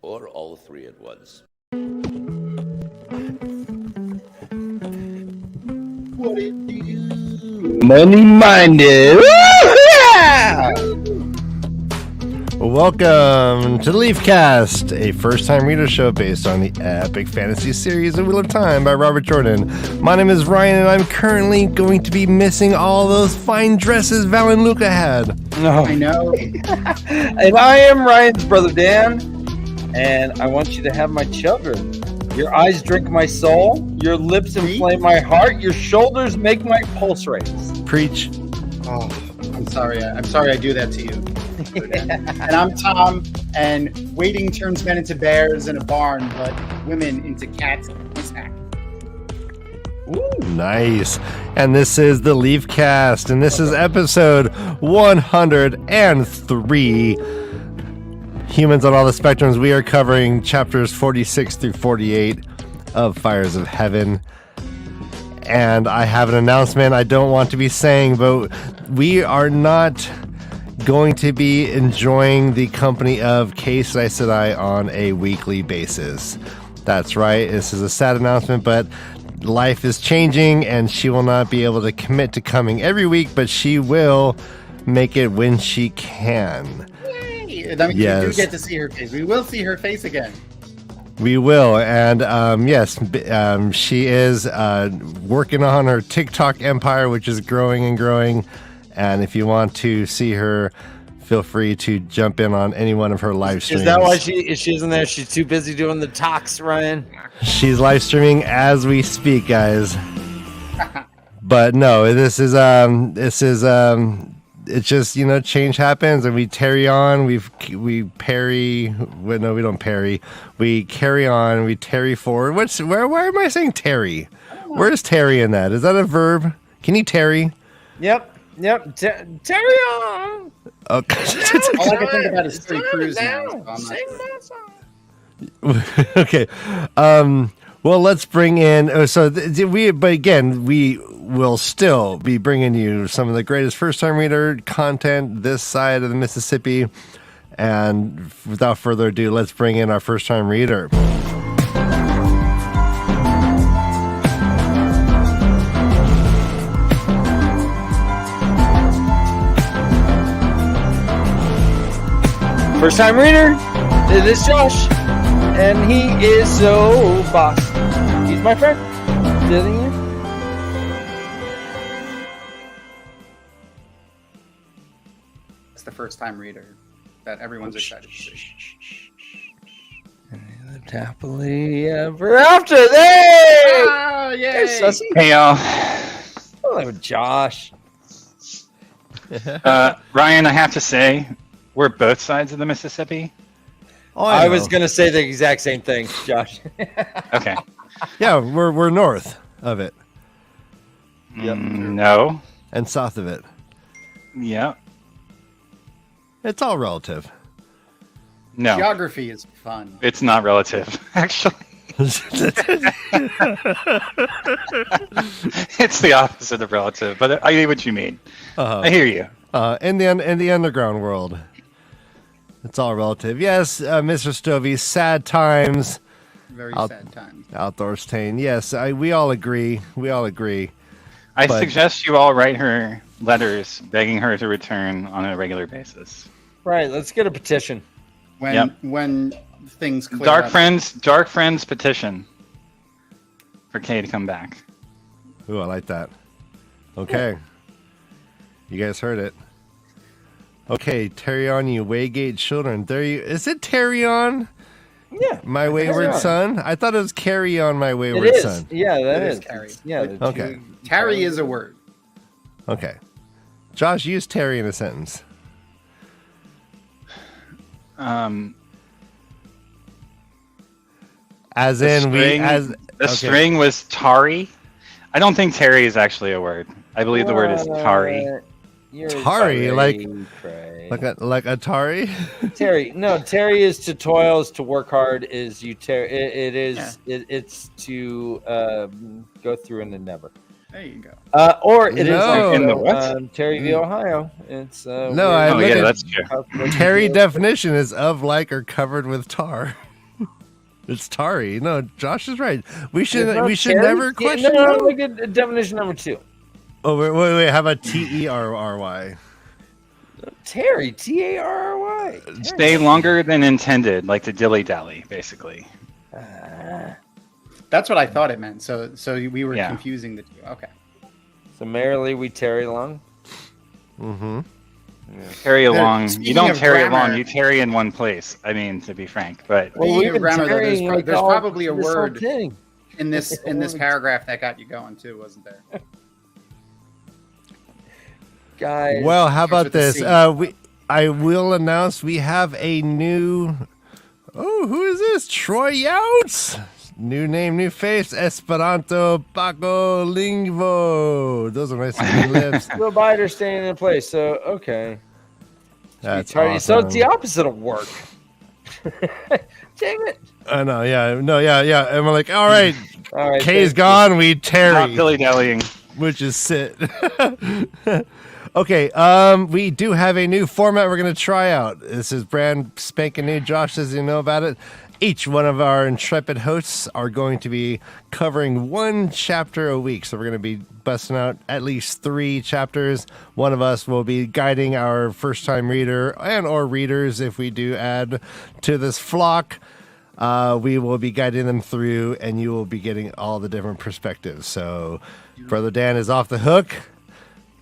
Or all three at once. What it do? Money-minded. Welcome to the LeafCast, a first-time reader show based on the epic fantasy series The Wheel of Time by Robert Jordan. My name is Ryan, and I'm currently going to be missing all those fine dresses Val and Luca had. No. I know. And I am Ryan's brother Dan, and I want you to have my children. Your eyes drink my soul, your lips inflame my heart, your shoulders make my pulse race. Preach. Oh, I'm sorry. I'm sorry I do that to you. And I'm Tom, and waiting turns men into bears in a barn, but women into cats in a sack. Ooh, nice. And this is the LeafCast, and this is episode 103. Humans on all the spectrums. We are covering chapters 46 through 48 of Fires of Heaven. And I have an announcement I don't want to be saying, but we are not going to be enjoying the company of KayK on a weekly basis. That's right. This is a sad announcement, but life is changing, and she will not be able to commit to coming every week, but she will make it when she can. That means Yes. we do get to see her face. We will see her face again. We will, and yes, she is working on her TikTok empire, which is growing and growing. And if you want to see her, feel free to jump in on any one of her live streams. Is that why she isn't there? She's too busy doing the talks, Ryan. She's live streaming as we speak, guys. But no, it's just, change happens, and we carry on. We parry. Well, no, we don't parry. We carry on. We tarry forward. Why am I saying tarry? Where's tarry in that? Is that a verb? Can you tarry? Yep. Terrio. Okay. All I can think about is Free Cruise now. So I'm not sure. Okay. Well, let's bring in. But again, we will still be bringing you some of the greatest first-time reader content this side of the Mississippi. And without further ado, let's bring in our first-time reader. First time reader, it is Josh, and he is so boss. He's my friend. Didn't you? It's the first time reader that everyone's excited to see. And he lived happily ever after. Hey! Ah, yay! Hey, Sussy. Hey y'all. Hello, Josh. Ryan, I have to say, we're both sides of the Mississippi. Oh, I was going to say the exact same thing, Josh. Okay. Yeah, we're north of it No. and south of it. Yeah. It's all relative. No. Geography is fun. It's not relative, actually. It's the opposite of relative, but I get what you mean. I hear you. In the underground world, it's all relative. Yes, Mr. Dovie, sad times. Very sad times. Outdoors Tane. Yes, we all agree. I But- suggest you all write her letters begging her to return on a regular basis. Right, let's get a petition. When things clear Dark up. Friends petition for Kay to come back. Ooh, I like that. Okay. You guys heard it. Okay, Terrio, you Waygate children. There you is it Terrio? Yeah. My wayward Terrio. son? I thought it was Carry On My It Wayward is. Son. Yeah, that It is. is Carrie. Yeah. Okay. Tarry is a word. Okay. Josh, use Terry in a sentence. As in The string was Tari. I don't think Terry is actually a word. I believe the word is Tari. Tari, like cray. like Atari? Terry. No, Terry is to toil, is to work hard, is you it's to go through an endeavor. There you go. Or it is No. In the what? Terry v. Ohio. It's No, I Oh look yeah, at that's true. Terry definition is of like or covered with tar. It's Tari. No, Josh is right. We should Terry? never question. No, that. look at definition number 2. Oh wait. How about Terry? Terry, Tarry. Stay longer than intended, like to dilly dally, basically. That's what I thought it meant. So we were Yeah. confusing the two. Okay. So merrily we tarry long. Mm-hmm. Carry along. You speaking don't of tarry grammar- along. You tarry in one place. I mean, to be frank, but Well, Speaking we've of been grammar, though, tarrying like there's all probably a this whole word thing. in this paragraph that got you going too, wasn't there? Guys. Well, how Starts about with a this? C. I will announce we have a new. Oh, who is this? Troy Youts. New name, new face. Esperanto Paco Lingvo. Those are nice skinny lips. the biter staying in place. So okay. That's Tardy. So it's awesome. the opposite of work. Dang it. I know. Yeah. No. Yeah. Yeah. And we're like, all right, All right. Kay's thank gone. We not tarry. dilly dallying. Which is sit. Okay, we do have a new format we're going to try out. This is brand spanking new. Josh says you know about it. Each one of our intrepid hosts are going to be covering one chapter a week. So we're going to be busting out at least 3 chapters. One of us will be guiding our first-time reader and or readers if we do add to this flock. We will be guiding them through, and you will be getting all the different perspectives. So Brother Dan is off the hook.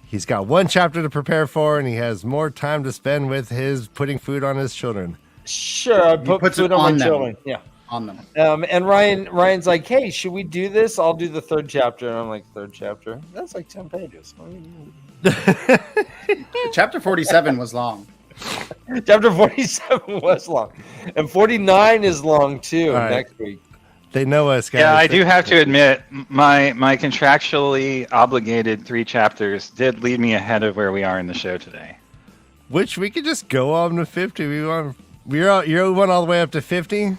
He's got one chapter to prepare for, and he has more time to spend with his putting food on his children. Sure, I put puts food it on on my them. children. Yeah. On them. And Ryan's like, hey, should we do this? I'll do the 3rd chapter. And I'm like, 3rd chapter? That's like 10 pages. Chapter 47 was long. Chapter 47 was long. And 49 is long, too, All right. next week. They know us, guys. Yeah, I do have to admit, my contractually obligated 3 chapters did lead me ahead of where we are in the show today. Which we could just go on to 50. You went all the way up to 50?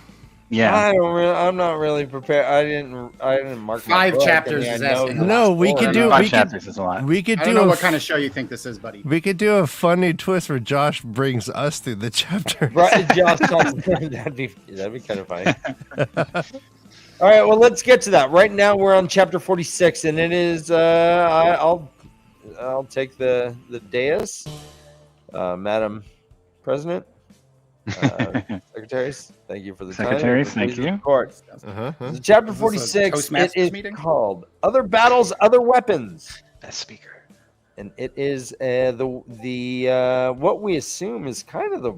Yeah. I'm not really prepared. I didn't mark my 5 book. chapters I is know asking. the No, we last could four. do- 5 we could- chapters is a lot. We could I don't do know a what kind of show you think this is, buddy. we could do a funny twist where Josh brings us through the chapter. Right, Josh, that'd be kind of funny. All right, well, let's get to that. Right now, we're on chapter 46, and it is. I'll take the dais, Madam President, secretaries. Thank you for the Secretaries, time. thank you. Report. Uh-huh. So chapter Is this a 46. It Toastmasters is meeting? called "Other Battles, Other Weapons." Best speaker. And it is the what we assume is kind of the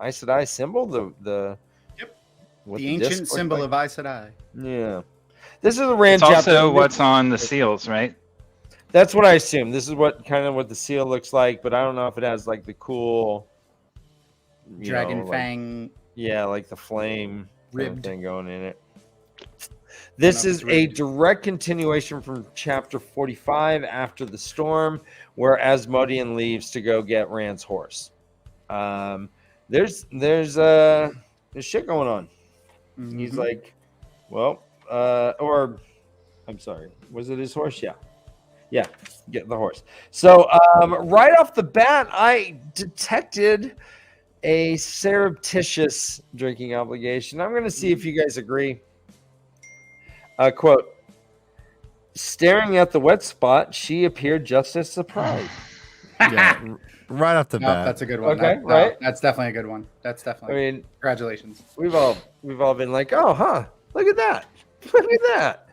Aes Sedai symbol, the what The disc ancient looks symbol like. of Aes Sedai. Yeah, this is a Rand It's chapter. also what's on the seals, right? That's what I assume. This is what the seal looks like, but I don't know if it has like the cool Dragon like- Fang. yeah, like the flame kind of Ribbed. thing going in it. This know if is it's a ribbed. direct continuation from chapter 45 after the storm, where Asmodean leaves to go get Rand's horse. There's shit going on. He's Mhm. like, well, or I'm sorry, was it his horse? Yeah, get the horse. So right off the bat, I detected a surreptitious drinking obligation. I'm going to see if you guys agree. Quote, staring at the wet spot, she appeared just as surprised. Yeah, right off the No, bat. that's a good one. Okay, No, right? that's definitely a good one. That's I definitely. mean, Congratulations. we've all been like, oh, huh, look at that. Look at that.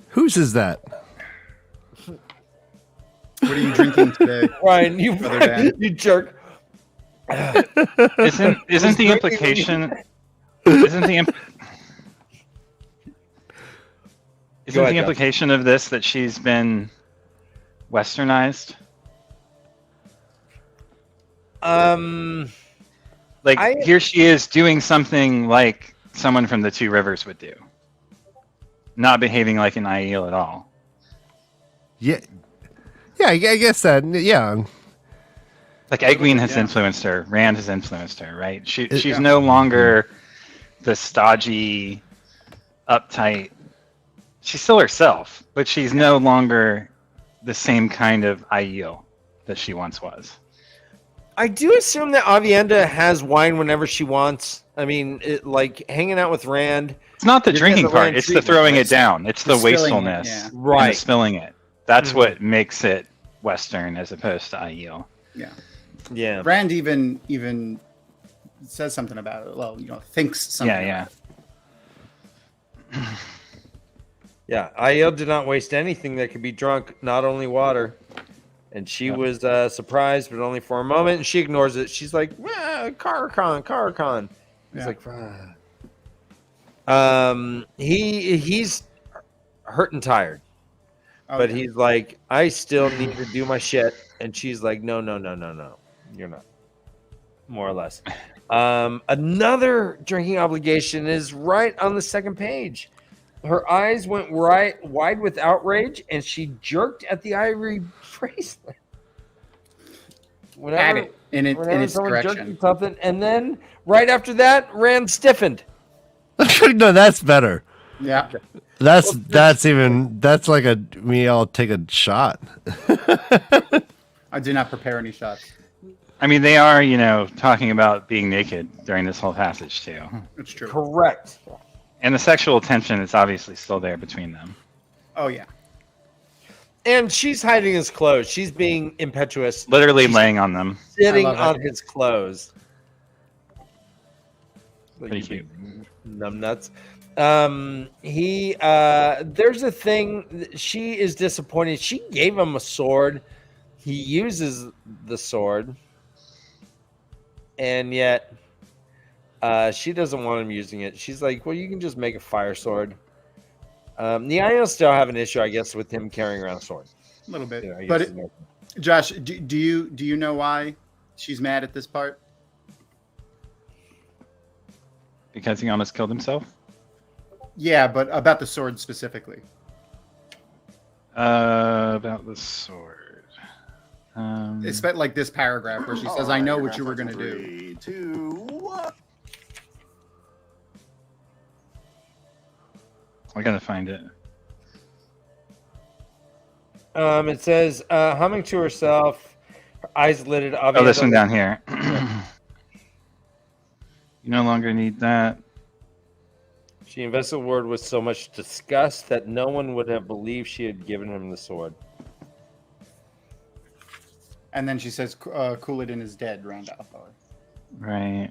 Whose is that? What are you drinking today? Ryan, you Brother Dan. you jerk. Isn't the implication? Isn't the Go ahead, John. implication of this that she's been westernized? Like here she is doing something like someone from the Two Rivers would do, not behaving like an Aiel at all. Yeah, I guess that. Yeah, Like Egwene has Yeah. influenced her, Rand has influenced her, right? She's Yeah. no longer the stodgy, uptight. She's still herself, but she's no longer the same kind of Aiel that she once was. I do assume that Avienda has wine whenever she wants. I mean, like hanging out with Rand. It's not the You're drinking getting the part. Rand It's the treatment, throwing right? it down. It's the spilling it, wastefulness. yeah. And the Right. spilling it. That's Mhm. what makes it Western as opposed to IEL. Yeah. Yeah. Rand even says something about it. Well, thinks something. Yeah, yeah. Yeah. Aiel did not waste anything that could be drunk, not only water. And she was surprised, but only for a moment. And she ignores it. She's like, Karakhan. He's Yeah. like, he's hurt and tired. Oh, But yeah. he's like, I still need to do my shit. And she's like, no. You're not. More or less. Another drinking obligation is right on the second page. Her eyes went wide with outrage, and she jerked at the ivory bracelet. At it in its someone jerked direction. at something, and then right after that, Rand stiffened. No, that's better. Yeah. That's like we all take a shot. I do not prepare any shots. I mean, they are, talking about being naked during this whole passage, too. It's true. Correct. And the sexual tension is obviously still there between them. Oh yeah. And she's hiding his clothes. She's being impetuous, Literally laying on them. sitting I love on it. his clothes. Pretty cute. Numbnuts. There's a thing. She is disappointed. She gave him a sword. He uses the sword, and yet she doesn't want him using it. She's like, "Well, you can just make a fire sword." The IO still have an issue, I guess, with him carrying around a sword. A little bit. You know, I But guess Josh, do you know why she's mad at this part? Because he almost killed himself? Yeah, but about the sword specifically. About the sword. It's like this paragraph where she says, "I know what you were gonna do." 3, 2, 1. I gotta find it. It says, humming to herself, her eyes lidded. Oh, this one down here. You no longer need that. She invested the word with so much disgust that no one would have believed she had given him the sword. And then she says, "Couladin is dead." Randolph. Right.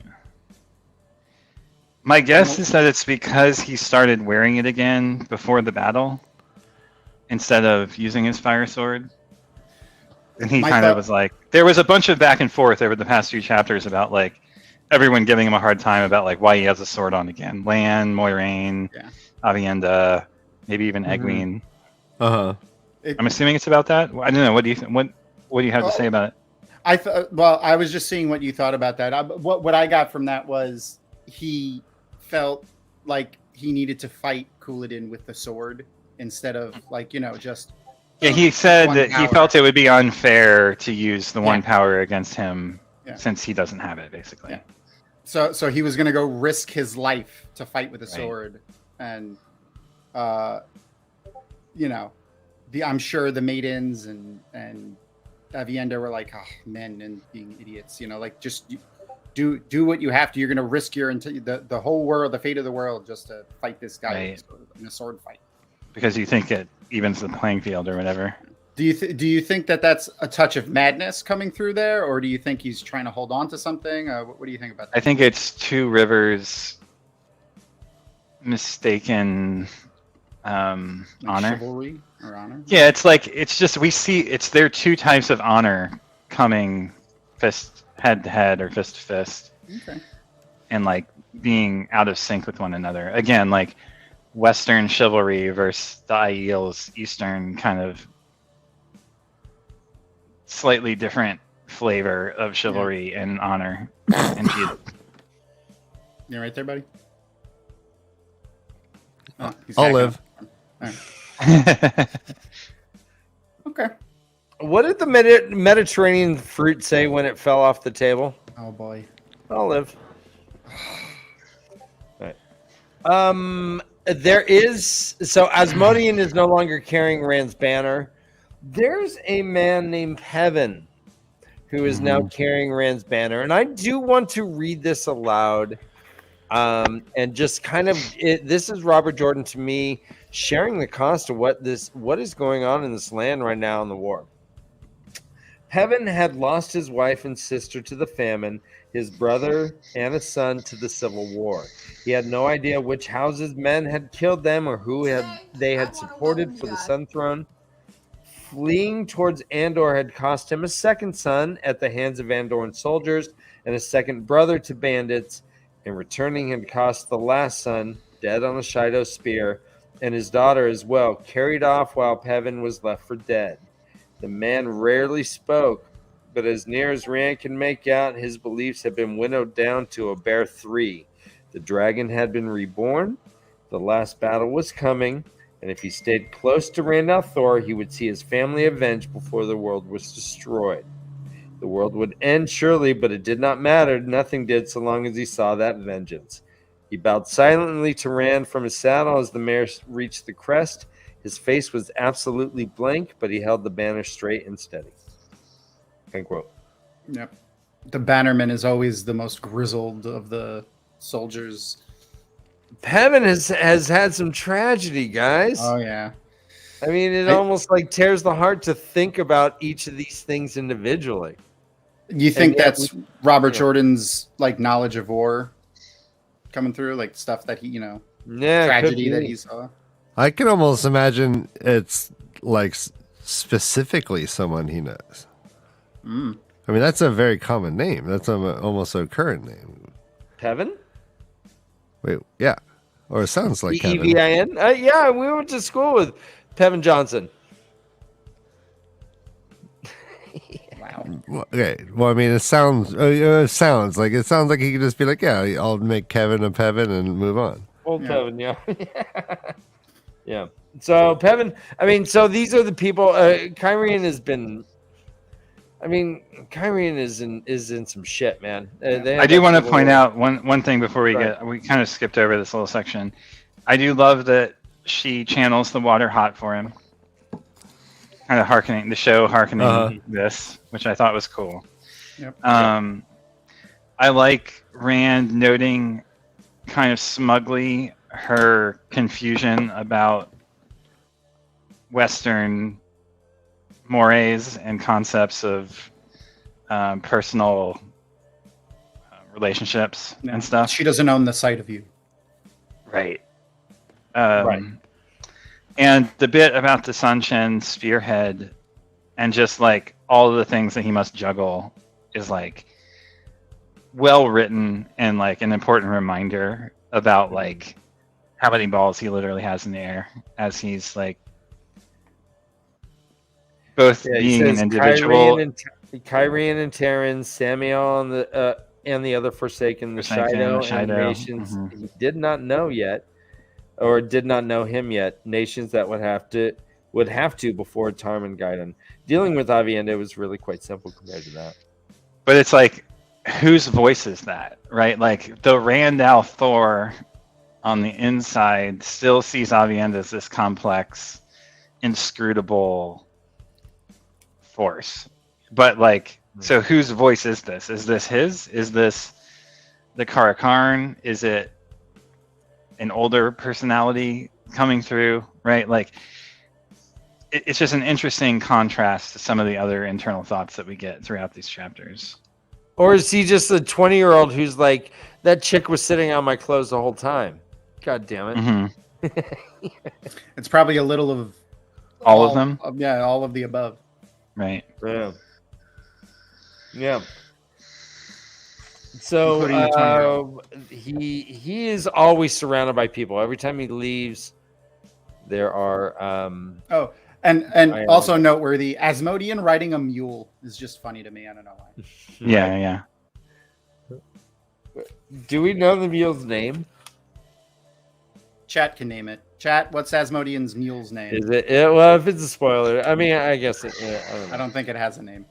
My guess is that it's because he started wearing it again before the battle instead of using his fire sword. And he My kind of thought- was like, there was a bunch of back and forth over the past few chapters about like everyone giving him a hard time about like why he has a sword on again. Lan, Moiraine, Yeah. Avienda, maybe even Egwene. Uh huh. I'm assuming it's about that. I don't know. What do you think? What do you have to say about it? I was just seeing what you thought about that. What I got from that was he felt like he needed to fight Couladin with the sword instead of just. Yeah, he said one that he power. felt it would be unfair to use the one Yeah. power against him Yeah. since he doesn't have it, basically. Yeah. So he was going to go risk his life to fight with a Right. sword, and I'm sure the maidens and Avienda were like, "Oh, men and being idiots," just do what you have to. You're going to risk the whole world, the fate of the world, just to fight this guy Right. in a sword fight. Because you think it evens the playing field or whatever. Do you think that that's a touch of madness coming through there, or do you think he's trying to hold on to something? What do you think about that? I think it's Two Rivers mistaken Like honor. chivalry or honor? Yeah, it's just we see there are two types of honor coming fist head to head or fist to fist, Okay. and like being out of sync with one another. Again, like Western chivalry versus the Aiel's Eastern kind of slightly different flavor of chivalry and honor. And You right there, buddy? Oh, he's I'll hacking live. up. All right. Okay. What did the Mediterranean fruit say when it fell off the table? Oh boy. I'll live. Right. There is Asmodean is no longer carrying Rand's banner. There's a man named Heaven who is now carrying Rand's banner. And I do want to read this aloud. And just kind of this is Robert Jordan to me sharing the cost of what is going on in this land right now in the war. Heaven had lost his wife and sister to the famine, his brother and a son to the civil war. He had no idea which houses men had killed them or who they had supported for the Sun Throne. Fleeing towards Andor had cost him a second son at the hands of Andoran soldiers and a second brother to bandits. And returning had cost the last son, dead on a Shido spear, and his daughter as well, carried off while Heaven was left for dead. The man rarely spoke, but as near as Rand can make out, his beliefs had been winnowed down to a bare 3. The dragon had been reborn, the last battle was coming, and if he stayed close to Rand al'Thor, he would see his family avenged before the world was destroyed. The world would end surely, but it did not matter. Nothing did so long as he saw that vengeance. He bowed silently to Rand from his saddle as the mare reached the crest. His face was absolutely blank, but he held the banner straight and steady. End quote. Yep. The bannerman is always the most grizzled of the soldiers. Heaven has had some tragedy, guys. Oh, yeah. I mean, it almost like tears the heart to think about each of these things individually. You think that's Robert Jordan's like knowledge of war coming through, like stuff that he, tragedy that he saw? I can almost imagine it's like specifically someone he knows. I mean, that's a very common name. That's almost a current name. Heaven? Wait, yeah. Or it sounds like Kevin. Evin? Yeah, we went to school with Kevin Johnson. Wow. Okay. Well, I mean, it sounds like he could just be like, yeah, I'll make Kevin a Pevin and move on. Old Kevin, yeah. Yeah. So Pevin, I mean, so these are the people. Kyrian has been. I mean, Kyrian is in some shit, man. I do want to point out one thing before we kind of skipped over this little section. I do love that she channels the water hot for him. Kind of harkening this, which I thought was cool. Yep. I like Rand noting kind of smugly her confusion about Western mores and concepts of personal relationships and stuff. She doesn't own the sight of you. Right. And the bit about the Sunshin spearhead and just like all of the things that he must juggle is like well written and like an important reminder about like how many balls he literally has in the air as he's like both being an individual. Kyrian and Terran, Samuel and the other Forsaken, the Shido and nations he did not know yet, or did not know him yet. Nations that would have to before Tarman Gaiden. Dealing with Avienda was really quite simple compared to that. But it's like, whose voice is that, right? Like the Rand al'Thor on the inside still sees Avienda as this complex, inscrutable force. But like, so whose voice is this? Is this his? Is this the Karakarn? Is it an older personality coming through, right? Like, it's just an interesting contrast to some of the other internal thoughts that we get throughout these chapters. Or is he just a 20-year-old who's like, that chick was sitting on my clothes the whole time? God damn it. It's probably a little of all of them. Yeah, all of the above. Right. Yeah. So he is always surrounded by people. Every time he leaves, there are. And also noteworthy, Asmodean riding a mule is just funny to me. I don't know why. Yeah. Do we know the mule's name? Chat can name it. Chat, what's Asmodean's mule's name? Is it? Well, if it's a spoiler, I mean, I guess it. I don't think it has a name.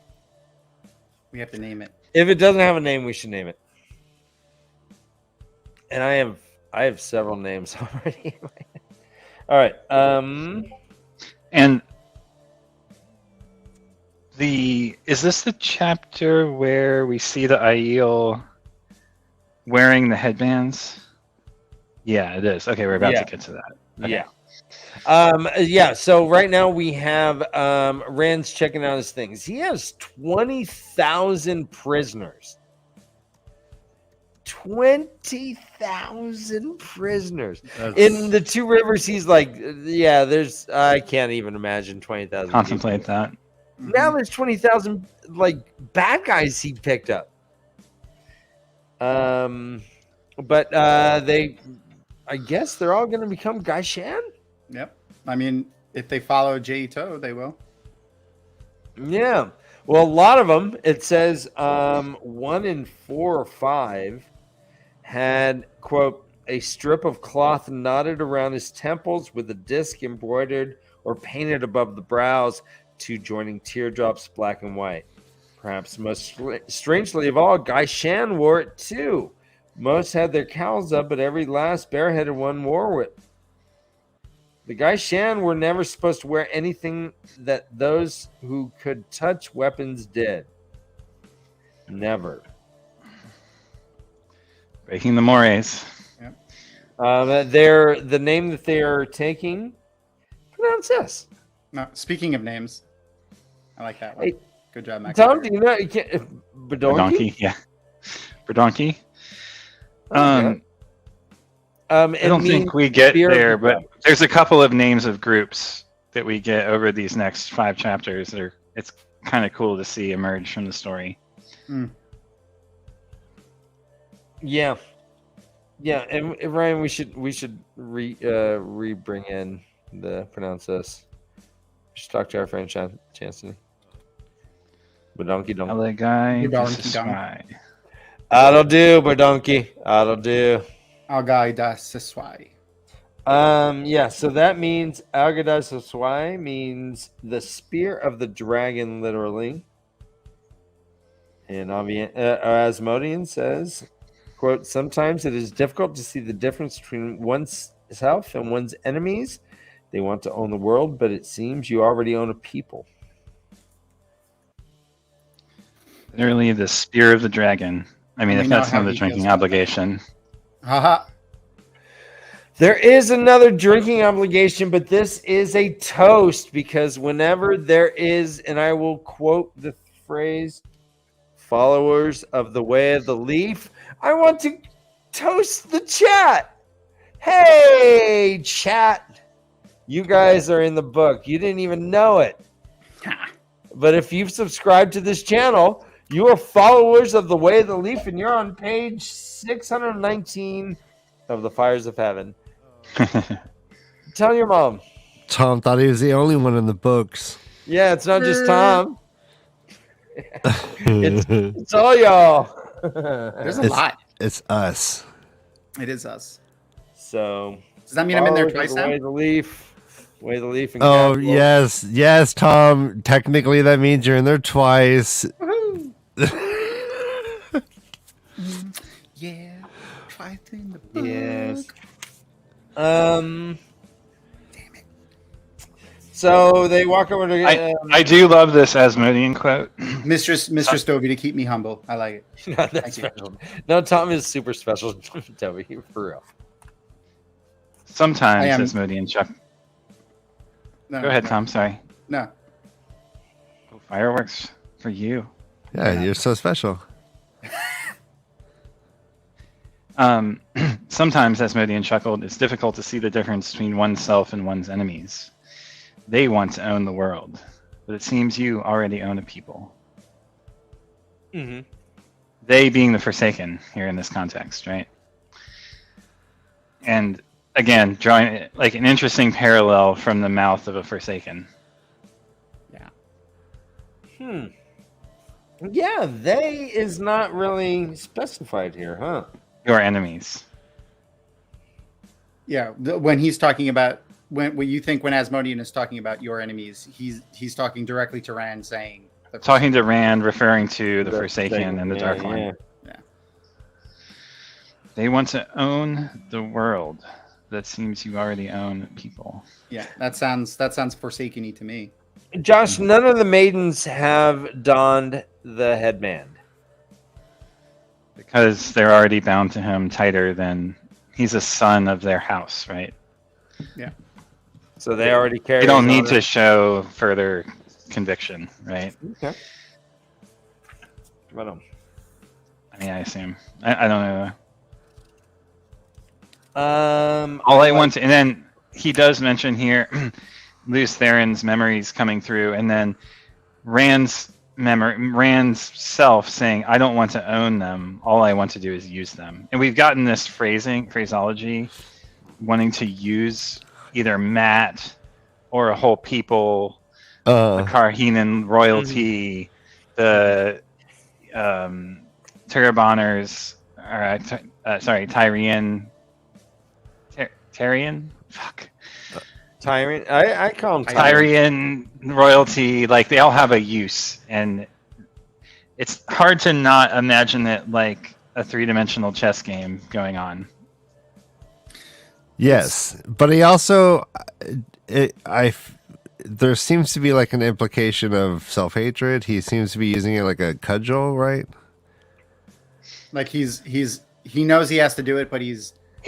We have to name it. If it doesn't have a name, we should name it. And I have several names already. All right. And Is this the chapter where we see the Aiel wearing the headbands? Yeah, it is. Okay, we're about to get to that. Okay. Yeah. So right now we have Rand's checking out his things. He has 20,000 prisoners. 20,000 prisoners. In the Two Rivers, he's like, yeah, I can't even imagine 20,000. Contemplate that. Now there's 20,000 like bad guys he picked up. But I guess they're all going to become Gaishan. Yep. I mean, if they follow J-To, they will. Yeah. Well, a lot of them, it says 1 in 4 or 5 had, quote, a strip of cloth knotted around his temples with a disc embroidered or painted above the brows, 2 joining teardrops, black and white. Perhaps most strangely of all, Gaishan wore it too. Most had their cowls up, but every last bareheaded one wore it. The Gaishan were never supposed to wear anything that those who could touch weapons did. Never. Breaking the mores. Yep. The name that they are taking, pronounce this. No, speaking of names, I like that one. Hey, good job, Max. Tom, do you know Badonki? Yeah. Badonki. Okay. I don't think we get Fear of there, the but Dark. there's a couple of names of groups that we get over these next 5 chapters. It's kind of cool to see emerge from the story. Yeah, and Ryan, we should bring in the pronounce this. Just talk to our friend Chancellor. Badonki donkey. LA guy. Badonki donkey. That'll do, Badonki. That'll do. Algaida Siswai. Yeah, so that means Algaida Siswai means the spear of the dragon, literally. And Asmodean says, quote, sometimes it is difficult to see the difference between oneself and one's enemies. They want to own the world, but it seems you already own a people. Literally the spear of the dragon. I mean, if that's not the drinking obligation. Haha. There is another drinking obligation, but this is a toast because whenever there is, and I will quote the phrase, followers of the way of the leaf, I want to toast the chat. Hey, chat. You guys are in the book. You didn't even know it. But if you've subscribed to this channel, you are followers of the way of the leaf, and you're on page 619 of the Fires of Heaven. Tell your mom. Tom thought he was the only one in the books. Yeah, it's not just Tom. it's all y'all. There's a lot. It's us. It is us. So does that mean I'm in there followers twice of the now? Way of the leaf. And Oh, capital. yes, Tom. Technically, that means you're in there twice. Yeah. Twice in the book. Yes. Damn it. So they walk over to. I do love this Asmodean quote. Mistress Dovie to keep me humble. I like it. Not that special. No, Tom is super special. Dovie, for real. Sometimes I am- Asmodean Chuck. No, Go ahead, no, Tom. Sorry. No. Oh, fireworks for you. Yeah, you're so special. Sometimes, Asmodean chuckled, it's difficult to see the difference between oneself and one's enemies. They want to own the world, but it seems you already own a people. Mm-hmm. They being the Forsaken here in this context, right? And again, drawing like an interesting parallel from the mouth of a Forsaken. Yeah. Yeah, they is not really specified here, huh? Your enemies. Yeah. When he's talking about when you think when Asmodean is talking about your enemies, he's talking directly to Rand, saying Talking to Rand, referring to the Forsaken and the Dark One. Yeah. They want to own the world. That seems you already own people. Yeah, that sounds Forsaken-y to me. Josh, none of the maidens have donned the headband. Because they're already bound to him tighter than he's a son of their house, right? So they already carry. They don't need to show further conviction, right? Okay. Right on. I mean, I assume. I don't know. All I want to, and then he does mention here, Luce Theron's memories coming through, and then Rand's self saying, "I don't want to own them. All I want to do is use them." And we've gotten this phraseology, wanting to use either Matt or a whole people, the Karheenan royalty, the Terrabonners, Tyrian? Fuck. Tyrian? I call him Tyrian royalty, like they all have a use, and it's hard to not imagine it like a three-dimensional chess game going on. Yes, but he also, there seems to be like an implication of self-hatred. He seems to be using it like a cudgel, right? Like he knows he has to do it, but he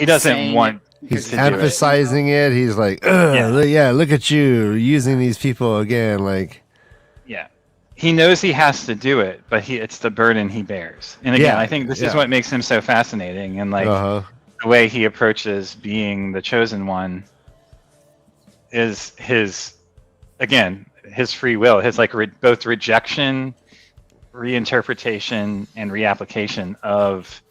doesn't want. He's emphasizing it. He's like, yeah, look at you using these people again. Like, yeah, he knows he has to do it, but it's the burden he bears. And again, I think this is what makes him so fascinating, and like the way he approaches being the chosen one is his free will, his like both rejection, reinterpretation, and reapplication of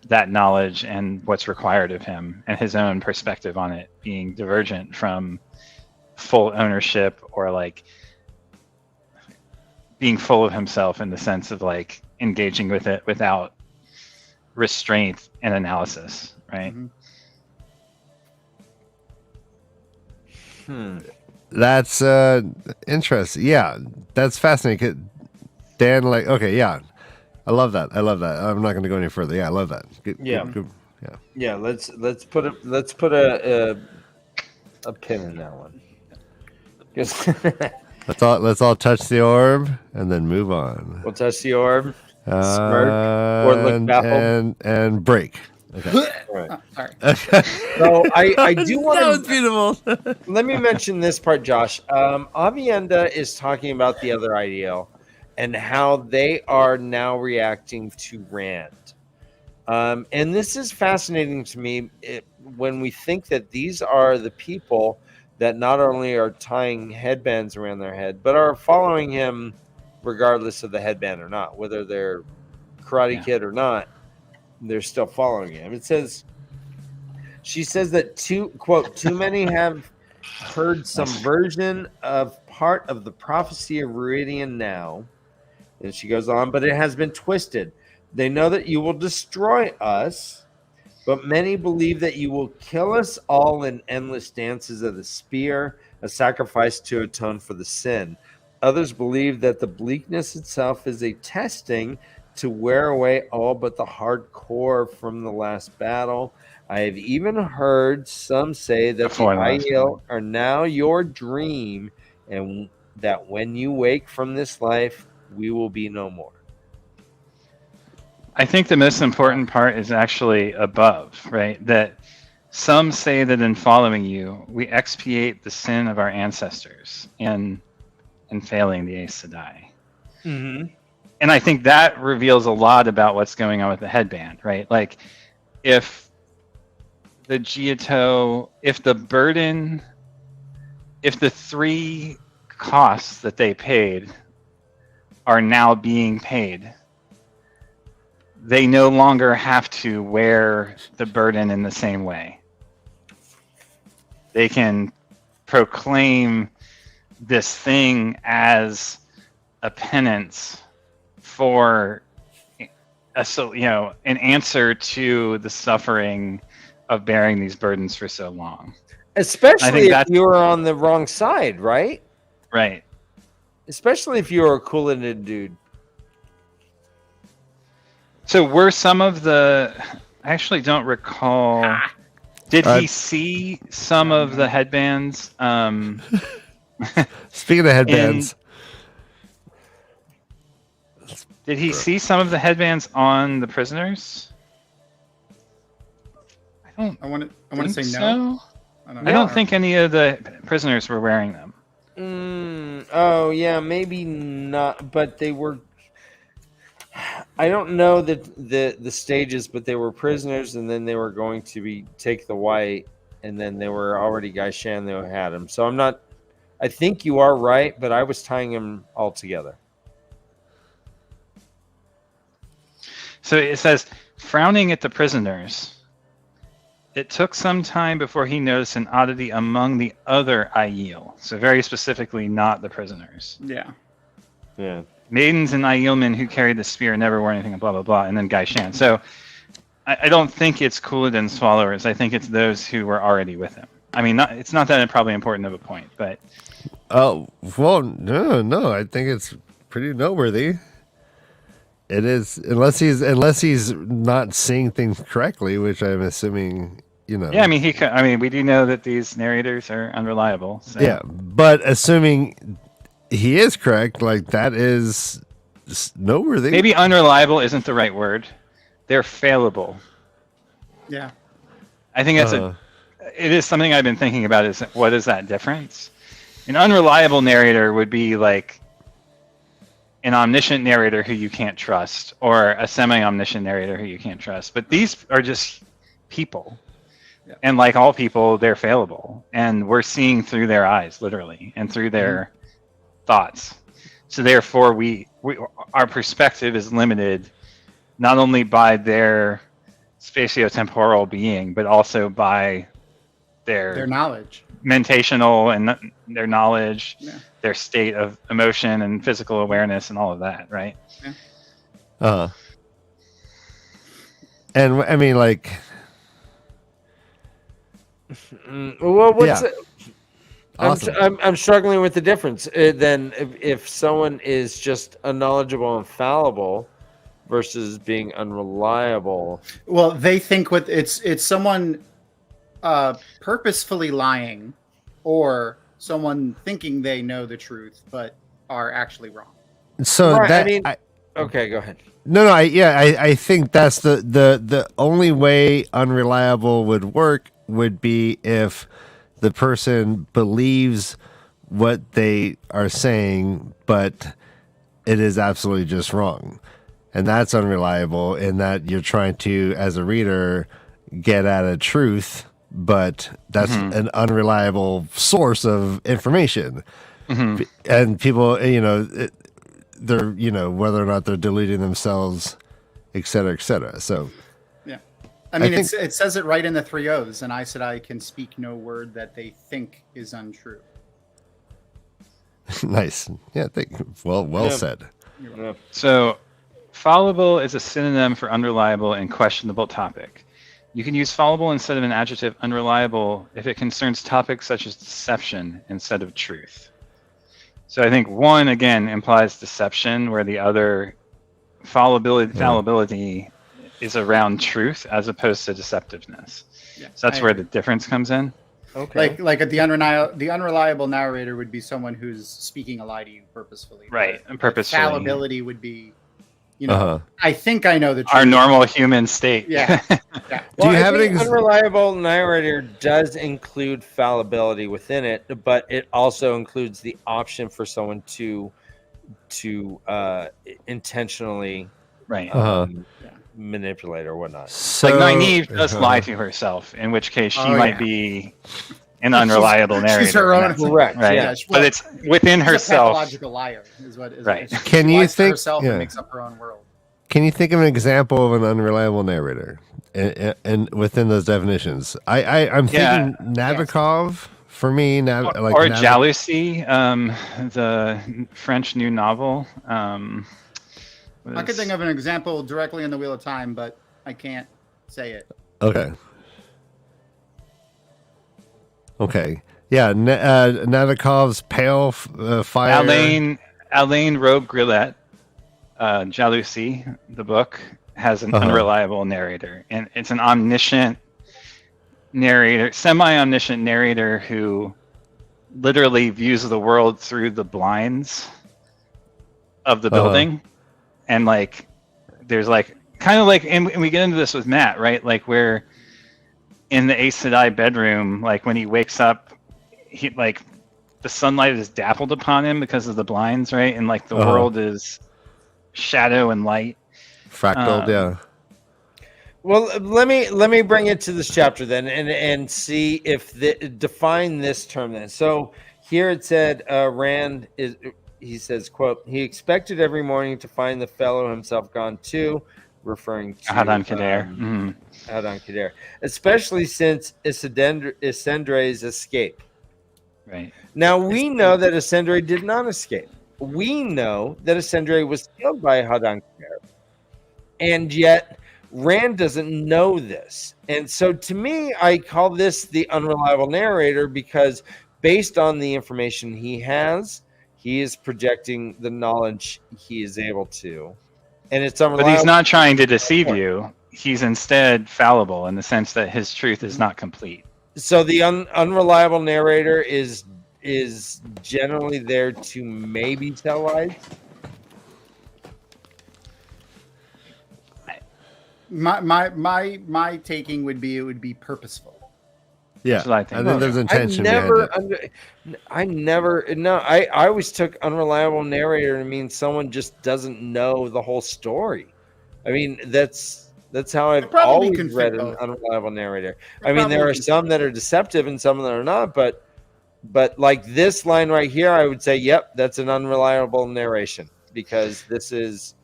that knowledge and what's required of him, and his own perspective on it being divergent from full ownership, or like being full of himself in the sense of like engaging with it without restraint and analysis, right? That's interesting. Yeah, that's fascinating. Dan, like, okay, yeah. I love that. I'm not going to go any further. Yeah, I love that. Good. Yeah. Let's put a pin in that one. Let's all touch the orb and then move on. We'll touch the orb, smirk, or look baffled, and break. Okay. Right. Sorry. So I do want That was beautiful. Let me mention this part, Josh. Avienda is talking about the other ideal and how they are now reacting to Rand. And this is fascinating to me when we think that these are the people that not only are tying headbands around their head, but are following him regardless of the headband or not, whether they're Karate Kid or not, they're still following him. She says that too many have heard some version of part of the prophecy of Viridian now. And she goes on, but it has been twisted. They know that you will destroy us, but many believe that you will kill us all in endless dances of the spear, a sacrifice to atone for the sin. Others believe that the bleakness itself is a testing to wear away all but the hardcore from the last battle. I have even heard some say that the ideal are now your dream, and that when you wake from this life, we will be no more. I think the most important part is actually above, right? That some say that in following you, we expiate the sin of our ancestors in failing the Aes Sedai. Mm-hmm. And I think that reveals a lot about what's going on with the headband, right? Like, if the Giotto, if the burden, if the three costs that they paid are now being paid, they no longer have to wear the burden in the same way. They can proclaim this thing as a penance for an answer to the suffering of bearing these burdens for so long. Especially if you were on the wrong side, right? Right. Especially if you were a cool-headed dude. So were some of the... I actually don't recall... Did he see some of the headbands Speaking of headbands, Did he see some of the headbands on the prisoners? I want to say think no. so. I don't think any of the prisoners were wearing them. Oh yeah, maybe not, but they were. I don't know the stages, but they were prisoners, and then they were going to take the white, and then they were already Gaishan that had him. So I'm not. I think you are right, but I was tying them all together. So it says, frowning at the prisoners. It took some time before he noticed an oddity among the other Aiel. So very specifically, not the prisoners. Yeah. Yeah. Maidens and Aielmen who carried the spear never wore anything, blah, blah, blah, and then Gaishan. So I don't think it's Couladin swallowers. I think it's those who were already with him. I mean, it's not that probably important of a point, but... oh, well, no, I think it's pretty noteworthy. It is, unless he's not seeing things correctly, which I'm assuming, Yeah, I mean, we do know that these narrators are unreliable. So. Yeah, but assuming he is correct, like that is noteworthy. Maybe unreliable isn't the right word. They're fallible. Yeah. I think that's it is something I've been thinking about. Is what is that difference? An unreliable narrator would be like an omniscient narrator who you can't trust, or a semi-omniscient narrator who you can't trust. But these are just people. Yeah. And like all people, they're fallible. And we're seeing through their eyes, literally, and through their thoughts. So therefore, our perspective is limited not only by their spatiotemporal being, but also by their knowledge. Mentational and their knowledge, their state of emotion and physical awareness and all of that, right? Yeah. And I mean, like... well, what's it? Awesome. I'm struggling with the difference. Then if someone is just unknowledgeable and fallible versus being unreliable. Well, they think it's someone purposefully lying, or someone thinking they know the truth but are actually wrong. So right, okay, go ahead. No, I think that's the only way unreliable would work would be if the person believes what they are saying, but it is absolutely just wrong. And that's unreliable in that you're trying to, as a reader, get at a truth, but that's an unreliable source of information. And people, they're, whether or not they're deluding themselves, et cetera, et cetera. So, yeah. I mean, it says it right in the 3 O's, and I said I can speak no word that they think is untrue. Nice. Yeah, well said. Yeah. So, fallible is a synonym for unreliable and questionable topic. You can use fallible instead of an adjective unreliable if it concerns topics such as deception instead of truth. So I think one, again, implies deception, where the other fallibility is around truth as opposed to deceptiveness. Yeah, so that's where the difference comes in. Okay. Like the unreliable narrator would be someone who's speaking a lie to you purposefully. Right, and purposefully. Fallibility would be, I think I know the truth. Our normal human state. Yeah. Do you have an unreliable narrator does include fallibility within it, but it also includes the option for someone to intentionally manipulate or whatnot. So, like Nynaeve does lie to herself, in which case she might be an unreliable narrator. She's her own, correct? Right, yeah, but it's within herself. A pathological liar is what is right. Can you think herself and makes up her own world? Can you think of an example of an unreliable narrator, and within those definitions? I'm thinking Nabokov for me, or Jalousie, the French new novel. I could think of an example directly in the Wheel of Time, but I can't say it. Okay. Yeah, Nabokov's Pale Fire. Alain Robbe-Grillet, Jalousie, the book, has an unreliable narrator, and it's an omniscient narrator, semi-omniscient narrator who literally views the world through the blinds of the building, and like there's like kind of like, and we get into this with Matt, right? Like where in the Aes Sedai bedroom, like when he wakes up, he like the sunlight is dappled upon him because of the blinds, right? And like the world is shadow and light. Fractal, yeah. Well, let me bring it to this chapter then, and see if define this term then. So here it said, Rand is. He says, "quote He expected every morning to find the fellow himself gone too," referring to Hadon Kadar. Hadon Kadar, especially since Isendre's escape. Right. Now we know that Isendre did not escape. We know that Isendre was killed by Hadon Kadar, and yet Rand doesn't know this. And so to me, I call this the unreliable narrator, because based on the information he has, he is projecting the knowledge he is able to. And it's unreliable. But he's not trying to deceive you. He's instead fallible in the sense that his truth is not complete. So the unreliable narrator is generally there to maybe tell lies. My taking would be it would be purposeful. Yeah, That's what I think. there's intention behind it. I always took unreliable narrator to mean someone just doesn't know the whole story. I mean, that's how I've always read an unreliable narrator. I mean, there are some that are deceptive and some that are not, but like this line right here, I would say, yep, that's an unreliable narration, because this is.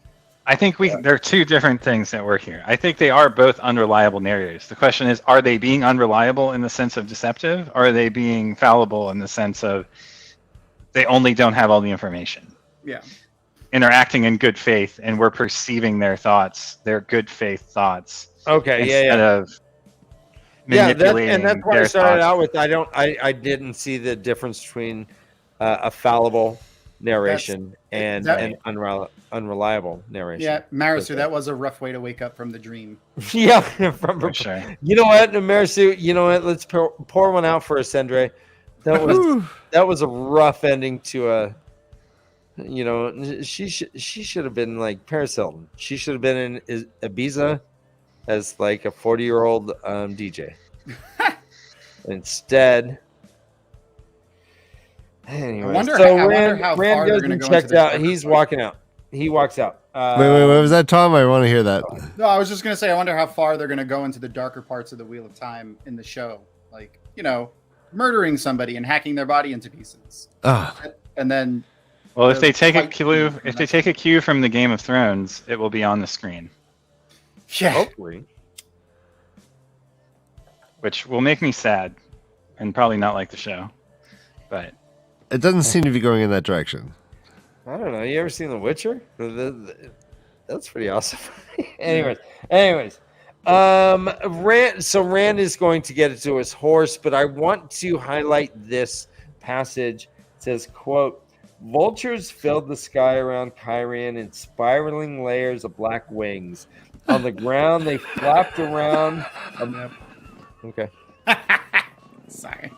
I think there are two different things that work here. I think they are both unreliable narrators. The question is, are they being unreliable in the sense of deceptive, or are they being fallible in the sense of they only don't have all the information? Yeah. And are acting in good faith, and we're perceiving their thoughts, their good faith thoughts. Okay, instead of manipulating and that's why I their started thoughts. out with I didn't see the difference between a fallible narration and an unreliable narration. Yeah, Marisu, that was a rough way to wake up from the dream. Yeah, For sure. You know what, Marisu? You know what? Let's pour one out for Isendre. That was a rough ending to a. You know, she should have been like Paris Hilton. She should have been in Ibiza as like a 40-year-old DJ. Instead. Anyway, I wonder how Rand far goes they're and going to go checks into this out. He's walking out. He walks out. Wait, what was that, Tom? I want to hear that. No, I was just going to say, I wonder how far they're going to go into the darker parts of the Wheel of Time in the show. Like, you know, murdering somebody and hacking their body into pieces. And then... Well, if they take a cue from the Game of Thrones, it will be on the screen. Yeah. Hopefully. Which will make me sad and probably not like the show. But it doesn't seem to be going in that direction. I don't know. You ever seen The Witcher? That's pretty awesome. Anyways. Rand is going to get it to his horse, but I want to highlight this passage. It says, quote, "Vultures filled the sky around Kyrian in spiraling layers of black wings. On the ground, they flapped around." Okay. Sorry.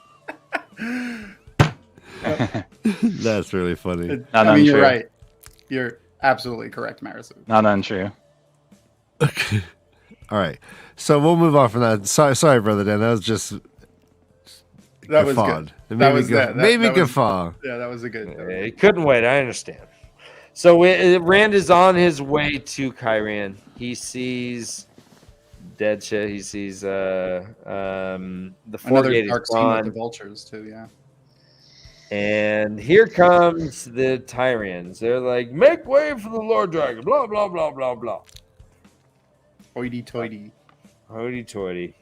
That's really funny. I mean, you're right. You're absolutely correct, Marisu. Not untrue. Okay. All right. So we'll move on from that. Sorry, Brother Dan. That was just... That was good. Maybe guffaw. Yeah, that was a good. He couldn't wait. I understand. So Rand is on his way to Kyrian. He sees dead shit. He sees the Forgate is dark scene gone. with the vultures too. Yeah. And here comes the Tyrians. They're like, "Make way for the Lord Dragon." Blah blah blah blah blah. Hoity toity. Hoity toity.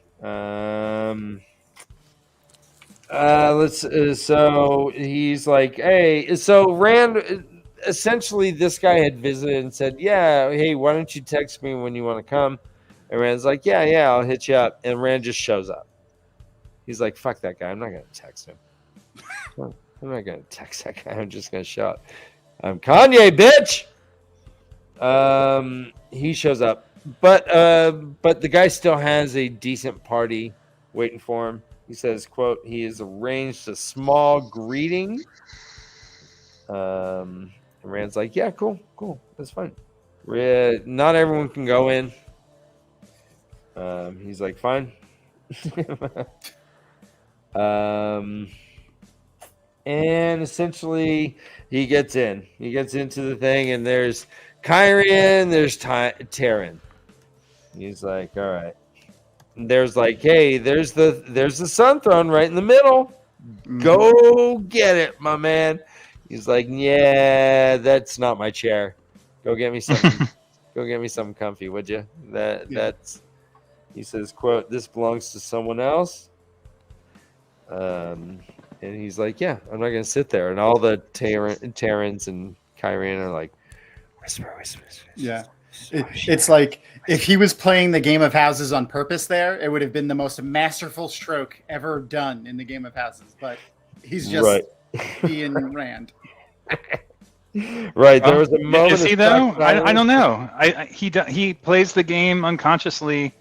So he's like, hey, so Rand, essentially this guy had visited and said, yeah, hey, why don't you text me when you want to come? And Rand's like, yeah, I'll hit you up. And Rand just shows up. He's like, fuck that guy. I'm not going to text him. I'm not going to text that guy. I'm just going to shout, I'm Kanye, bitch. He shows up. But the guy still has a decent party waiting for him. He says, quote, he has arranged a small greeting. And Rand's like, yeah, cool, that's fine. Not everyone can go in. He's like, fine. And essentially he gets in. He gets into the thing, and there's Karri and there's Terran. He's like, all right. And there's like, hey, there's the sun throne right in the middle. Go get it, my man. He's like, yeah, that's not my chair. Go get me something. Go get me something comfy, would you? That's. He says, quote, this belongs to someone else. And he's like, yeah, I'm not gonna sit there. And all the Terrans and Karri are like, whisper. Yeah. It's like if he was playing the Game of Houses on purpose there, it would have been the most masterful stroke ever done in the Game of Houses. But he's just being Rand. Right. There was a moment. Is he though? I don't know. He plays the game unconsciously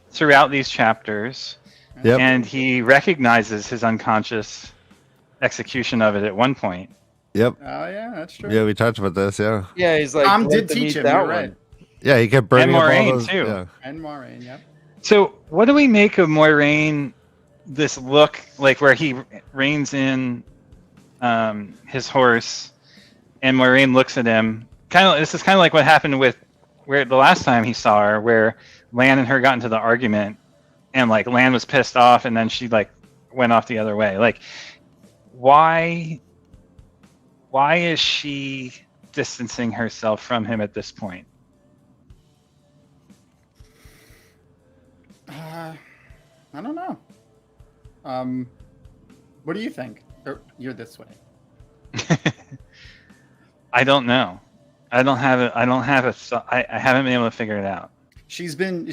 throughout these chapters. Yep. And he recognizes his unconscious execution of it at one point. Yep. Oh yeah, that's true. Yeah, we talked about this. Yeah. Yeah, he's like, Tom did teach him. You're right. Yeah, he kept burning and up all Moiraine those. too. Yeah. And Moiraine, yep. So, what do we make of Moiraine? This look, like where he reins in his horse, and Moiraine looks at him. This is kind of like what happened with where the last time he saw her, where Lan and her got into the argument, and like Lan was pissed off, and then she like went off the other way. Like, why is she distancing herself from him at this point? I don't know. What do you think? You're this way. I don't know. I haven't been able to figure it out. She's been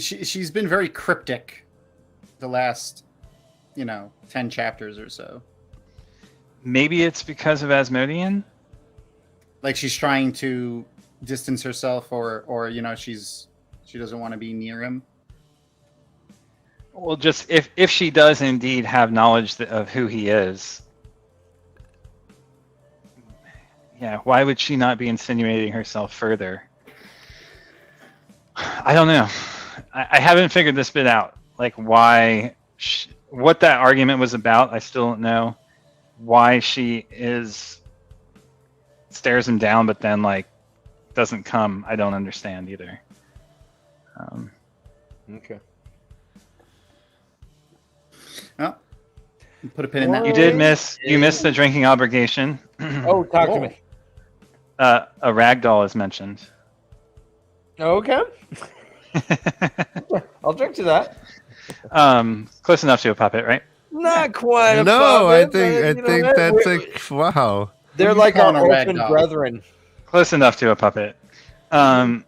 very cryptic the last 10 chapters or so. Maybe it's because of Asmodean. Like she's trying to distance herself, or she doesn't want to be near him. Well, just if she does indeed have knowledge of who he is, yeah, why would she not be insinuating herself further? I don't know. I haven't figured this bit out. Like what that argument was about, I still don't know. Why she stares him down, but then like doesn't come. I don't understand either. Okay. Well, put a pin in that. You missed the drinking obligation. Oh, talk to me. A ragdoll is mentioned. Okay. I'll drink to that. Close enough to a puppet, right? Not quite. A No, puppet, I think that's wow. They're like our calling a orphan ragdoll? brethren. Close enough to a puppet. The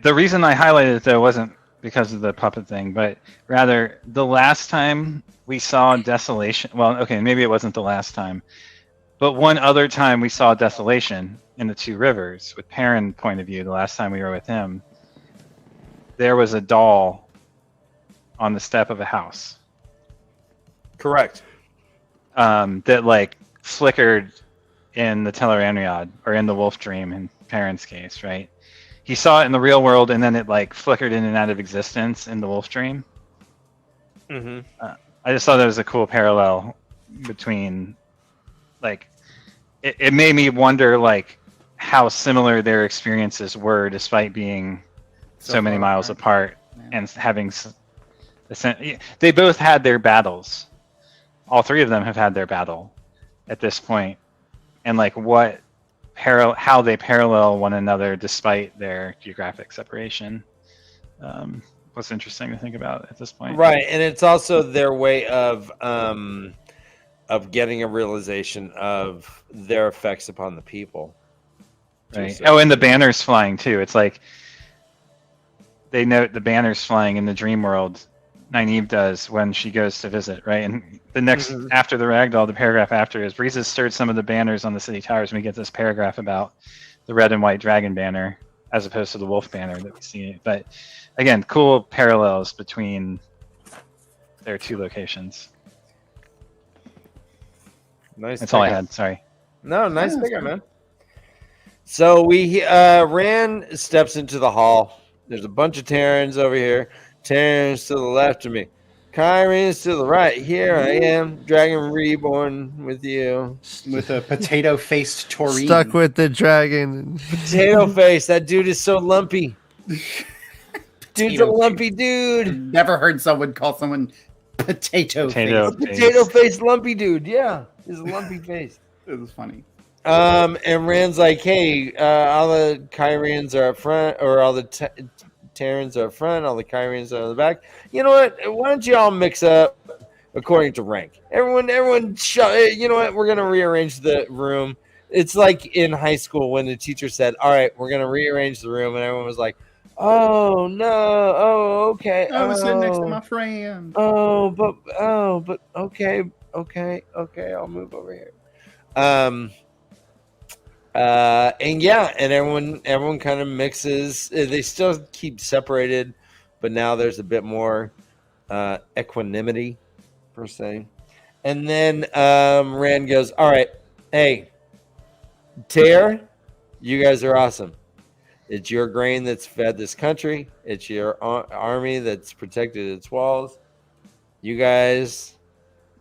reason I highlighted it though wasn't because of the puppet thing, but rather the last time we saw Desolation. Well, okay, maybe it wasn't the last time, but one other time we saw Desolation in the Two Rivers with Perrin point of view. The last time we were with him, there was a doll on the step of a house. Correct. That like flickered in the Tel'aran'rhiod, or in the Wolf Dream in Perrin's case, right? He saw it in the real world, and then it like flickered in and out of existence in the Wolf Dream. Mm-hmm. I just thought that was a cool parallel between, like, it made me wonder like how similar their experiences were, despite being so many miles apart, and having. They both had their battles. All three of them have had their battle at this point, and like how they parallel one another despite their geographic separation was interesting to think about at this point. Right, and it's also their way of getting a realization of their effects upon the people. Right. Oh, and the banners flying too. It's like they note the banners flying in the dream world. Nynaeve does when she goes to visit, right? And the next, after the ragdoll, the paragraph after is Breezes stirred some of the banners on the city towers, and we get this paragraph about the red and white dragon banner as opposed to the wolf banner that we see. But again, cool parallels between There are 2 locations. Nice. That's all I pickup. had. Sorry. No, nice pickup, man. So we Rand steps into the hall. There's a bunch of Terrans over here. Terrans to the left of me. Kyrie's to the right. Here I am, Dragon Reborn with you. With a potato-faced Taurine. Stuck with the dragon. Potato face. That dude is so lumpy. Dude's a lumpy dude. Never heard someone call someone potato face. Potato face lumpy dude. Yeah, his lumpy face. It was funny. And Rand's like, hey, all the Kyrians are up front, or all the Terrans are up front, all the Kyrians are in the back. You know what? Why don't you all mix up according to rank? Everyone, you know what? We're going to rearrange the room. It's like in high school when the teacher said, all right, we're going to rearrange the room. And everyone was like, oh, no. Oh, okay. I was sitting next to my friend. But okay. I'll move over here. And yeah, and everyone kind of mixes. They still keep separated, but now there's a bit more equanimity, per se. And then Rand goes, all right, hey, Tear, you guys are awesome. It's your grain that's fed this country. It's your army that's protected its walls. You guys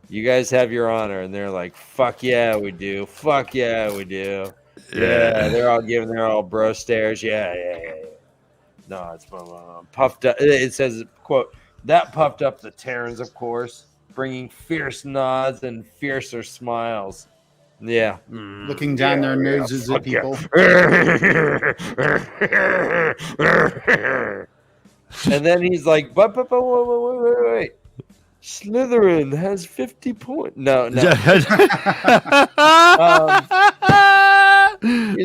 have your honor. And they're like, fuck yeah, we do. Fuck yeah, we do. Yeah, they're all giving their all bro stares. Yeah. No, it's puffed up. It says, quote, that puffed up the Terrans, of course, bringing fierce nods and fiercer smiles. Yeah. Looking down their noses at people. And then he's like, but wait. Slytherin has 50 points. No. He's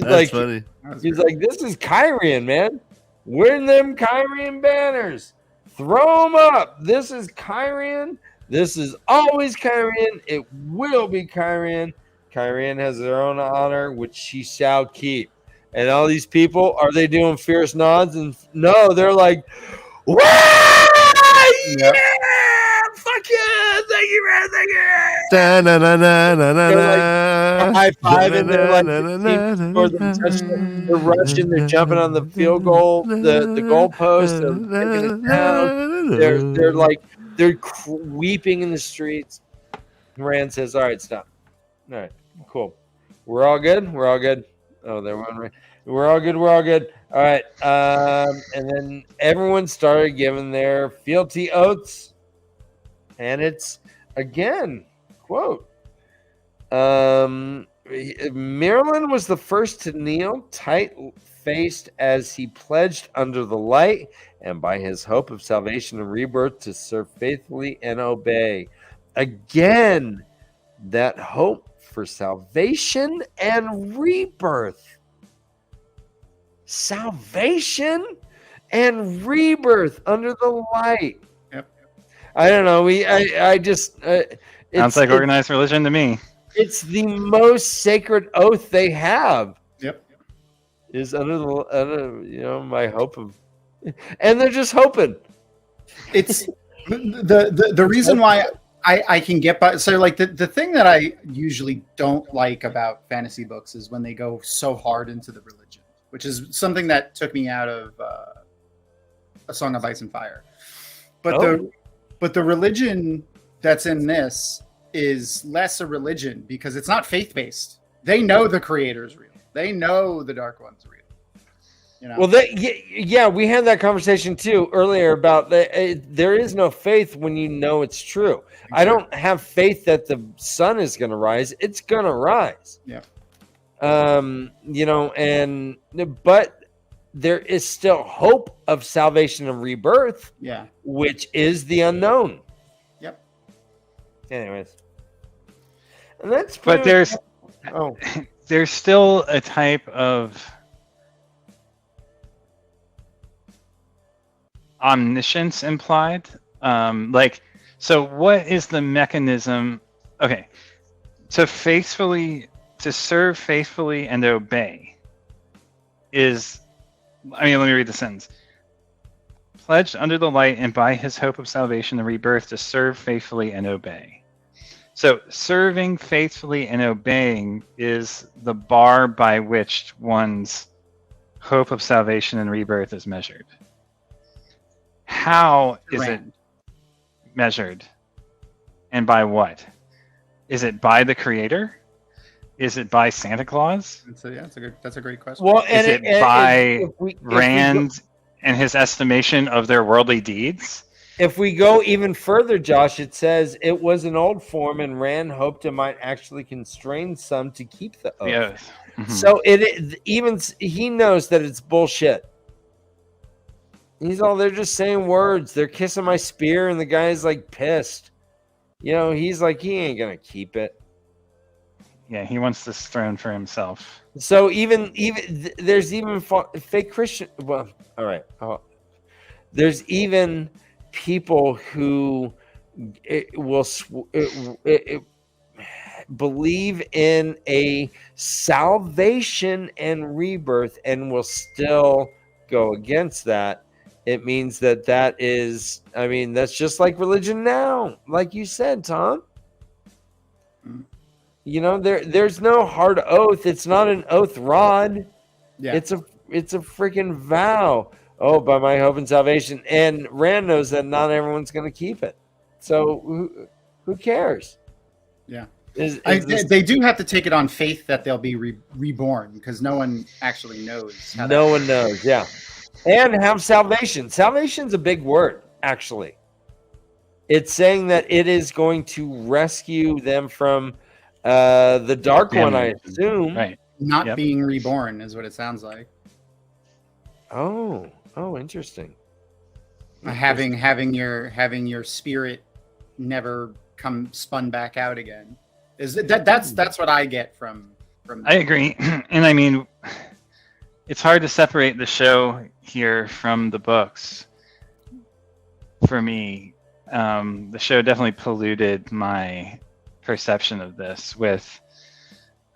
That's funny. He's like, this is Kyrian, man. Win them Kyrian banners. Throw them up. This is Kyrian. This is always Kyrian. It will be Kyrian. Kyrian has their own honor, which she shall keep. And all these people, are they doing fierce nods? And no, they're like, wow! Yeah! Fuck yeah! Thank you, man! Thank you! They're like high-fiving. They're rushing. They're jumping on the field goal, the goalpost. They're taking it down. They're weeping in the streets. Rand says, all right, stop. All right, cool. We're all good? We're all good? Oh, they're wondering. We're all good. We're all good. All right. And then everyone started giving their fealty oaths. And it's, again, quote, Merlin was the first to kneel, tight-faced as he pledged under the light and by his hope of salvation and rebirth to serve faithfully and obey. Again, that hope for salvation and rebirth. Salvation and rebirth under the light. Yep. I don't know. I just sounds like organized religion to me. It's the most sacred oath they have. Yep. Is under my hope of, and they're just hoping. It's the reason why I can get by. So like the thing that I usually don't like about fantasy books is when they go so hard into the religion, which is something that took me out of A Song of Ice and Fire. But the religion that's in this is less a religion because it's not faith-based. They know the creator's real. They know the Dark One's real. You know? Well, we had that conversation too earlier about there is no faith when you know it's true. Exactly. I don't have faith that the sun is going to rise. It's going to rise. Yeah. But there is still hope of salvation and rebirth. Yeah. Which is the unknown. Yep. Anyways. And that's but there's still a type of omniscience implied. So what is the mechanism? Okay. To serve faithfully and obey let me read the sentence. pledged under the light and by his hope of salvation and rebirth to serve faithfully and obey. So serving faithfully and obeying is the bar by which one's hope of salvation and rebirth is measured. How is it measured? And by what? Is it by the Creator? Is it by Santa Claus? That's a great question. Well, Is it by Rand and his estimation of their worldly deeds? If we go even further, Josh, it says it was an old form, and Rand hoped it might actually constrain some to keep the oath. Yeah. So even he knows that it's bullshit. They're just saying words. They're kissing my spear, and the guy's like pissed. He's like, he ain't gonna keep it. Yeah, he wants this throne for himself. So even there's even fake Christian. Well, all right. There's even people who will believe in a salvation and rebirth and will still go against that. It means that is, that's just like religion now, like you said, Tom. There's no hard oath. It's not an oath rod. Yeah. It's a freaking vow. Oh, by my hope and salvation. And Rand knows that not everyone's going to keep it. So who cares? Yeah. They do have to take it on faith that they'll be reborn, because no one actually knows. No one knows, yeah. And have salvation. Salvation's a big word, actually. It's saying that it is going to rescue them from the Dark One, I assume. Right. Not being reborn is what it sounds like. Oh, interesting. Having your spirit never come spun back out again. That's what I get from I agree. And it's hard to separate the show here from the books. For me, the show definitely polluted my perception of this with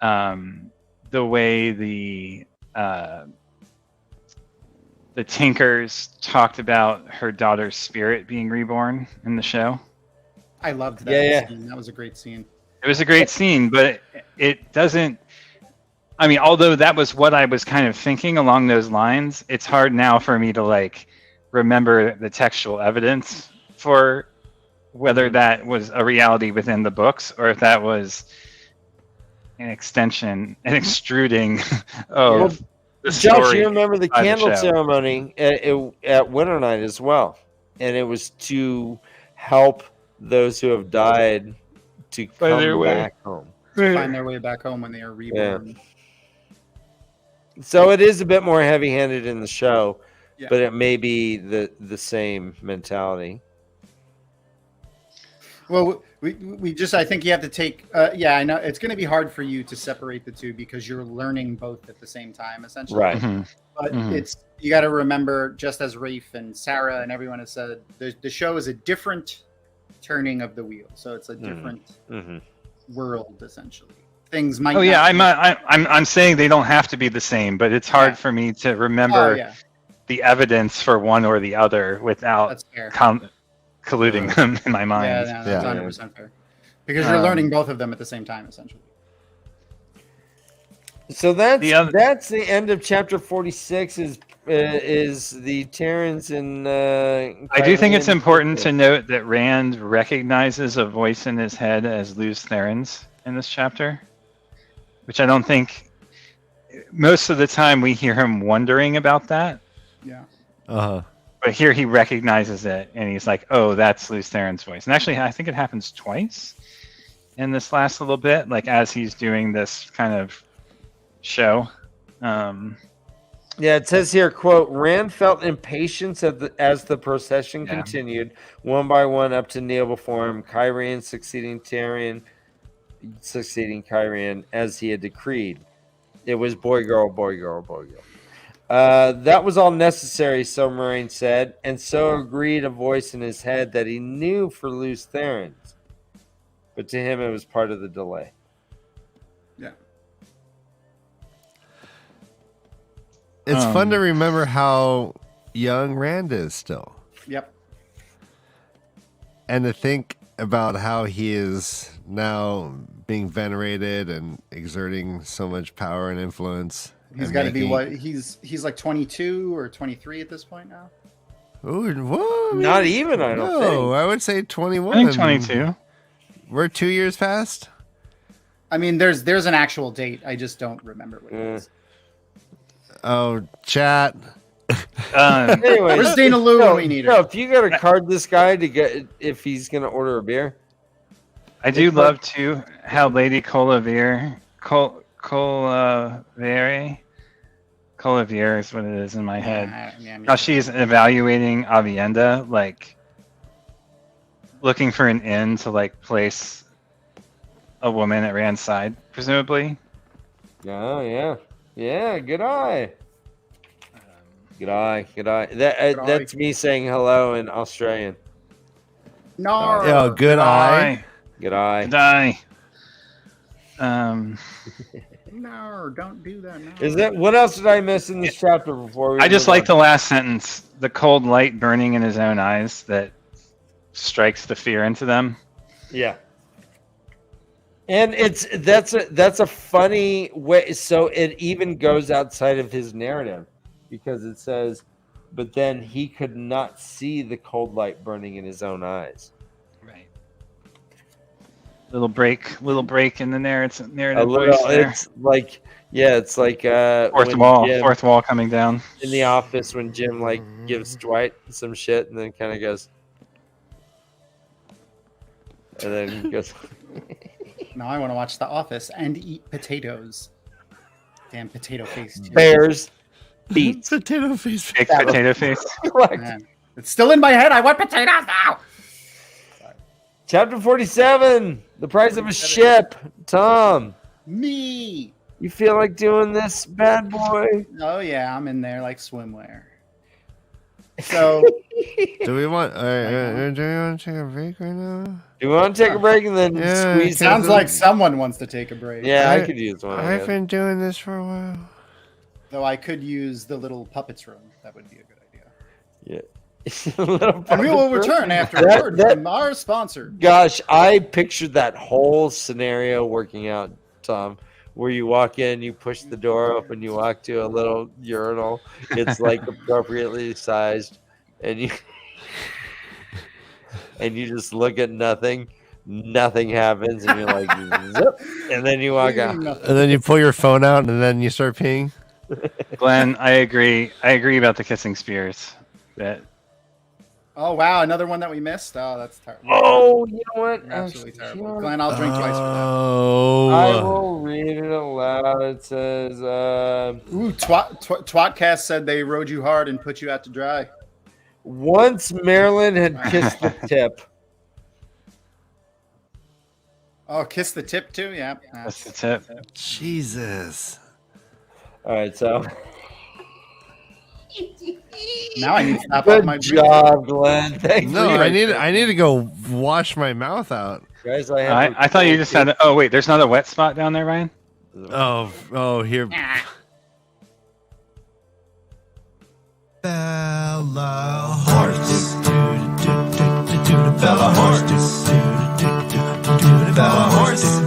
the way the Tinkers talked about her daughter's spirit being reborn in the show. I loved that scene. That was a great scene. It was a great scene, but it doesn't... although that was what I was kind of thinking along those lines, it's hard now for me to remember the textual evidence for whether that was a reality within the books or if that was an extruding of the story. Josh, you remember the candle ceremony at Winter Night as well, and it was to help those who have died to come back home. Find their way back home when they are reborn. Yeah. So it is a bit more heavy-handed in the show, but it may be the same mentality. Well, I think you have to take, I know it's going to be hard for you to separate the two because you're learning both at the same time, essentially. Right. Mm-hmm. But you got to remember, just as Rafe and Sarah and everyone has said, the show is a different turning of the wheel. So it's a different world, essentially. Things might. I'm saying they don't have to be the same, but it's hard for me to remember the evidence for one or the other without colluding them in my mind. Yeah, that's 100% fair. Because you're learning both of them at the same time, essentially. So that's the end of chapter 46. Is the Terrans and I do think it's important to note that Rand recognizes a voice in his head as Luz Theron's in this chapter, which I don't think most of the time we hear him wondering about that. Yeah. But here he recognizes it, and he's like, "Oh, that's Luz Theron's voice." And actually, I think it happens twice in this last little bit, as he's doing this kind of show. It says here, quote, Rand felt impatience as the procession continued, one by one up to kneel before him, Kyrian succeeding Kyrian as he had decreed. It was boy, girl, boy, girl, boy, girl. That was all necessary, so Moraine said, and so agreed a voice in his head that he knew for Luz Theron's. But to him, it was part of the delay. Yeah. It's fun to remember how young Rand is still. Yep. And to think about how he is now being venerated and exerting so much power and influence. He's got to be what? He's like 22 or 23 at this point now. Ooh, whoa, Not even, I don't think. I would say 21. I think 22. We're 2 years past. I mean, there's an actual date. I just don't remember what it is. Oh, chat. Anyway, Where's Dana Lou when we need her? No, if you got to card this guy to get if he's gonna order a beer. I do love too how Lady Colavere is what it is in my head. How she's evaluating Avienda, like looking for an inn to like place a woman at Rand's side, presumably. Oh yeah, good eye. Good eye. That's me saying hello in Australian. No. Oh, good eye. Good eye. Good eye. No, don't do that. No. Is that what else did I miss in this chapter before we I just move like on? the last sentence, the cold light burning in his own eyes that strikes the fear into them. Yeah. And that's a funny way. So it even goes outside of his narrative because it says, but then he could not see the cold light burning in his own eyes. Right. Little break in the narrative A little, voice there. it's like when Fourth wall coming down. in the office when Jim like gives Dwight some shit and then kind of goes, and then goes. Now I want to watch The Office and eat potatoes. Damn potato face. Too. Bears, beats. Potato face. Big potato face. Correct. Man, it's still in my head. I want potatoes now. Chapter 47, the price of a ship. Tom, Me. you feel like doing this, bad boy? Oh yeah, I'm in there like swimwear. So Do we want? Do we want to take a break right now? Do you want to take a break and then Yeah, squeeze? sounds in? like someone wants to take a break. Yeah, I could use one. I I've guess. been doing this for a while. Though I could use the little puppets room. That would be a good idea. Little And we will puppet return room. after a word from our sponsor. Gosh, I pictured that whole scenario working out, Tom. Where you walk in, you push the door open, you walk to a little urinal. It's like appropriately sized, and you just look at nothing. Nothing happens, and you're like, zip, and then you walk out. And then you pull your phone out, and then you start peeing. Glenn, I agree about the kissing spears. That Oh wow, another one that we missed. Oh, that's terrible. Oh, you know what? Absolutely terrible. Actually, Glenn, I'll drink twice for Oh. I will read it aloud. It says, that. Ooh, Twatcast said they rode you hard and put you out to dry. once Marilyn had kissed the tip. Oh, kiss the tip too? Yeah. that's the tip. Jesus. All right, so Now I need to stop off good my drink. job, Glenn. Thanks. No, for I need to go wash my mouth out. guys. I I thought you just had. Oh wait, there's not a wet spot down there, Ryan. Oh, here. Bella Horse. Bella Horse. Bella Horse.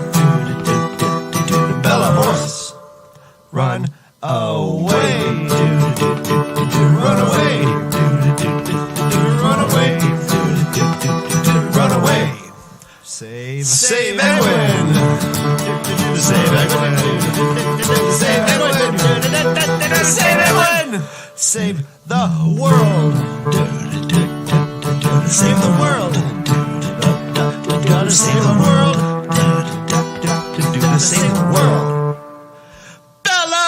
Bella Horse. Run away. Run away. Run away. Run away. Save Edwin. Save Edwin. Save Edwin. Save Edwin. Save the world. Save the world. Gotta save the world. Save the world. Bella!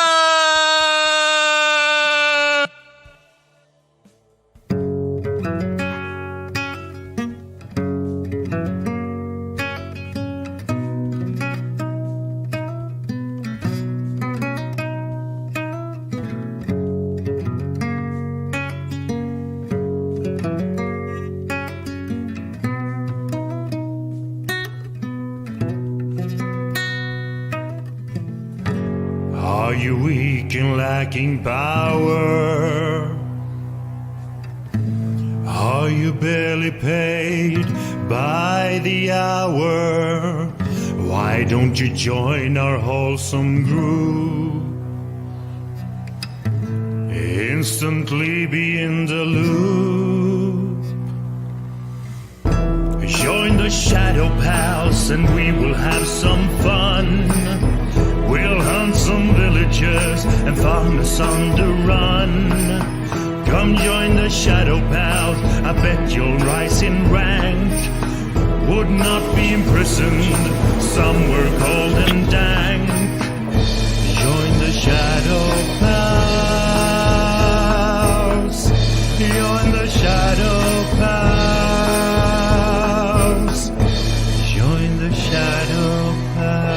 Are you weak and lacking power? Are you barely paid by the hour? Why don't you join our wholesome group? Instantly be in the loop. Join the Shadow Pals and we will have some fun. We'll hunt some villagers and farm us on the run. Come join the Shadow Pals, I bet you'll rise in rank. Would not be imprisoned, somewhere cold and dank. Join the Shadow Pals. Join the Shadow Pals. Join the Shadow Pals.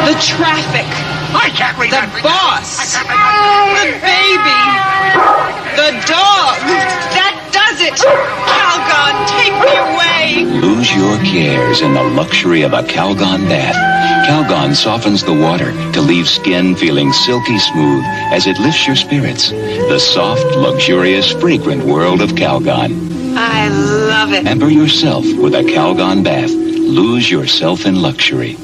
The traffic. I can't read The that. boss. The baby. The dog. That does it. Calgon, take me away. Lose your cares in the luxury of a Calgon bath. Calgon softens the water to leave skin feeling silky smooth as it lifts your spirits. The soft, luxurious, fragrant world of Calgon. I love it. Pamper yourself with a Calgon bath. Lose yourself in luxury.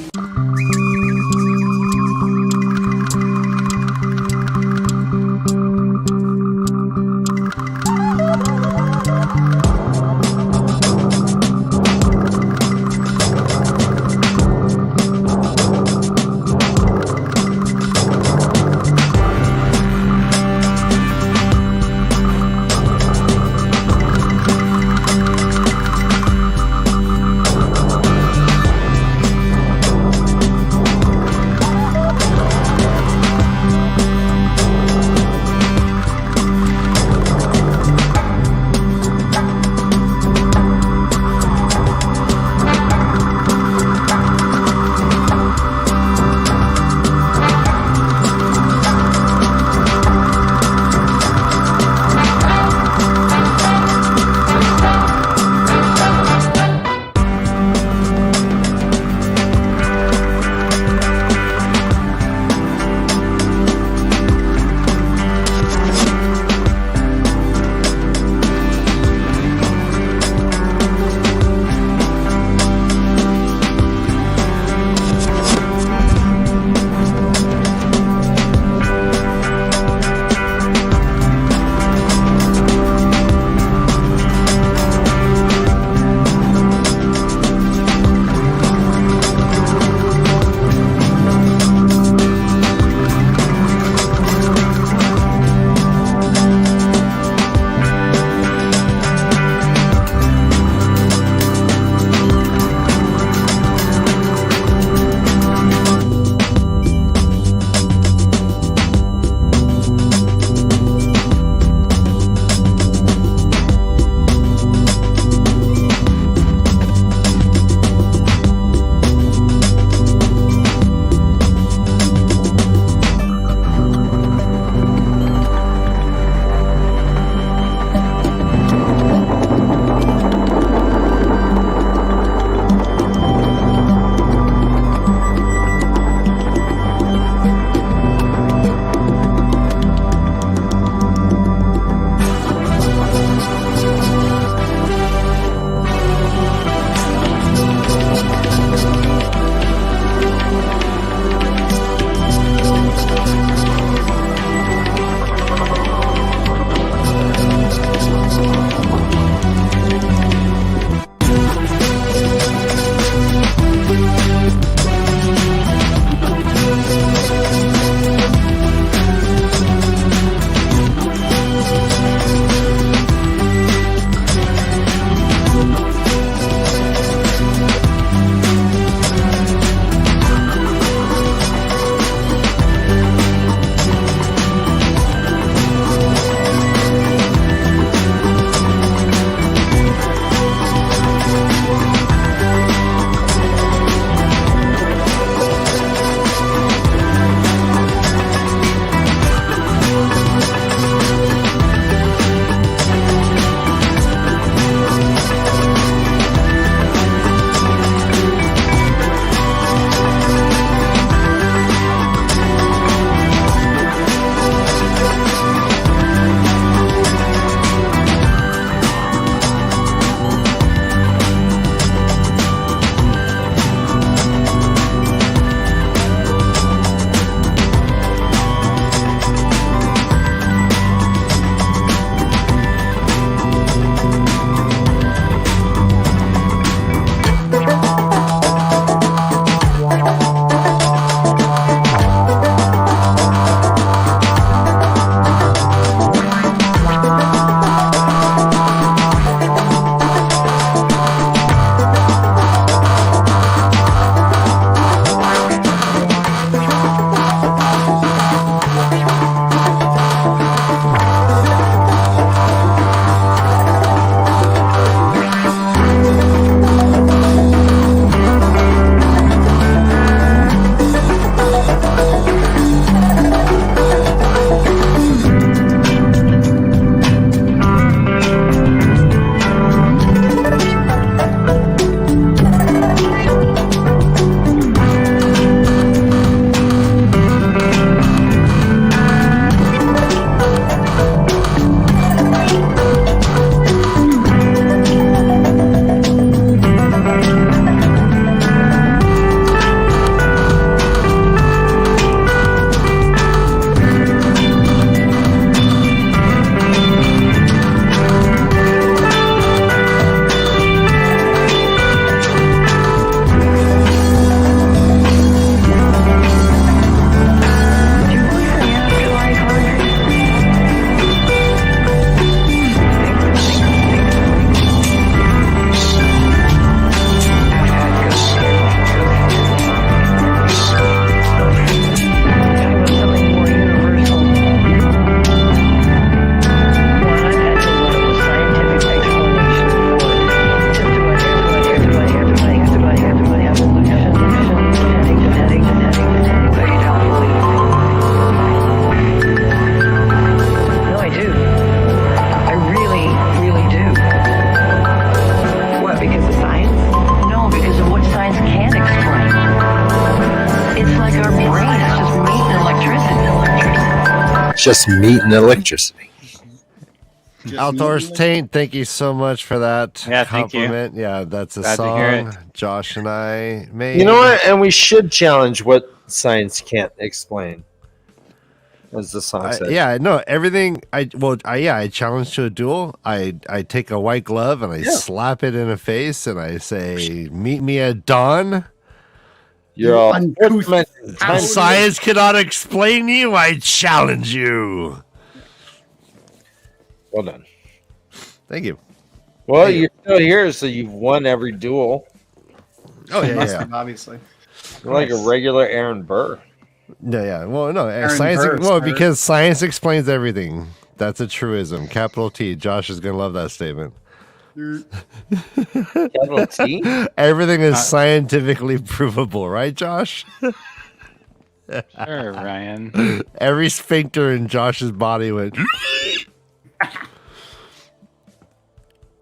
just meat and electricity. Outdoors Taint, thank you so much for that compliment. Yeah, that's a Glad to hear song Josh and I made. You know what? And we should challenge what science can't explain. As the song says. Yeah, no, everything. I challenge to a duel. I take a white glove and I slap it in the face and I say, "Meet me at dawn." You're all science cannot explain you. I challenge you. Well done. Thank you. Well, you're still here, so you've won every duel. Oh yeah, Must have, obviously. You're like a regular Aaron Burr. Yeah. Well, no, Aaron because science explains everything. That's a truism. Capital T. Josh is gonna love that statement. Capital T? Everything is scientifically provable, right, Josh? Sure, Ryan. Every sphincter in Josh's body went.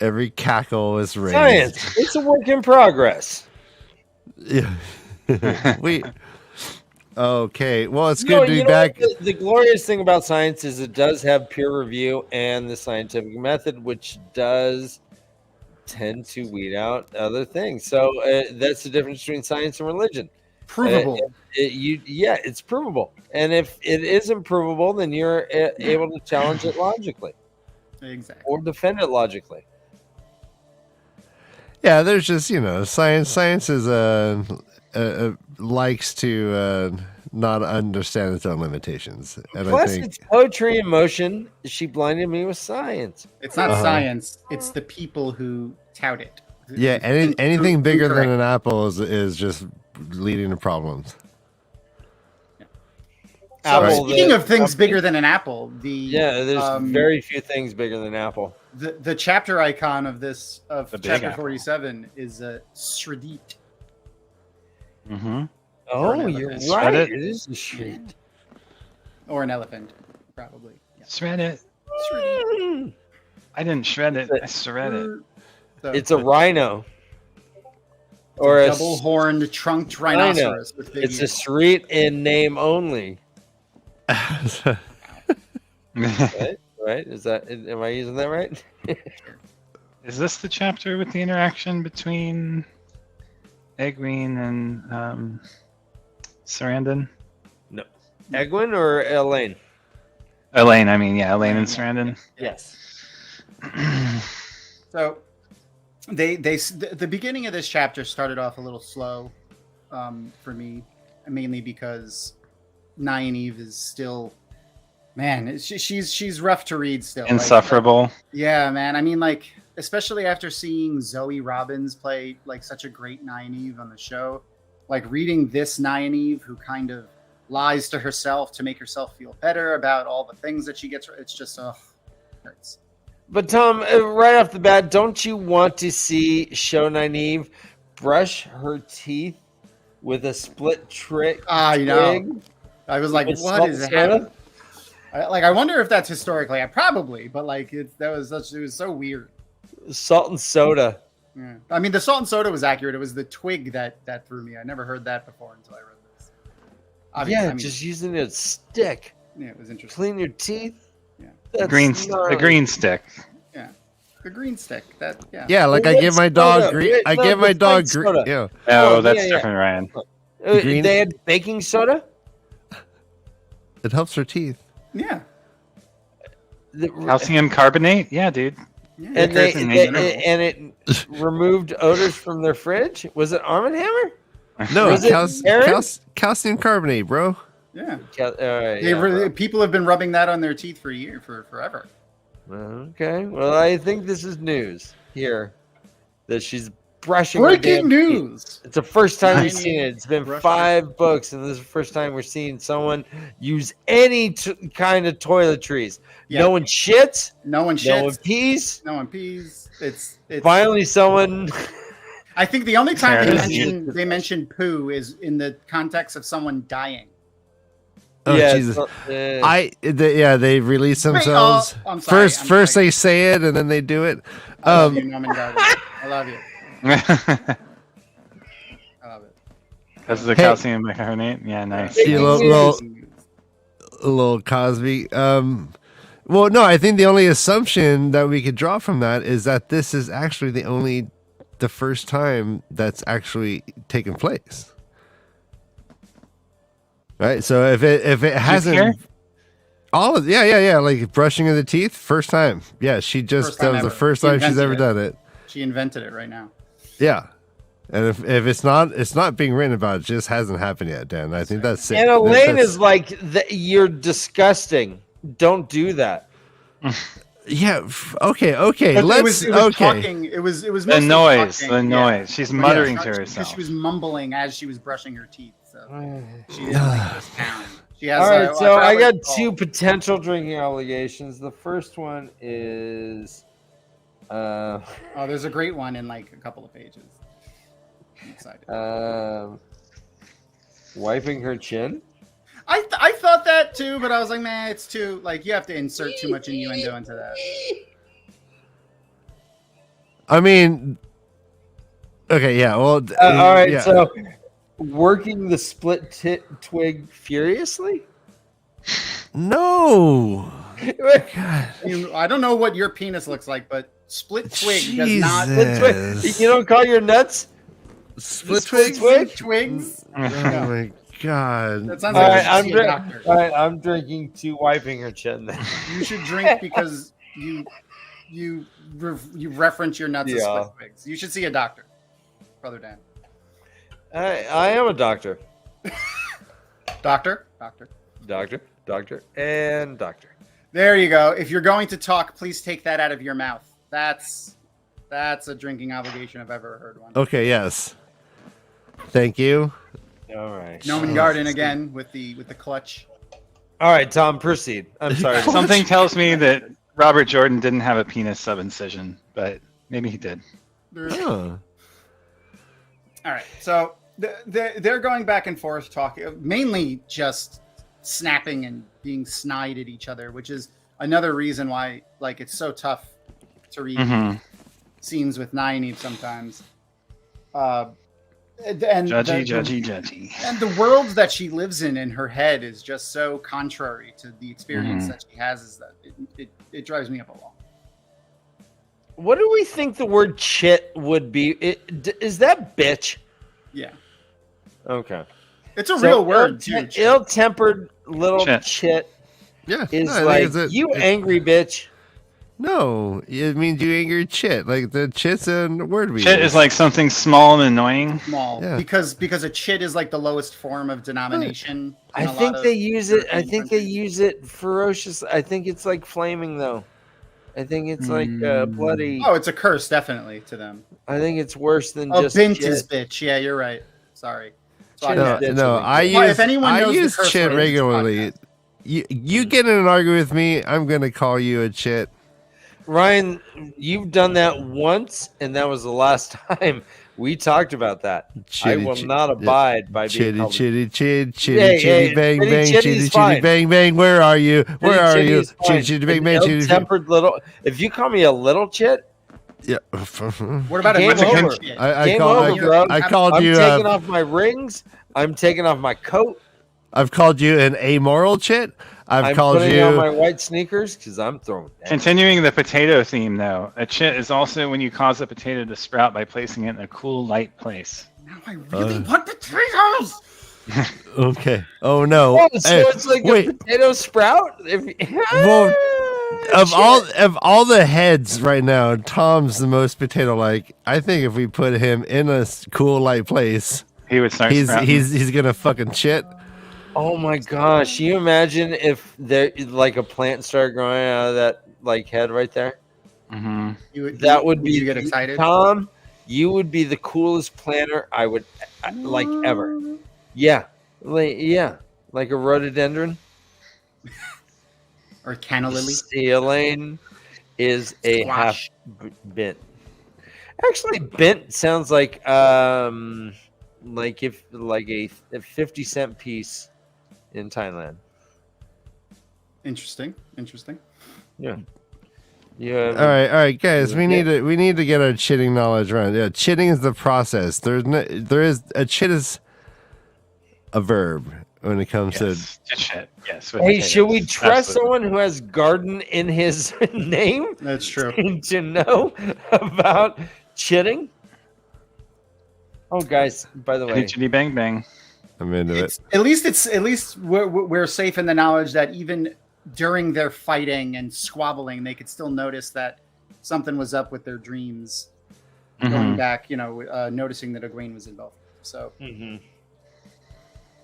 Every cackle was raised. Science. It's a work in progress. Yeah. Okay. Well, it's good to be back. The glorious thing about science is it does have peer review and the scientific method, which does tend to weed out other things. So that's the difference between science and religion. Provable. It's provable. And if it isn't provable, then you're able to challenge it logically. Exactly. Or defend it logically. Yeah, there's just, science is likes to not understand its own limitations. And Plus, I think it's poetry in motion. She blinded me with science. It's not science. It's the people who tout it. yeah, anything bigger than an apple is just leading to problems. So speaking of things bigger than an apple, there's very few things bigger than apple. The chapter icon of chapter apple. 47 is a Shredit. Mm-hmm. Oh, you're right. It is a shred. Or an elephant, probably. Yeah. Shred it. Shredit. I didn't shred it. I shred it. So, It's a rhino. Or a double-horned, trunked rhinoceros. With big It's a ears. street in name only. Right? Is that? Am I using that right? Is this the chapter with the interaction between Egwene and Sarandon? No. Egwene or Elaine? Elaine, Elaine and Sarandon. Yes. So, the beginning of this chapter started off a little slow for me, mainly because Nynaeve is still, man, she's rough to read still. Insufferable. Yeah, man. I mean, especially after seeing Zoe Robbins play such a great Nynaeve on the show, reading this Nynaeve who kind of lies to herself to make herself feel better about all the things that she gets. It's just hurts. But Tom, right off the bat, don't you want to see Nynaeve brush her teeth with a split trick? I know. I was like, what is happening? I wonder if that's historically. Probably, but it was so weird. Salt and soda. Yeah. I mean, the salt and soda was accurate. It was the twig that threw me. I never heard that before until I read this. Obviously, just using a stick. Yeah, it was interesting. Clean your teeth. Yeah. The green stick. Yeah, the green stick. That yeah. Yeah, I give my dog green. I give my dog green. Yeah. Oh, that's different, Ryan. They had baking soda. It helps her teeth. Yeah. Calcium carbonate? Yeah, dude. Yeah. And it removed odors from their fridge. Was it Arm & Hammer? No, Was it calcium carbonate, bro. Yeah. All right, people have been rubbing that on their teeth for forever. Okay. Well, I think this is news here that she's brushing. Breaking news! It's the first time we've seen it. It's been 5 books, and this is the first time we're seeing someone use any kind of toiletries. Yeah. No one shits. No one shits. No one pees. No one pees. It's finally someone. I think the only time they mention poo is in the context of someone dying. Oh Jesus! They release themselves. First they say it and then they do it. I love you, Norman Gardner. I love you. I love it. Because of the calcium bicarbonate? Yeah, nice. little Cosby. Well, no, I think the only assumption that we could draw from that is that this is actually the first time that's actually taken place. Right? So if it hasn't like brushing of the teeth, first time. Yeah, that was ever. the first time she's ever done it. She invented it right now. Yeah. And if it's not being written about, it just hasn't happened yet, Dan. I think that's it. And Elaine is like, you're disgusting. Don't do that. Yeah. Okay. But Let's. it was okay. talking. It was The mostly noise. talking. The noise. She's muttering to Because herself. she was mumbling as she was brushing her teeth. So she didn't make this sound. She has. All right, so I got forgot two what potential drinking allegations. The first one is, Oh, there's a great one in like a couple of pages. I'm excited. wiping her chin. I thought that too, but I was like, man, it's too like you have to insert too much innuendo into that. I mean, okay, yeah. Well, all right, yeah. so working the split twig furiously. No. I don't know what your penis looks like, but split twig does not. Split twig. You don't call your nuts split twigs. Oh my god! That sounds all like right, a doctor. all right, I'm drinking to wiping her chin. Then You should drink because you reference your nuts as split twigs. You should see a doctor, Brother Dan. I am a doctor. Doctor. There you go. If you're going to talk, please take that out of your mouth. That's a drinking obligation I've ever heard one. Okay. Yes. Thank you. All right. Nomen Garden again with the clutch. All right, Tom, proceed. I'm sorry. Something tells me that Robert Jordan didn't have a penis sub-incision, but maybe he did. Oh. All right, so they're going back and forth talking, mainly just snapping and being snide at each other, which is another reason why like it's so tough to read scenes with Nynaeve sometimes. And Judgy. And the world that she lives in her head is just so contrary to the experience that she has. Is that it drives me up a wall. What do we think the word chit would be? Is that bitch? Yeah. Okay. It's a real word, too. Ill-tempered little chit Yeah. is no, I like, think you angry bitch. No, it means you angry chit. Like the chit's a word we Chit use. is like something small and annoying. Small. Yeah. Because a chit is like the lowest form of denomination. I think they use it. I think they use it ferocious. I think it's like flaming though. I think it's like bloody. Oh, it's a curse, definitely, to them. I think it's worse than Oh, just bint chit. is bitch. Yeah, you're right. Sorry. No, I use chit regularly. You get in an argument with me, I'm gonna call you a chit. Ryan, you've done that once, and that was the last time we talked about that. I will not abide by being called chitty, bang, chitty, bang, chitty's chitty, fine. bang, bang. Where are you? Where are you? Chitty, Chitty, bang, bang, chitty. Tempered little. If you call me a little chit, yeah. What about game a over? chit? I called you. I'm taking off my rings. I'm taking off my coat. I've called you an amoral chit. I'm called putting you on my white sneakers because I'm throwing. Continuing the potato theme, though, a chit is also when you cause a potato to sprout by placing it in a cool, light place. Now I really want potatoes. Okay. Oh no. Oh, so it's like a potato sprout. Well, of all the heads right now, Tom's the most potato-like. I think if we put him in a cool, light place, he would start. He's gonna fucking chit. Oh my gosh! Can you imagine if there like a plant started growing out of that like head right there? Mm-hmm. That would be. You get excited, Tom. You would be the coolest planter I would like ever. Yeah, like a rhododendron or canna lily. Elaine is a half bent. Actually, bent sounds like if like a 50-cent piece in Thailand. Interesting. Yeah. All right, guys. We need to get our chitting knowledge right. Yeah, chitting is the process. There is a chit is a verb, when it comes Yes. Good shit. Yes. with Hey, potatoes. should we trust Absolutely. someone who has garden in his name That's true. to know about chitting? Oh, guys, by the way, Chitty chitty bang bang. to. I'm into it. At least we're safe in the knowledge that even during their fighting and squabbling, they could still notice that something was up with their dreams. Going back, noticing that Egwene was involved. So,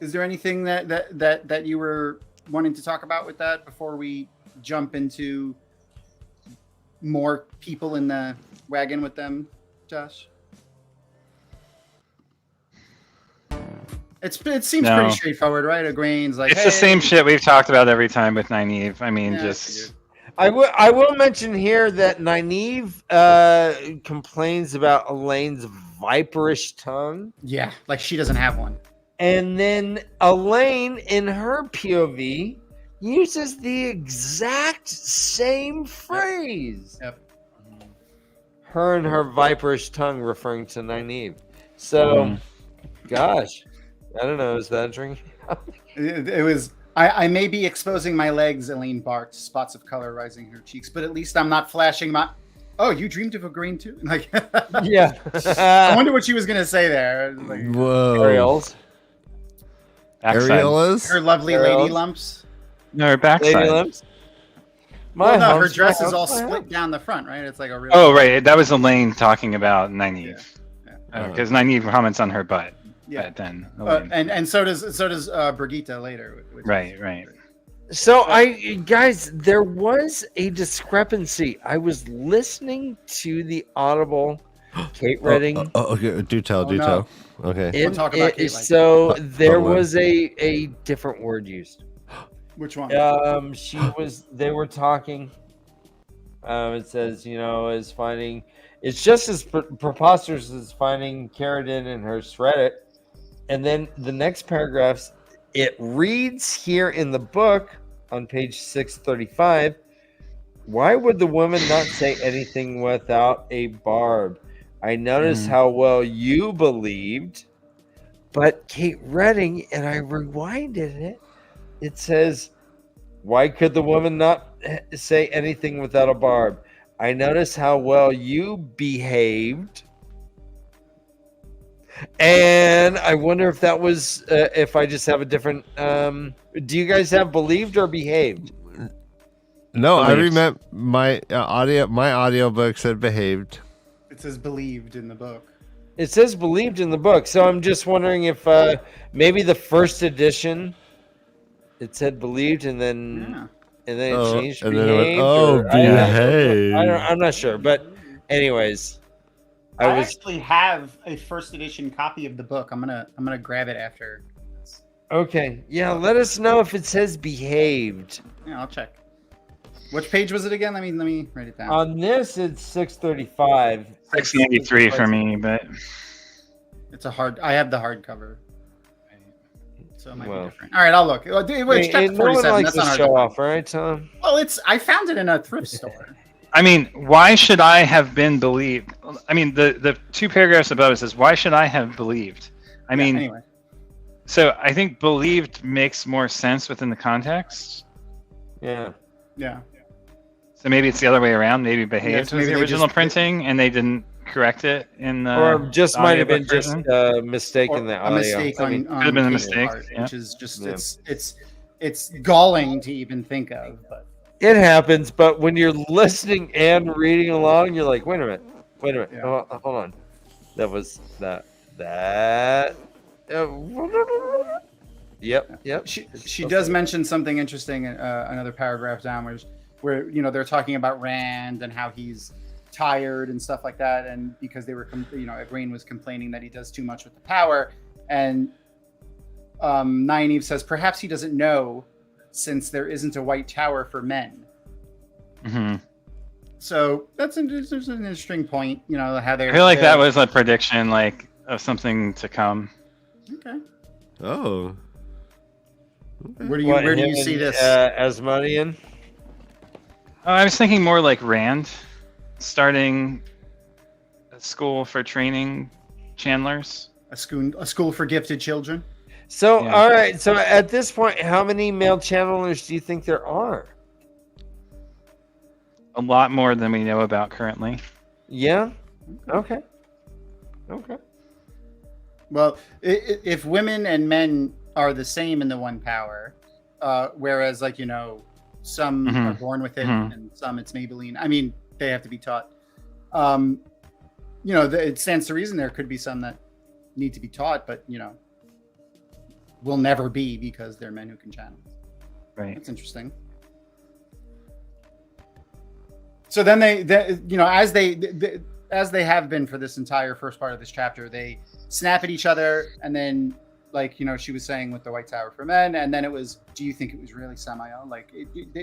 is there anything that you were wanting to talk about with that before we jump into more people in the wagon with them, Josh? It seems No. pretty straightforward, right? Egwene's like, It's the same shit we've talked about every time with Nynaeve. I mean, Yeah, just I will mention here that Nynaeve complains about Elaine's viperish tongue. Yeah, like she doesn't have one. And then Elaine, in her POV, uses the exact same phrase. Yep. Her and her viperish tongue referring to Nynaeve. So, gosh, I don't know. Is that a drink? It was. I may be exposing my legs, Elaine barked, spots of color rising in her cheeks, but at least I'm not flashing my. Oh, you dreamed of Egwene too? Like, Yeah. I wonder what she was gonna say there. Like, Whoa. Ariel's. backside. Ariola's? her lovely Ariel's. lady lumps. No, her backside. Lady Limps. Well, no, her house- dress is my all house- split down the front, right? It's like a real. Oh, right. That was Elaine talking about Nynaeve. Yeah. Because Nynaeve comments on her butt. Yeah. But then Elaine. And so does Brigitte later. which- Right. So guys, there was a discrepancy. I was listening to the Audible Kate Redding. Okay. Do tell. no. Okay. We'll talk about Kate later. So there Hold on. was a different word used. Which one? They were talking. It says, is finding. It's just as preposterous as finding Carradine in her Reddit. And then the next paragraphs, it reads here in the book on page 635. Why would the woman not say anything without a barb? I noticed how well you believed, but Kate Redding, and I rewinded it. It says, why could the woman not say anything without a barb? I noticed how well you behaved. And I wonder if that was, if I just have a different, do you guys have believed or behaved? No, I Believed. remember my audiobook said behaved. It says believed in the book. It says believed in the book. So I'm just wondering if maybe the first edition, it said believed and then it changed to and then it went, behaved. oh, or- behave. I'm not sure. But anyways, I actually have a first edition copy of the book. I'm gonna grab it after. okay. Yeah, let us know if it says behaved. Yeah, I'll check. Which page was it again? Let me write it down. On this, it's 635. 693 for me, but It's a hard. I have the hardcover, so it might Well. be different. All right, I'll look. Wait, it's chapter No one 47. likes That's to not hard. show off, right, Tom? Well, I found it in a thrift store. I mean, why should I have been believed? I mean, the two paragraphs above it says, why should I have believed? I mean, Anyway, so I think believed makes more sense within the context. Yeah. yeah. So maybe it's the other way around. Maybe behaved Yes, was maybe the they original just- printing and they didn't correct it in the Or just might have been audiobook just version. a mistake Or in the a audio. mistake I mean, on could have been a Kate's mistake, part, yeah. which is just Yeah. it's galling to even think of. But it happens, but when you're listening and reading along, you're like, wait a minute. Yeah. Hold on. That was that. Yep. she does mention something interesting. Another paragraph down, where they're talking about Rand and how he's tired and stuff like that, and because they were Egwene was complaining that he does too much with the power, and Nynaeve says perhaps he doesn't know since there isn't a white tower for men. Mhm. So that's an interesting point. How they. I feel like that was a prediction, like of something to come. Okay. Oh. Where do you see this? Asmodean? I was thinking more like Rand starting a school for training Chandlers. A school for gifted children. So, Yeah. all right. So, at this point, how many male channelers do you think there are? A lot more than we know about currently. Yeah. Okay. Okay. Well, if women and men are the same in the one power, whereas like some are born with it and some it's Maybelline. I mean, they have to be taught. It stands to reason there could be some that need to be taught, but will never be because they're men who can channel. Right. That's interesting. So then as they have been for this entire first part of this chapter, they snap at each other, and then she was saying with the White Tower for men, and then it was, do you think it was really Samael?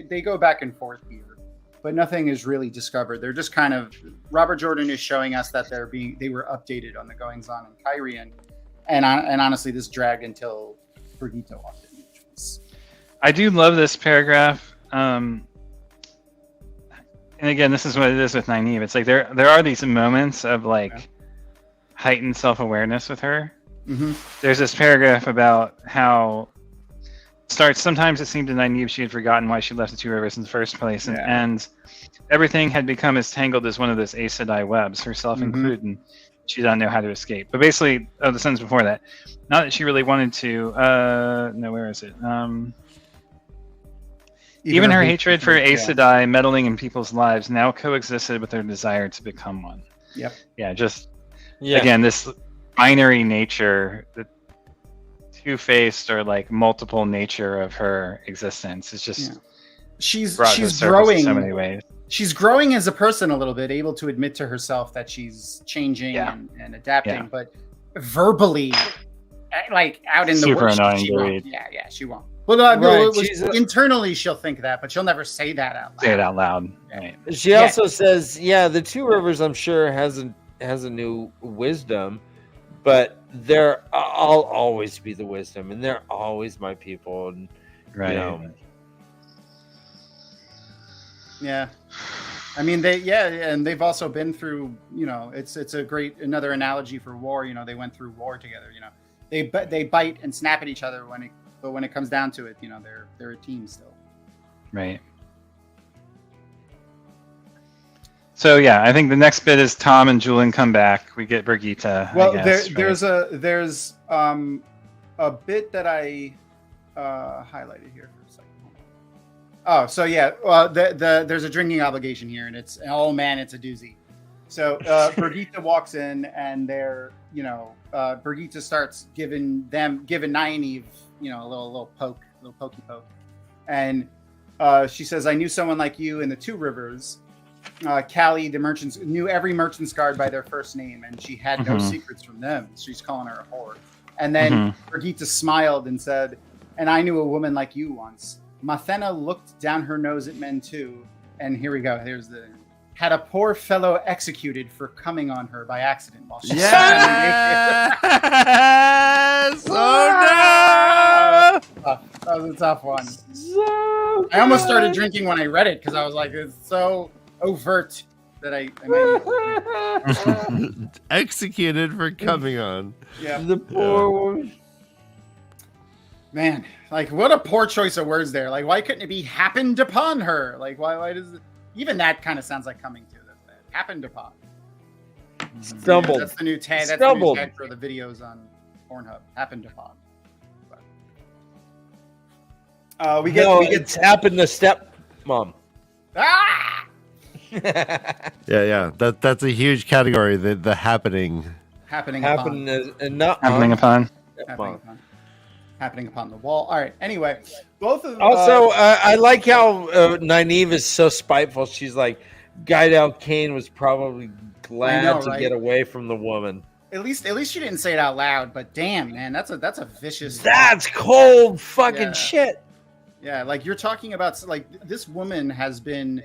They go back and forth here, but nothing is really discovered. They're just kind of, Robert Jordan is showing us that they were updated on the goings on in Karri, and honestly, this dragged until Brigitte walked in. I do love this paragraph. And again, this is what it is with Nynaeve. It's like there are these moments of heightened self-awareness with her. Mm-hmm. There's this paragraph about how sometimes it seemed to Nynaeve she had forgotten why she left the Two Rivers in the first place, and everything had become as tangled as one of those Aes Sedai webs, herself included, and she didn't know how to escape. But basically, the sentence before that, not that she really wanted to, where is it? Even her hatred for Aes Sedai meddling in people's lives now coexisted with her desire to become one. Yep. Yeah, again, this binary nature, the two-faced or multiple nature of her existence is just she's growing in growing so many ways. She's growing as a person a little bit, able to admit to herself that she's changing and adapting, but verbally, out in super the world, annoying she to won't. read. Yeah, she won't. Well, internally she'll think that, but she'll never say that out loud. Say it out loud. Right. She also says, the Two Rivers, I'm sure, has a new wisdom, but I'll always be the wisdom, and they're always my people. And, right. Yeah. I mean, and they've also been through, it's another analogy for war. They went through war together. They bite and snap at each other but when it comes down to it, they're a team still. Right. So I think the next bit is Tom and Julian come back. We get Brigitte. Well, I guess, there's a bit that I highlighted here for a second. Oh, so there's a drinking obligation here, and it's it's a doozy. So Brigitte walks in, and Brigitte starts giving Nynaeve, a little pokey poke, and she says, "I knew someone like you in the Two Rivers. Callie, the merchants, knew every merchant's guard by their first name, and she had no secrets from them. She's calling her a whore." And then Brigitte smiled and said, "And I knew a woman like you once. Mathena looked down her nose at men too." And here we go. Had a poor fellow executed for coming on her by accident while she Yes! Oh no! That was a tough one. I almost started drinking when I read it because I was like, it's so overt that I might executed for coming on. Yeah. The poor woman. Man, what a poor choice of words there. Why couldn't it be happened upon her? Why does it? Even that kind of sounds like coming to. That's bad. Happened upon. Stumbled. That's the new tag. That's the new tag for the videos on Pornhub. Happened upon. We get it's happened to stepmom. Ah! Yeah. That's a huge category. The happening. Happening upon the wall. All right. Anyway, both of also I like how Nynaeve is so spiteful. She's like, Guidel Kane was probably glad to get away from the woman. At least she didn't say it out loud. But damn, man, that's a vicious. That's cold fucking shit. Yeah, you're talking about this woman has been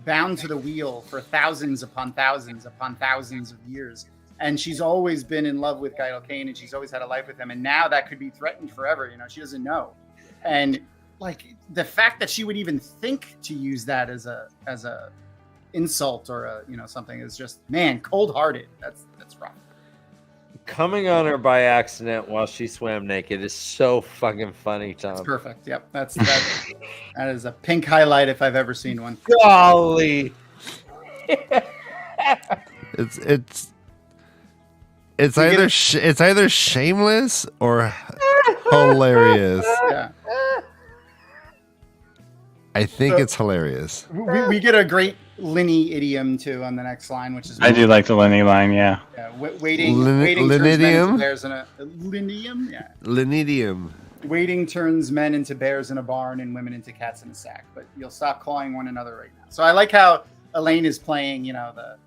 bound to the wheel for thousands upon thousands upon thousands of years. And she's always been in love with Guidel Kane, and she's always had a life with him. And now that could be threatened forever. She doesn't know. And the fact that she would even think to use that as a insult or something is just, man, cold-hearted. That's rough. coming on her by accident while she swam naked is so fucking funny, Tom. It's perfect. Yep, that is a pink highlight if I've ever seen one. Golly. It's either shameless or hilarious. Yeah. I think it's hilarious. We get a great Linny idiom too on the next line, which is I do like the Lenny line, yeah. Waiting turns men into bears in a Linidium? Yeah. Linidium. Waiting turns men into bears in a barn and women into cats in a sack. But you'll stop calling one another right now. So I like how Elaine is playing, the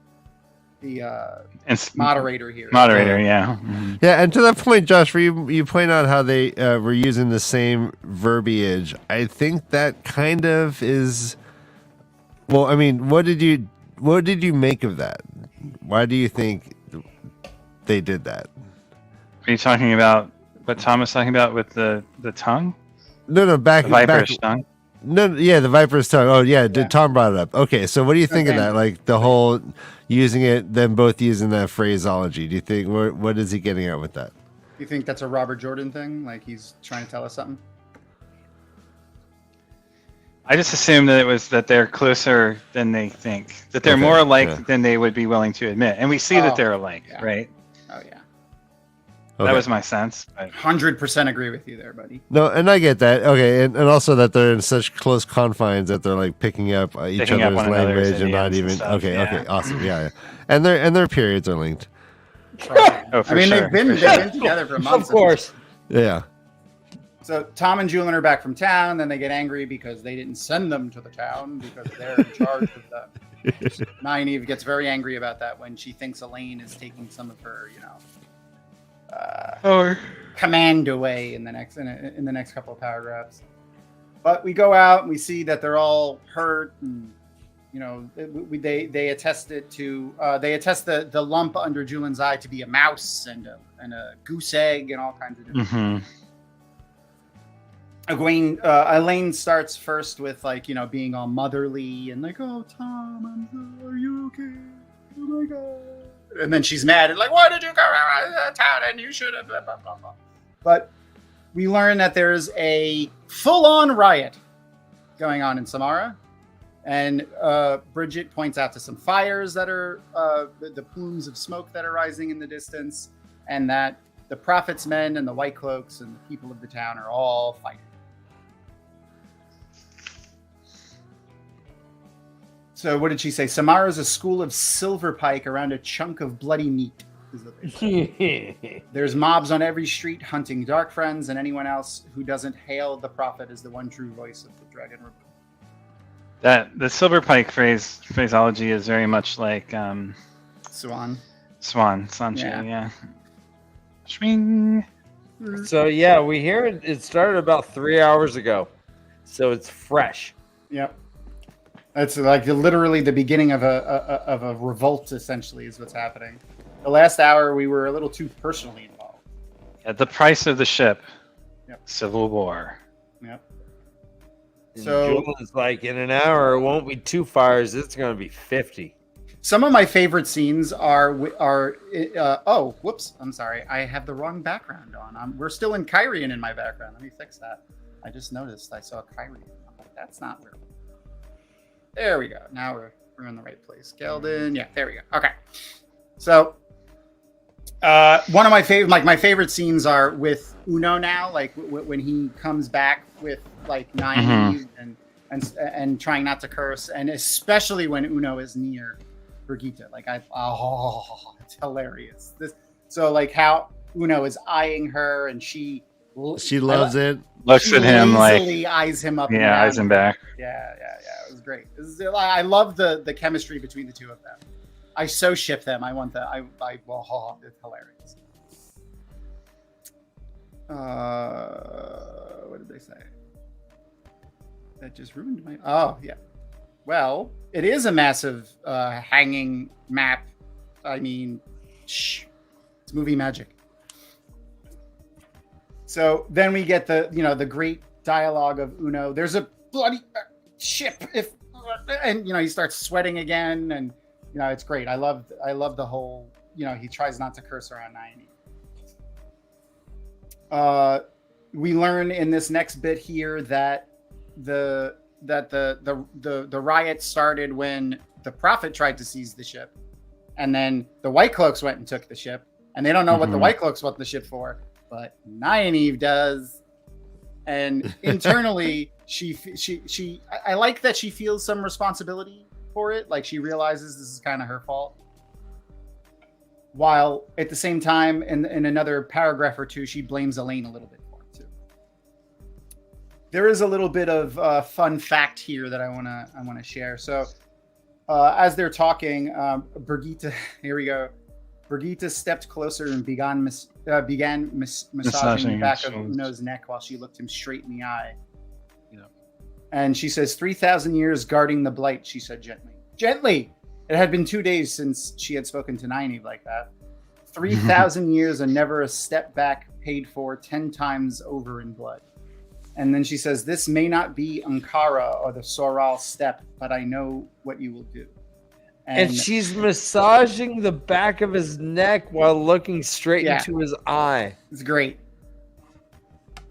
moderator here. Moderator, yeah. Mm-hmm. Yeah, and to that point, Josh, where you point out how they were using the same verbiage, I think that kind of is. Well, I mean, what did you make of that? Why do you think they did that? Are you talking about what Tom was talking about with the tongue? No, the viper's tongue. No, yeah, the viper's tongue. Oh, yeah, Tom brought it up. Okay, so what do you think of that? Like the whole using it, them both using that phraseology. Do you think what is he getting at with that? You think that's a Robert Jordan thing? Like he's trying to tell us something? I just assume that it was that they're closer than they think, that they're more alike than they would be willing to admit, and we see that they're alike, right? Oh yeah, that was my sense. 100% agree with you there, buddy. No, and I get that. Okay, and also that they're in such close confines that they're like picking up each other's language and not even. Okay, awesome, yeah, and their periods are linked. Oh, for sure. They've been together for months. Of course, yeah. So Tom and Julian are back from town. Then they get angry because they didn't send them to the town because they're in charge of them. Nynaeve gets very angry about that when she thinks Elaine is taking some of her, command away in the next couple of paragraphs. But we go out and we see that they're all hurt, and they attest it to the lump under Julian's eye to be a mouse and a goose egg and all kinds of different. Mm-hmm. Elaine starts first with being all motherly and like, oh Tom, are you okay? Oh my god! And then she's mad and like, why did you go around the town and you should have blah blah blah blah. But we learn that there's a full-on riot going on in Samara, and Bridget points out to some fires that are the plumes of smoke that are rising in the distance, and that the Prophet's men and the White Cloaks and the people of the town are all fighting. So what did she say? Samara's a school of silver pike around a chunk of bloody meat. Is what they say. There's mobs on every street hunting dark friends and anyone else who doesn't hail the prophet as the one true voice of the dragon. That the silver pike phraseology is very much like Swan, Sancho, yeah. Swing. So yeah, we hear it started about 3 hours ago, so it's fresh. Yep. That's like literally the beginning of a revolt, essentially, is what's happening. The last hour, we were a little too personally involved. At the price of the ship. Yep. Civil war. Yep. So Julian's like, in an hour, it won't be 2 fires. It's going to be 50. Some of my favorite scenes are. Oh, whoops! I'm sorry. I have the wrong background on. We're still in Kyrian in my background. Let me fix that. I just noticed I saw Kyrian. That's not where. There we go. Now we're in the right place. Geldin. Yeah, there we go. Okay. So one of my favorite scenes are with Uno now, like when he comes back with like Nynaeve and trying not to curse, and especially when Uno is near Brigitte. Like it's hilarious. So like how Uno is eyeing her and she loves it. Looks at him like eyes him up. Yeah, eyes him back. Yeah. It was great. I love the chemistry between the two of them. I so ship them. I want that. It's hilarious. What did they say? That just ruined my. Oh yeah. Well, it is a massive hanging map. I mean, it's movie magic. So then we get the great dialogue of Uno. There's a bloody ship and he starts sweating again, and it's great. I love the whole he tries not to curse around Nynaeve. we learn in this next bit here that the riot started when the Prophet tried to seize the ship, and then the White Cloaks went and took the ship, and they don't know what the White Cloaks want the ship for, but Nynaeve does. And internally, I like that she feels some responsibility for it. Like, she realizes this is kind of her fault. While at the same time, in another paragraph or two, she blames Elaine a little bit for it too. There is a little bit of fun fact here that I wanna share. So, as they're talking, Brigitte, here we go. Brigitte stepped closer and began massaging the back of Uno's neck while she looked him straight in the eye. Yeah. And she says, 3,000 years guarding the blight, she said gently. Gently! It had been 2 days since she had spoken to Nynaeve like that. 3,000 years and never a step back, paid for 10 times over in blood. And then she says, this may not be Ankara or the Soral step, but I know what you will do. And she's massaging the back of his neck while looking straight Yeah. into his eye. It's great.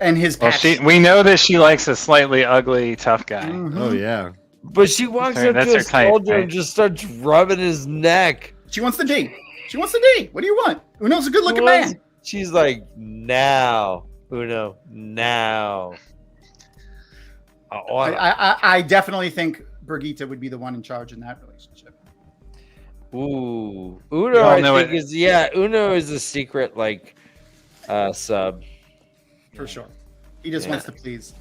And his Well, we know that she likes a slightly ugly, tough guy. Mhm. Oh yeah. But she walks That's up her to a type, soldier right? and just starts rubbing his neck. She wants the D. She wants the D. What do you want? Uno's a good looking Wants- man. She's like, now, Uno, now. I definitely think Brigitte would be the one in charge in that relationship. Ooh, We Uno, all I know think it. is Uno is a secret sub. For sure. He just Yeah. wants to please.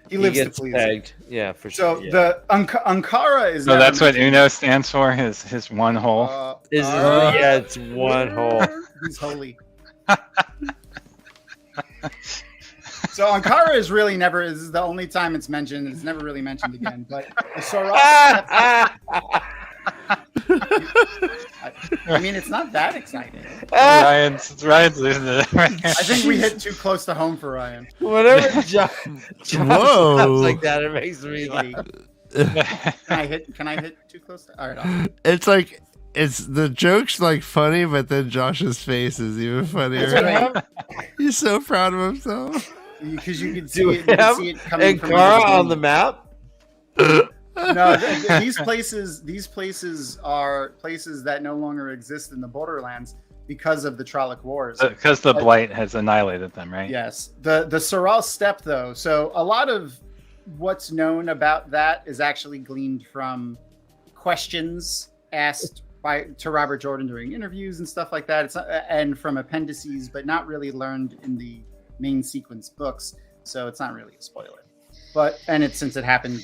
He He lives to gets please. tagged. Yeah, for So sure. Yeah. the Ankara is. So never that's what mentioned. Uno stands for. His one hole. It's one hole. He's holy. So Ankara is really never. This is the only time it's mentioned. It's never really mentioned again. But the Soral. I mean, it's not that exciting. Ryan's losing it. I think we hit too close to home for Ryan. Whenever John Whoa. sounds like that, it makes me laugh. Can I hit too close to? All right. It's like the joke's like funny, but then Josh's face is even funnier. That's right. He's so proud of himself. Because you can see Do it. we You can have see it coming from Ankara the on the map? No, these places are places that no longer exist in the Borderlands because of the Trolloc Wars. Because the blight has annihilated them, right? Yes, the Soral Steppe, though. So a lot of what's known about that is actually gleaned from questions asked to Robert Jordan during interviews and stuff like that. It's not, and from appendices, but not really learned in the main sequence books. So it's not really a spoiler. But since it happened,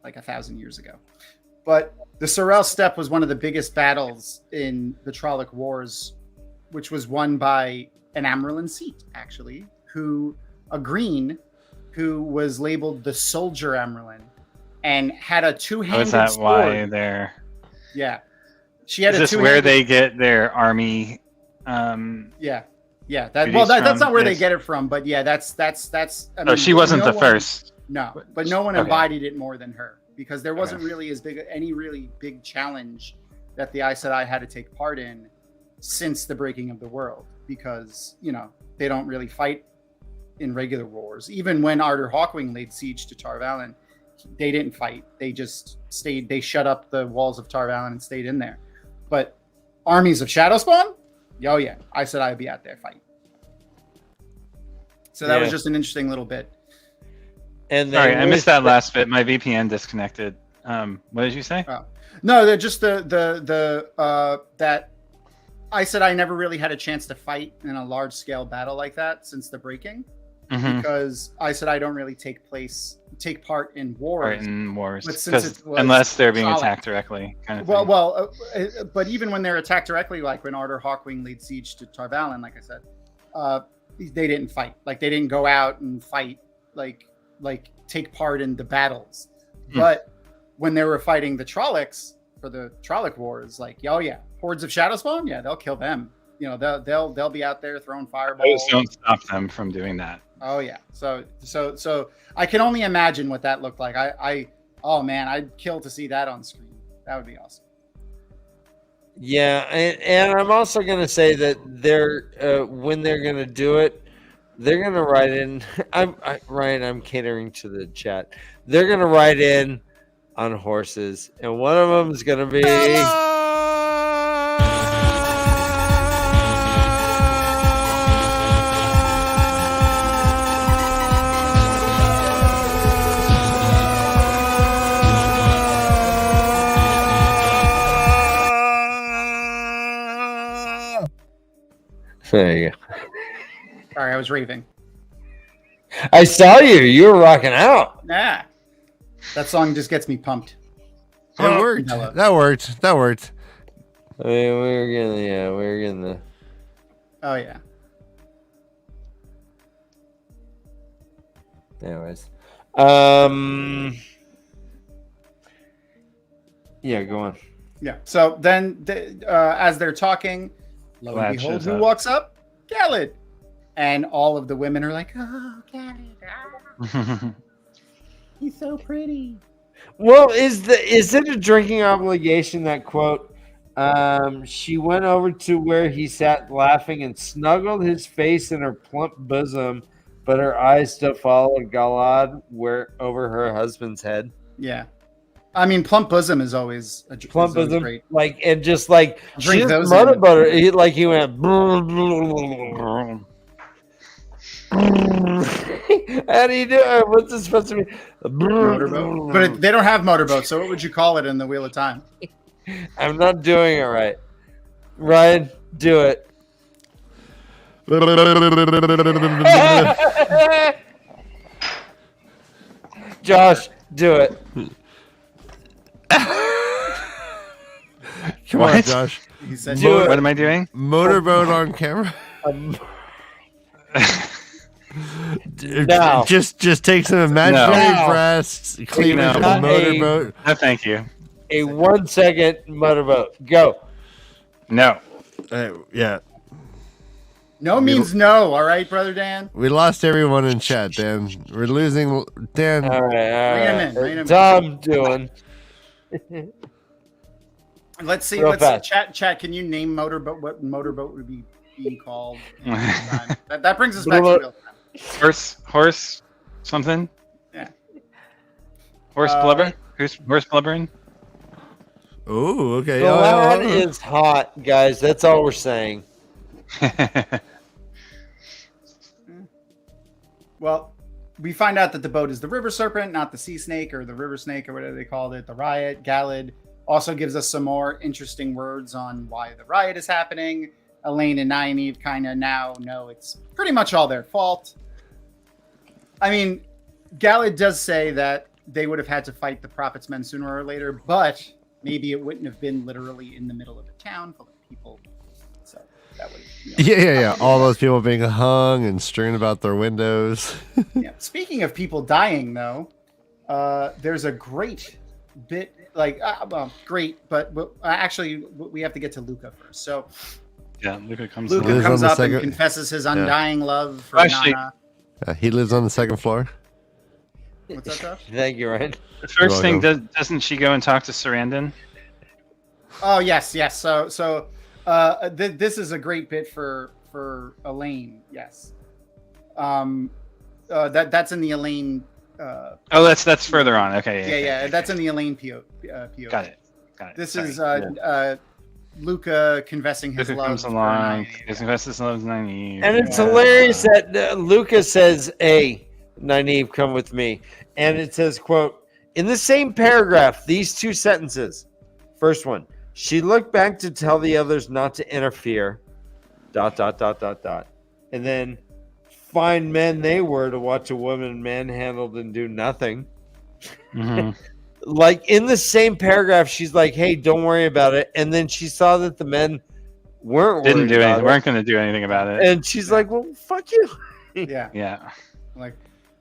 like 1,000 years ago. But the Soral Steppe was one of the biggest battles in the Trolloc Wars, which was won by an Amyrlin Seat, actually, a green, who was labeled the Soldier Amyrlin, and had a two-handed sword. Is that why they're... Yeah. She had Is this where they get their army... Yeah. That's from? not where they Yes. get it from, but yeah, that's. I Oh, she wasn't the first. No, but no one Okay. embodied it more than her, because there wasn't really any really big challenge that the Aes Sedai had to take part in since the breaking of the world, because they don't really fight in regular wars. Even when Arthur Hawkwing laid siege to Tar Valon, they didn't fight. They just stayed. They shut up the walls of Tar Valon and stayed in there. But armies of Shadowspawn, oh yeah, Aes Sedai would be out there fighting. So that was just an interesting little bit. And Sorry, I missed that last bit. My VPN disconnected. What did you say? No, they're just that I said I never really had a chance to fight in a large scale battle like that since the breaking, because I said I don't really take part in wars. Right, in wars, but since it was unless they're being Trolloc. attacked directly, kind of thing. But even when they're attacked directly, like when Arthur Hawkwing laid siege to Tar Valon, like I said, they didn't fight. Like they didn't go out and fight, like take part in the battles. But when they were fighting the Trollocs for the Trolloc Wars, like, oh yeah, hordes of Shadowspawn, yeah, they'll kill them. They'll be out there throwing fireballs. Those don't stop them from doing that. Oh yeah. So I can only imagine what that looked like. Oh man, I'd kill to see that on screen. That would be awesome. Yeah, and I'm also going to say that when they're going to do it, They're gonna write in. Ryan. I'm catering to the chat. They're gonna write in on horses, and one of them is gonna be. There you go. Sorry, I was raving. I saw you. You were rocking out. Nah. That song just gets me pumped. It worked. That worked. That worked. I mean, we're getting the. Oh yeah. Anyways, yeah, go on. Yeah. So then, as they're talking, lo and behold, who walks up? Khaled. And all of the women are like, "Oh, Khaled, he's so pretty." Well, is it a drinking obligation, that quote? She went over to where he sat laughing and snuggled his face in her plump bosom, but her eyes still followed Galad over her husband's head. Yeah. I mean, plump bosom is always a plump bosom, great. like, and just like drink those motor butter. He went. How do you do it? What's this supposed to be? Motorboat. But they don't have motorboats, so what would you call it in the Wheel of Time? I'm not doing it right. Ryan, do it. Josh, do it. Come on, Josh. He said, what am I doing? Motorboat on camera. No. Just take some imaginary breasts, clean up a motorboat. No, thank you. A 1 second motorboat. Go. No. Yeah. No means no, all right, brother Dan? We lost everyone in chat, Dan. We're losing Dan. All right. Rein him in. Tom doing. Let's see. Real fast. Chat. Can you name motorboat? What motorboat would be being called? That brings us back to real time. Horse, something. Yeah. Horse blubber. Who's horse blubbering? Oh, okay. The lad is hot, guys. That's all we're saying. Well, we find out that the boat is the river serpent, not the sea snake or the river snake or whatever they called it. The riot. Khaled also gives us some more interesting words on why the riot is happening. Elaine and Nynaeve kind of now know it's pretty much all their fault. I mean, Khaled does say that they would have had to fight the Prophet's men sooner or later, but maybe it wouldn't have been literally in the middle of a town full of people. So that would, yeah. All those people being hung and strewn about their windows. Yeah. Speaking of people dying, though, there's a great bit, great, but actually we have to get to Luca first. So yeah, Luca comes up and confesses his undying love for Nana. He lives on the second floor. What's that, Josh? Thank you, Ryan. The first thing, doesn't she go and talk to Sarandon? Oh yes. So this is a great bit for Elaine. Yes. That's in the Elaine. That's further on. Okay. Yeah. That's in the Elaine PO. Got it. This is Luca confessing his love. Comes along. He confesses his love to Nynaeve. And it's hilarious that Luca says, "Hey, Nynaeve, come with me." And it says, quote, in the same paragraph, these two sentences. First one, she looked back to tell the others not to interfere. ... And then, fine men they were to watch a woman manhandled and do nothing. Mm-hmm. Like in the same paragraph, she's like, "Hey, don't worry about it." And then she saw that the men weren't going to do anything about it. And she's like, "Well, fuck you." Yeah. Like,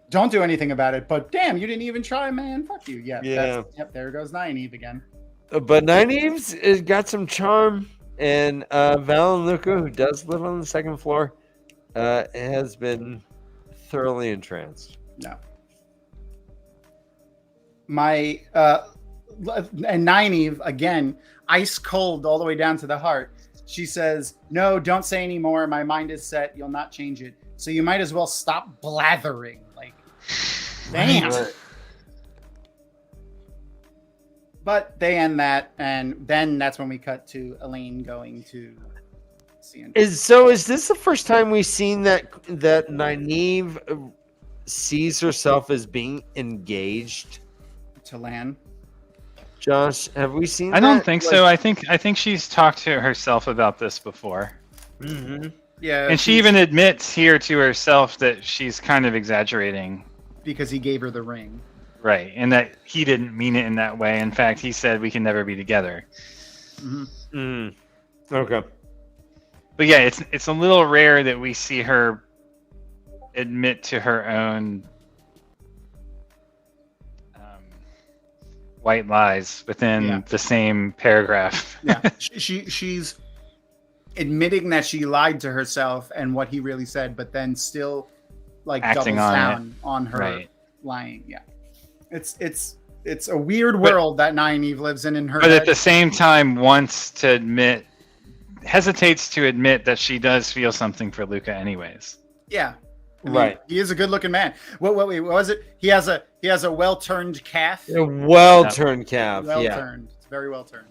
don't do anything about it. But damn, you didn't even try, man. Fuck you. Yeah. There goes Nynaeve again. But Nynaeve's got some charm, and Val and Luca, who does live on the second floor, has been thoroughly entranced. No. And Nynaeve, again, ice cold all the way down to the heart. She says, "No, don't say anymore. My mind is set. You'll not change it. So you might as well stop blathering. Like, damn. Right. But they end that, and then that's when we cut to Elaine going to see. Is this the first time we've seen that Nynaeve sees herself as being engaged to Lan? Josh, have we seen? I don't that? think so. I think she's talked to herself about this before. Mm-hmm. Yeah, and she even admits here to herself that she's kind of exaggerating because he gave her the ring. Right, and that he didn't mean it in that way. In fact, he said we can never be together. Mm-hmm. Okay. But yeah, it's a little rare that we see her admit to her own white lies within the same paragraph. Yeah, she's admitting that she lied to herself and what he really said, but then still like acting doubles on down on her right. lying. Yeah. It's a weird world that Nynaeve lives in her but head. at the same time hesitates to admit that she does feel something for Luca anyways. Yeah. I mean, right. He is a good looking man. What was it? He has a well-turned calf. A well-turned calf. Well-turned. It's very well turned.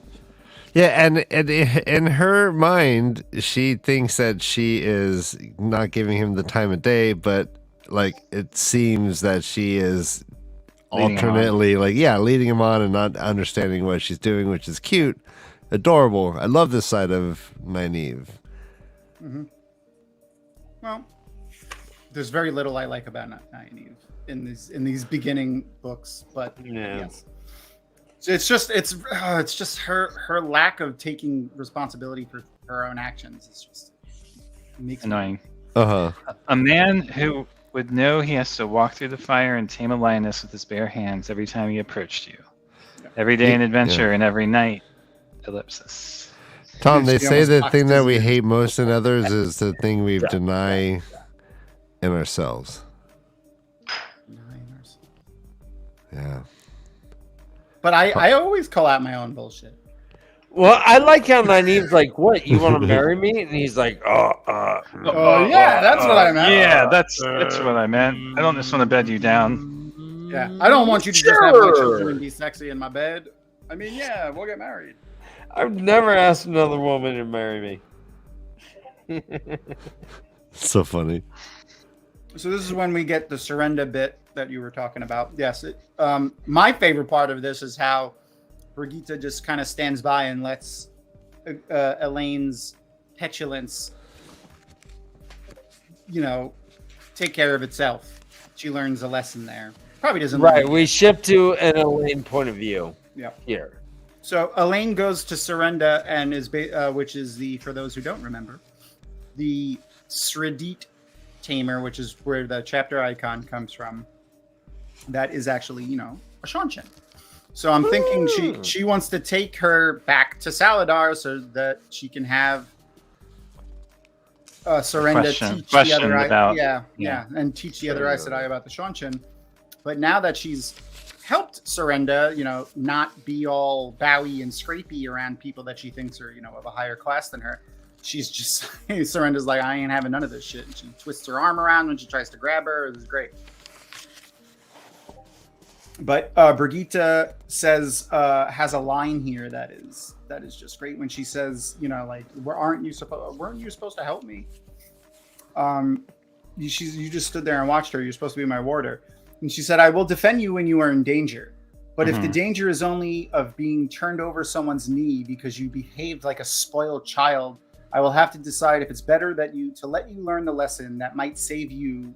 Yeah, and in her mind, she thinks that she is not giving him the time of day, but like it seems that she is alternately leading him on and not understanding what she's doing, which is cute, adorable. I love this side of Nynaeve. Mm-hmm. Well, there's very little I like about Nynaeve in these beginning books, but yes. So it's just her lack of taking responsibility for her own actions. It's just makes annoying. A man who would know he has to walk through the fire and tame a lioness with his bare hands every time he approached you. Yeah. Every day an adventure and every night, ellipsis. Tom, they say the thing that we hate most in others is the thing we deny in ourselves. Yeah. But I always call out my own bullshit. Well, I like how Nynaeve's like, "What? You want to marry me?" And he's like, yeah, that's what I meant. Yeah, that's what I meant. I don't just want to bed you down. Yeah, I don't want you to just have my children and be sexy in my bed. I mean, yeah, we'll get married. I've never asked another woman to marry me. So funny. So this is when we get the surrender bit that you were talking about. Yes, my favorite part of this is how Brigitte just kind of stands by and lets Elaine's petulance, take care of itself. She learns a lesson there. Probably doesn't. Right. We shift to an Elaine point of view. Yeah. Here. So Elaine goes to Surrender and is, which is for those who don't remember, the Sredit tamer, which is where the chapter icon comes from. That is actually, a Shanshan. So I'm thinking she wants to take her back to Saladar so that she can have Surrender teach the other and teach the other Aes Sedai about the Shanshan. But now that she's helped Surrender, not be all bowy and scrapey around people that she thinks are, of a higher class than her, she's just Surrender's like, I ain't having none of this shit. And she twists her arm around when she tries to grab her. It was great. But Brigitte says has a line here that is just great when she says, weren't you supposed to help me? You just stood there and watched her. You're supposed to be my warder. And she said, I will defend you when you are in danger. But if the danger is only of being turned over someone's knee because you behaved like a spoiled child, I will have to decide if it's better to let you learn the lesson that might save you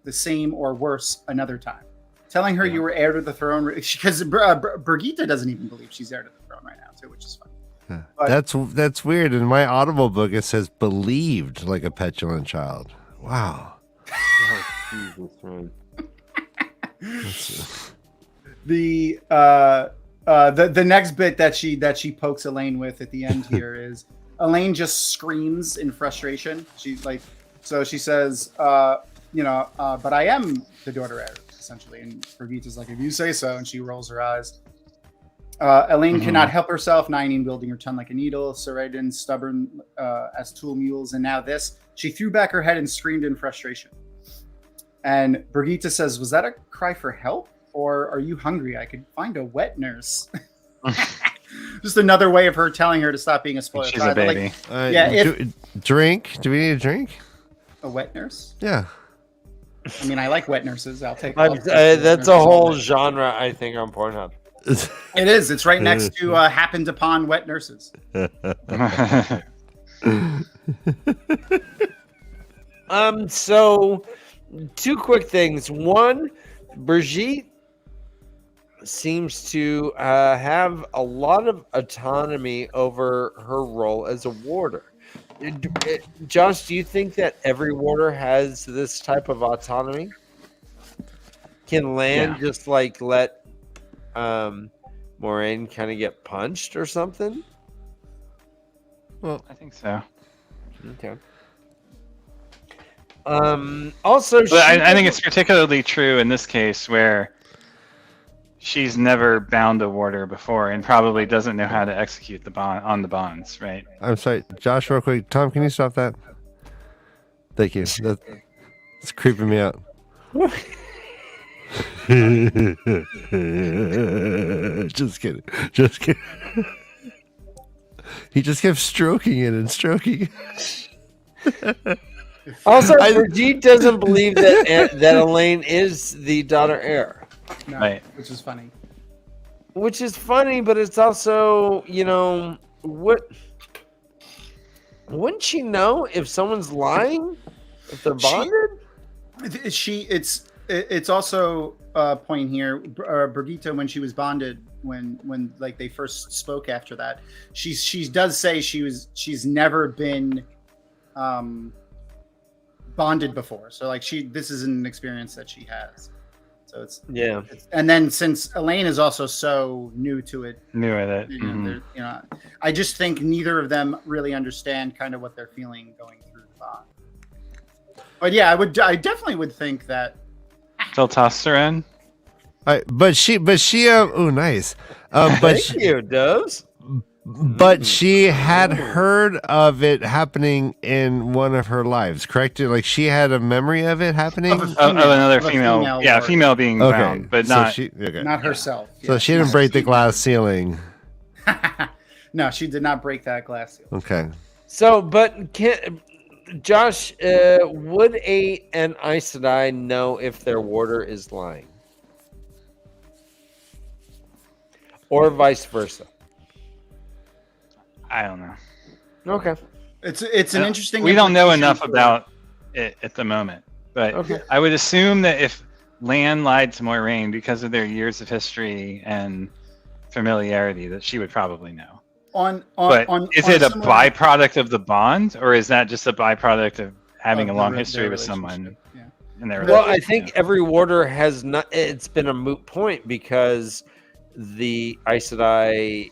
the same or worse another time. Telling her you were heir to the throne, because Brigitte doesn't even believe she's heir to the throne right now, too, which is fun. But, that's weird. In my Audible book, it says believed like a petulant child. Wow. Jesus, man. The next bit that she pokes Elaine with at the end here is Elaine just screams in frustration. She's like, so she says, but I am the daughter heir, essentially. And Brigitte's like, if you say so, and she rolls her eyes. Elaine cannot help herself. Nynaeve wielding her tongue like a needle. Saradin stubborn as tool mules. And now this. She threw back her head and screamed in frustration. And Brigitte says, was that a cry for help? Or are you hungry? I could find a wet nurse. Just another way of her telling her to stop being a spoiled She's child. a baby. Drink? Do we need a drink? A wet nurse? Yeah. I mean, I like wet nurses. I'll take that's a whole genre, I think, on Pornhub. It is. It's right next to happened upon wet nurses. So two quick things. One, Brigitte seems to have a lot of autonomy over her role as a warder. Josh, do you think that every warder has this type of autonomy? Can Lan just like let Moraine kind of get punched or something? Well, I think so. Okay. Also, but I think it's particularly true in this case where she's never bound a warder before and probably doesn't know how to execute the bond on the bonds, right? I'm sorry, Josh, real quick. Tom, can you stop that? Thank you. It's creeping me out. Just kidding. Just kidding. He just kept stroking it and stroking it. Also, Brigitte doesn't believe that Elaine is the daughter heir. No, right. Which is funny. Which is funny, but it's also, wouldn't she know if someone's lying? If they're bonded? It's also a point here. Brigitte, when she was bonded, when like they first spoke after that, she does say she's never been bonded before. So like this is an experience that she has. So and then since Elaine is also so new to it, I just think neither of them really understand kind of what they're feeling going through the bond. But yeah, I definitely would think that they'll toss her in. But she oh nice. Thank you, Doves. But she had heard of it happening in one of her lives, correct? Like she had a memory of it happening? Of another female. Yeah, female being bound, but not not herself. So she didn't break the glass ceiling. No, she did not break that glass ceiling. Okay. So, but Josh, would an Aes Sedai know if their warder is lying? Or vice versa? I don't know. Okay. It's an interesting. We don't know enough about it at the moment, but I would assume that if Lan lied to Moiraine because of their years of history and familiarity, that she would probably know. Is it a byproduct of the bond, or is that just a byproduct of having a long history with someone? Yeah. Well, I think every warder has not. It's been a moot point because the Aes Sedai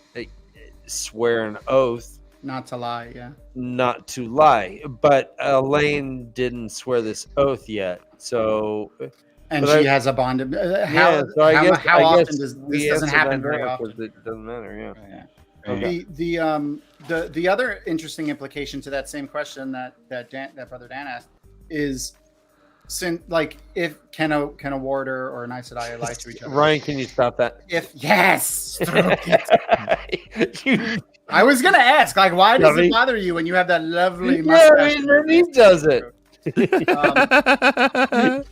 swear an oath not to lie. Yeah. Not to lie, but Elaine didn't swear this oath yet, so. And she has a bond. How often does this doesn't happen very often? It doesn't matter. Yeah. The other interesting implication to that same question that Brother Dan asked is, if can a warder or an Aes Sedai lie to each other? Ryan, can you stop that? I was gonna ask, why does it bother you when you have that lovely mustache? Yeah, he does it.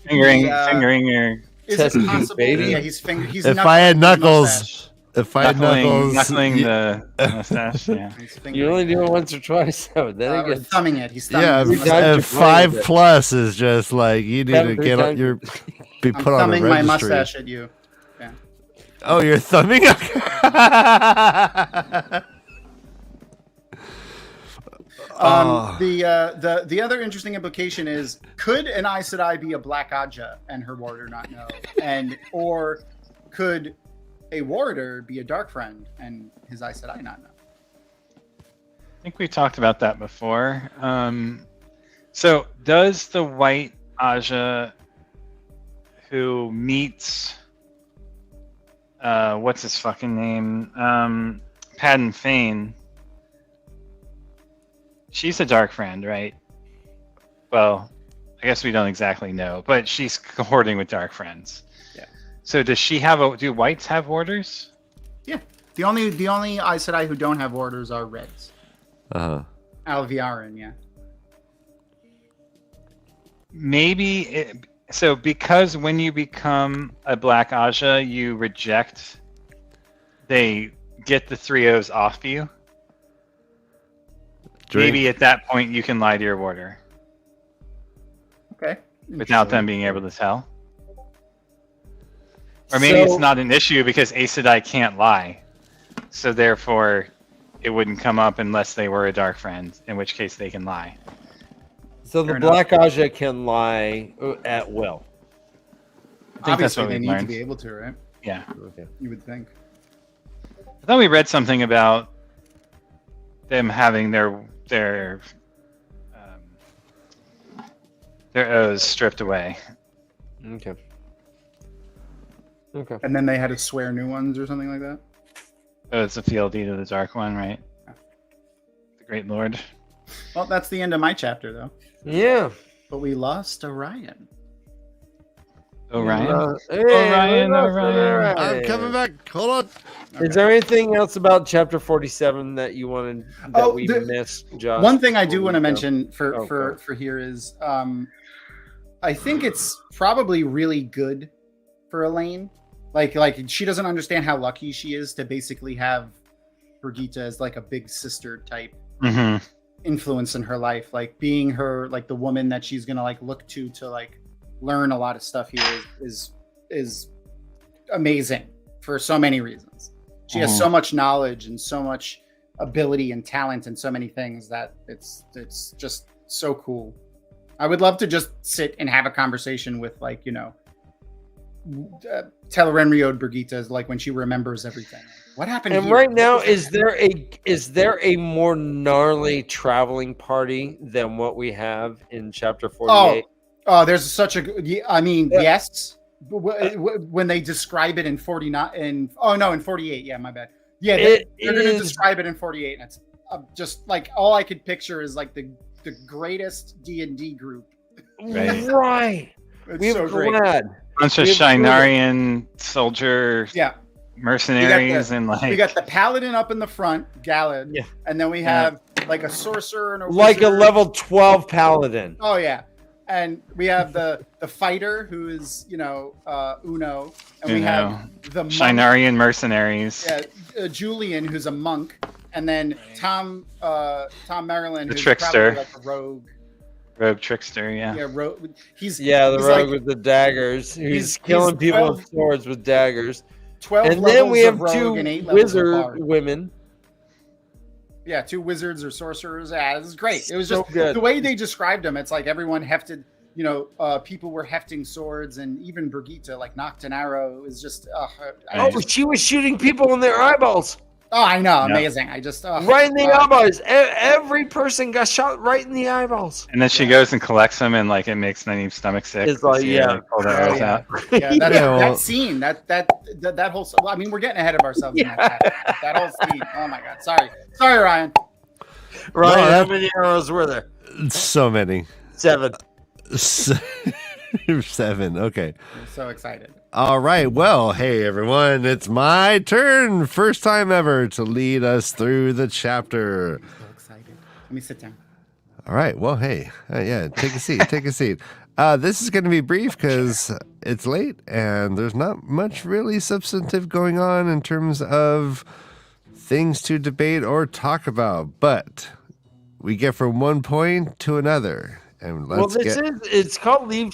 Fingering your. Is it possible? Baby. Yeah, he's if I had knuckles. If I had knuckles, knuckling the mustache, yeah. You only do it once or twice, so then he's thumbing it. He's thumbing it. Yeah, 5+ is just like you need to get up your be put on the registry. I'm thumbing my mustache at you. Yeah. Oh, you're thumbing. The other interesting implication is, could an Aes Sedai be a Black Aja and her warder not know, or could a warder be a Dark Friend and his Aes Sedai not know? I think we talked about that before. So does the White Aja who meets what's his fucking name? Padden Fane. She's a dark friend, right? Well, I guess we don't exactly know, but she's cohorting with dark friends. Yeah. So does she have do whites have warders? Yeah. The only Aes Sedai who don't have orders are reds. Alviarin, yeah. Maybe so because when you become a Black Aja, you reject. They get the 3-0s off you. Maybe at that point you can lie to your warder. Okay. Without them being able to tell. Or maybe it's not an issue because Aes Sedai can't lie. So therefore, it wouldn't come up unless they were a dark friend, in which case they can lie. So the Black Aja can lie at will. I think that's Obviously, what they we need learned. to be able to, right? Yeah. Okay. You would think. I thought we read something about them having their O's stripped away. Okay. Okay. And then they had to swear new ones or something like that. Oh, it's a fealty to the Dark One, right? The Great Lord. Well, that's the end of my chapter, though. Yeah. But we lost Orion. Orion? Hey, Orion. I'm coming back. Hold on. Okay. Is there anything else about chapter 47 that you wanted that we missed, Josh? One thing I do want to mention for here is I think it's probably really good for Elaine. Like she doesn't understand how lucky she is to basically have Brigitte as like a big sister type influence in her life, like being her like the woman that she's gonna like look to like learn a lot of stuff here is amazing for so many reasons. She has so much knowledge and so much ability and talent and so many things that it's just so cool. I would love to just sit and have a conversation with like, you know, Tel'aran'rhiod Brigitte, like when she remembers everything. What happened? And here? right now, is there a more gnarly traveling party than what we have in chapter 48? Oh, there's such a. I mean, yes. When they describe it in 49, in 48. Yeah, my bad. Yeah, they're going to describe it in 48, and it's just like all I could picture is like the greatest D&D group. Right. It's so great. Bunch of Shinarian soldier mercenaries and like we got the paladin up in the front, Galad, and then we have like a sorcerer and a like wizard. a level 12 paladin. Oh yeah, and we have the fighter who is Uno, and we have the Shinarian mercenaries. Yeah, Julian who's a monk, and then Tom Maryland, the who's trickster, like a rogue trickster. Yeah, he's the rogue with the daggers. He's killing people with swords with daggers. 12 and then we have two wizard women. Yeah, 2 wizards or sorcerers. Yeah, this is great. It was so just good. The way they described them. It's like everyone hefted, people were hefting swords, and even Brigitte like knocked an arrow. It was just she was shooting people in their eyeballs. Oh, I know, amazing. I just right in the eyeballs. Every person got shot right in the eyeballs. And then she goes and collects them, and like it makes Nynaeve's stomach sick. It's like that scene, that whole. I mean, we're getting ahead of ourselves. In that whole scene. Oh my god, sorry, Ryan. Ryan, how many arrows were there? So many. 7. 7. Okay. I'm so excited. All right. Well, hey, everyone. It's my turn. First time ever to lead us through the chapter. I'm so excited. Let me sit down. All right. Well, hey. Take a seat. Take a seat. This is going to be brief because it's late and there's not much really substantive going on in terms of things to debate or talk about. But we get from one point to another. And it's called leave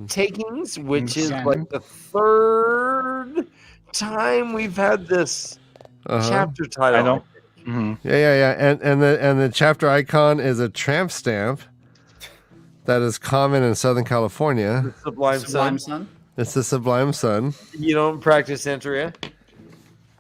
takings, which is like the 3rd time we've had this chapter title. Yeah. And the chapter icon is a tramp stamp that is common in Southern California. The Sublime Sun. It's the Sublime Sun. You don't practice Entria?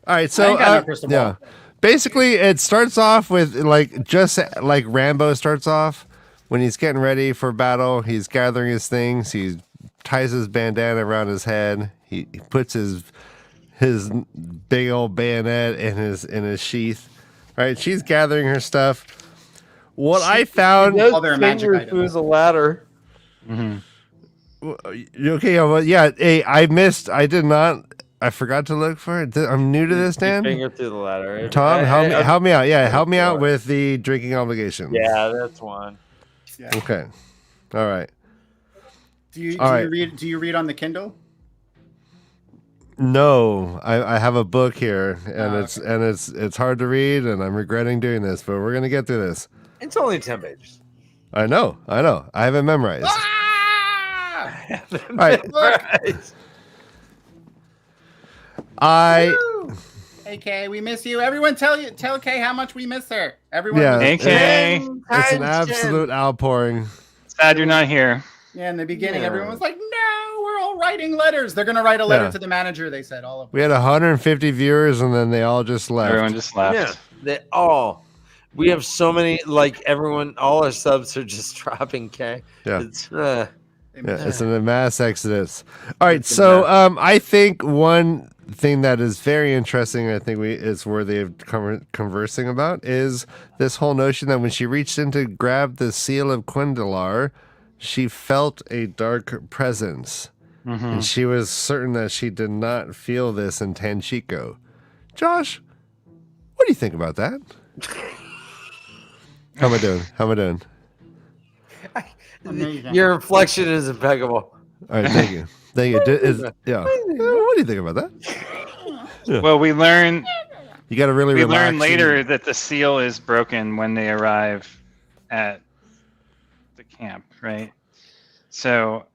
All right, so basically it starts off with just like Rambo starts off. When he's getting ready for battle, he's gathering his things. He ties his bandana around his head. He puts his his big old bayonet in his sheath. Right, she's gathering her stuff. What I found, Those all their magic fingers items. through the ladder. okay, well, yeah. Hey, I did not. I forgot to look for it. I'm new to this, Dan. Finger through the ladder. Tom, help me out. Yeah, help me out with the drinking obligations. Yeah, that's one. Yeah. Okay. All right. Do you right. read on the Kindle? No, I have a book here, and okay. it's hard to read, and I'm regretting doing this, but we're gonna get through this. It's only 10 pages. I know. I have it memorized. Ah! All right. Hey Kay, we miss you. Everyone, tell Kay how much we miss her. Everyone. Yeah. Hey, Kay. It's an absolute outpouring. Sad you're not here. Yeah, in the beginning, everyone was like, "No, we're all writing letters. They're gonna write a letter to the manager." They said all of them. We had 150 viewers, and then they all just left. Everyone just left. Yeah, they all. We have so many. Like everyone, all our subs are just dropping K. Yeah. It's, yeah, it's a mass exodus. All right, so I think one thing that is very interesting, I think is worthy of conversing about, is this whole notion that when she reached in to grab the seal of Quendalar, she felt a dark presence, and she was certain that she did not feel this in Tanchico. Josh, what do you think about that? How am I doing? Amazing. your inflection is impeccable. All right, thank you. What do you think about that? Yeah. Well, we learn later that the seal is broken when they arrive at the camp, right? So,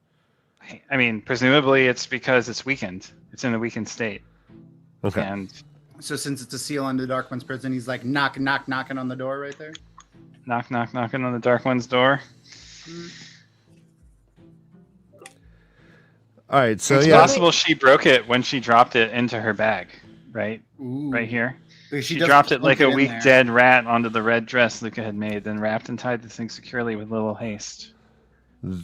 I mean, presumably it's because it's weakened. It's in a weakened state. Okay. And So since it's a seal on the Dark One's prison, he's like knocking on the door right there. knocking on the Dark One's door. All right, so it's yeah, possible she broke it when she dropped it into her bag, right? Ooh. Right here. She dropped it like a weak there. dead rat onto the red dress Luca had made, then wrapped and tied the thing securely with little haste.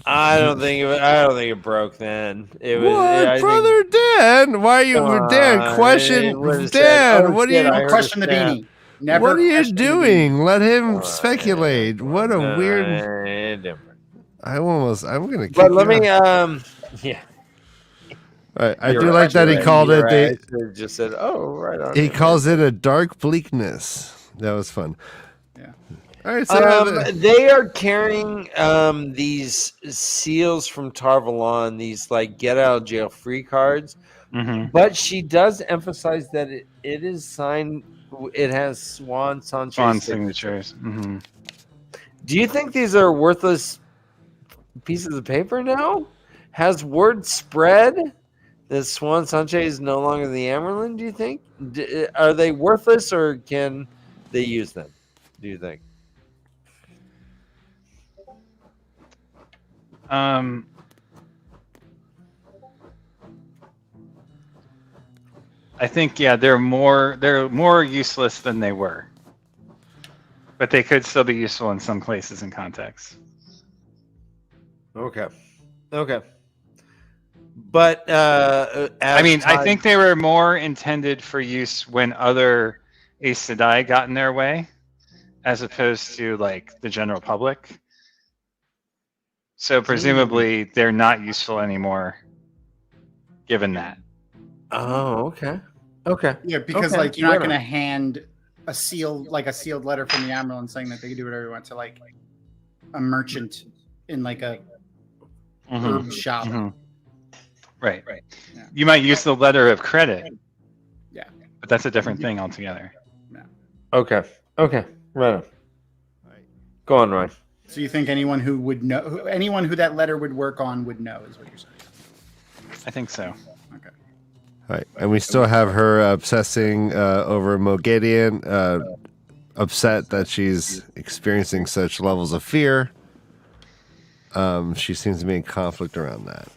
I don't think it broke then. It was. What, brother Dan? Why are you, Dan? Question, Dan. What are you? Question the beanie. Never. What are you doing? Let him speculate. What a weird. I'm gonna. But let me. Yeah. Right. I do like that he called it. They just said, "Oh, right on." He calls it a dark bleakness. That was fun. Yeah. All right. So they are carrying these seals from Tarvalon, these like get out of jail free cards. Mm-hmm. But she does emphasize that it is signed. It has Swan signatures. Mm-hmm. Do you think these are worthless pieces of paper now? Has word spread that Swan Sanchez is no longer the Amerlin, do you think? Are they worthless or can they use them, do you think? I think, yeah, they're more useless than they were. But they could still be useful in some places and contexts. Okay. But I think they were more intended for use when other Aes Sedai got in their way, as opposed to like the general public. So presumably they're not useful anymore, given that. Oh, okay. Yeah, because like you're not going to hand a sealed letter from the Amerlin saying that they can do whatever they want to like a merchant in like a herb shop. Mm-hmm. Right. Yeah. You might use the letter of credit. Yeah. But that's a different thing altogether. Yeah. Okay. Right on. Go on, Ryan. So you think anyone who would know, anyone who that letter would work on would know, is what you're saying? I think so. Okay. All right, and we still have her obsessing over Mogedian, upset that she's experiencing such levels of fear. She seems to be in conflict around that.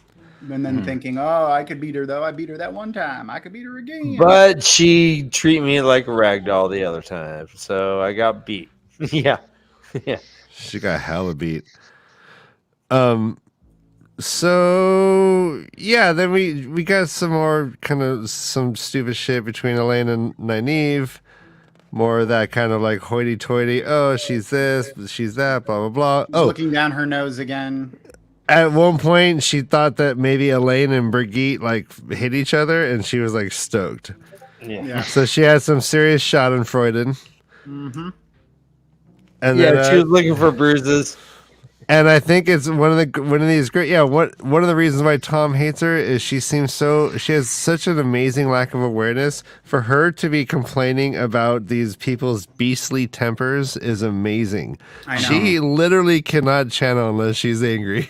And then thinking, oh, I could beat her, though. I beat her that one time. I could beat her again. But she treated me like a rag doll the other time, so I got beat. Yeah. She got hella beat. So yeah, then we got some more kind of some stupid shit between Elaine and Nynaeve. More of that kind of like hoity-toity. Oh, she's this, she's that, blah blah blah. Oh, looking down her nose again. At one point, she thought that maybe Elaine and Brigitte like hit each other, and she was like stoked. Yeah. So she had some serious Schadenfreude. Mm-hmm. And Yeah, then, she was looking for bruises. And I think it's one of these great. Yeah, one of the reasons why Tom hates her is she has such an amazing lack of awareness. For her to be complaining about these people's beastly tempers is amazing. I know. She literally cannot channel unless she's angry.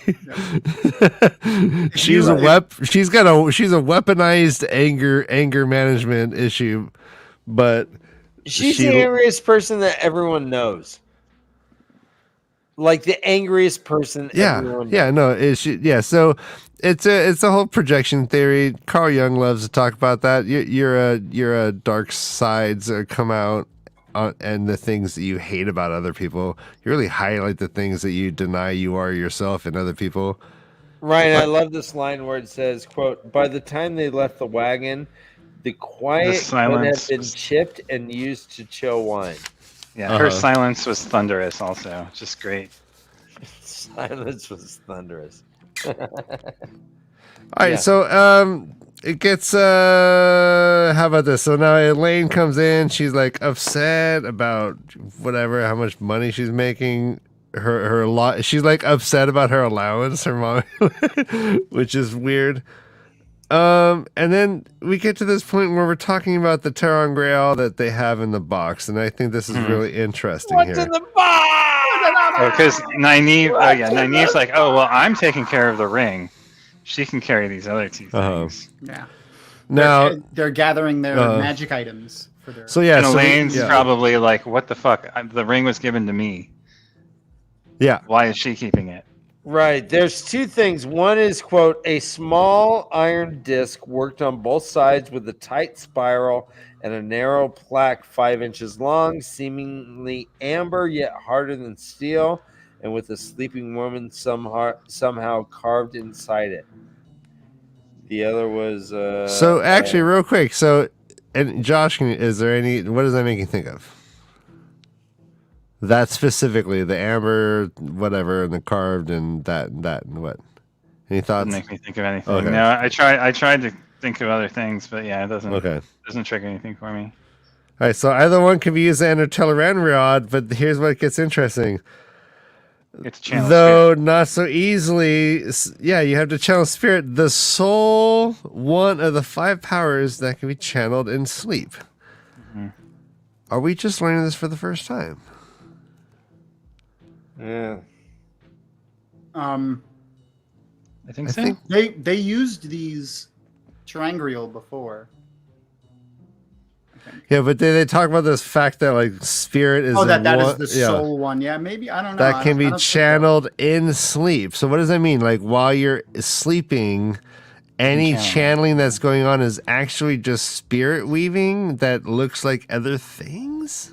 she's a weaponized anger management issue, but she's the angriest person that everyone knows. Like the angriest person. Everyone knows. So it's a whole projection theory. Carl Jung loves to talk about that. Your dark sides come out, and the things that you hate about other people. You really highlight the things that you deny you are yourself in other people. Ryan, I love this line where it says, "quote By the time they left the wagon, the quiet could have been chipped and used to chill wine." Yeah, her silence was thunderous also. Just great. Silence was thunderous. All right, so it gets how about this? So now Elaine comes in, she's like upset about whatever, how much money she's making. Her lot, she's like upset about her allowance, her mom, which is weird. And then we get to this point where we're talking about the Terran Grail that they have in the box, and I think this is really interesting. What's in the box? Because Nynaeve's like, oh well, I'm taking care of the ring. She can carry these other two things. Yeah. Now they're gathering their magic items for their. So yeah, and Elaine's probably like, what the fuck? The ring was given to me. Yeah. Why is she keeping it? Right. There's two things. One is, quote, a small iron disc worked on both sides with a tight spiral and a narrow plaque 5 inches long, seemingly amber yet harder than steel, and with a sleeping woman somehow carved inside it. The other was... so actually, real quick. So, and Josh, what does that make you think of? That specifically, the amber, whatever, and the carved, and that, and what? Any thoughts? Doesn't make me think of anything. Okay. No, I tried to think of other things, but yeah, it doesn't trigger anything for me. All right, so either one can be used to enter Teleranriod, but here's what gets interesting. It's channel Though spirit. not so easily, yeah, you have to channel spirit. The sole one of the 5 powers that can be channeled in sleep. Mm-hmm. Are we just learning this for the first time? Yeah. I think so. They used these Terangrial before. Yeah, but they talk about this fact that like spirit is that is the soul one. Yeah, maybe I don't know. That can be channeled in sleep. So what does that mean? Like while you're sleeping, any channeling that's going on is actually just spirit weaving that looks like other things?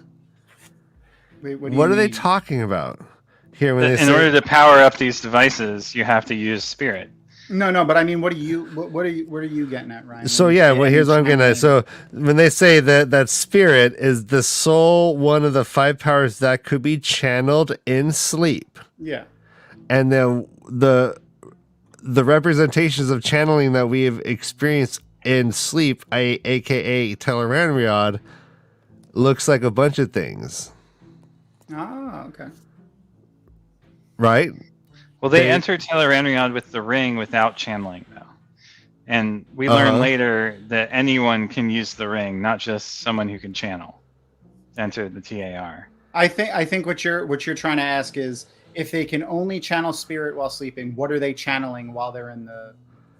Wait, what are they talking about? Here, when in order to power up these devices, you have to use spirit. No, but I mean, what are you getting at, Ryan? So yeah, well, here's what I'm getting at. So when they say that spirit is the sole one of the 5 powers that could be channeled in sleep. Yeah. And then the representations of channeling that we have experienced in sleep, aka Teleranriod, looks like a bunch of things. Oh, okay. Right? Well, they entered Teleranriod with the ring without channeling, though. And we learn later that anyone can use the ring, not just someone who can channel, to enter the TAR. I think what you're trying to ask is if they can only channel spirit while sleeping, what are they channeling while they're in the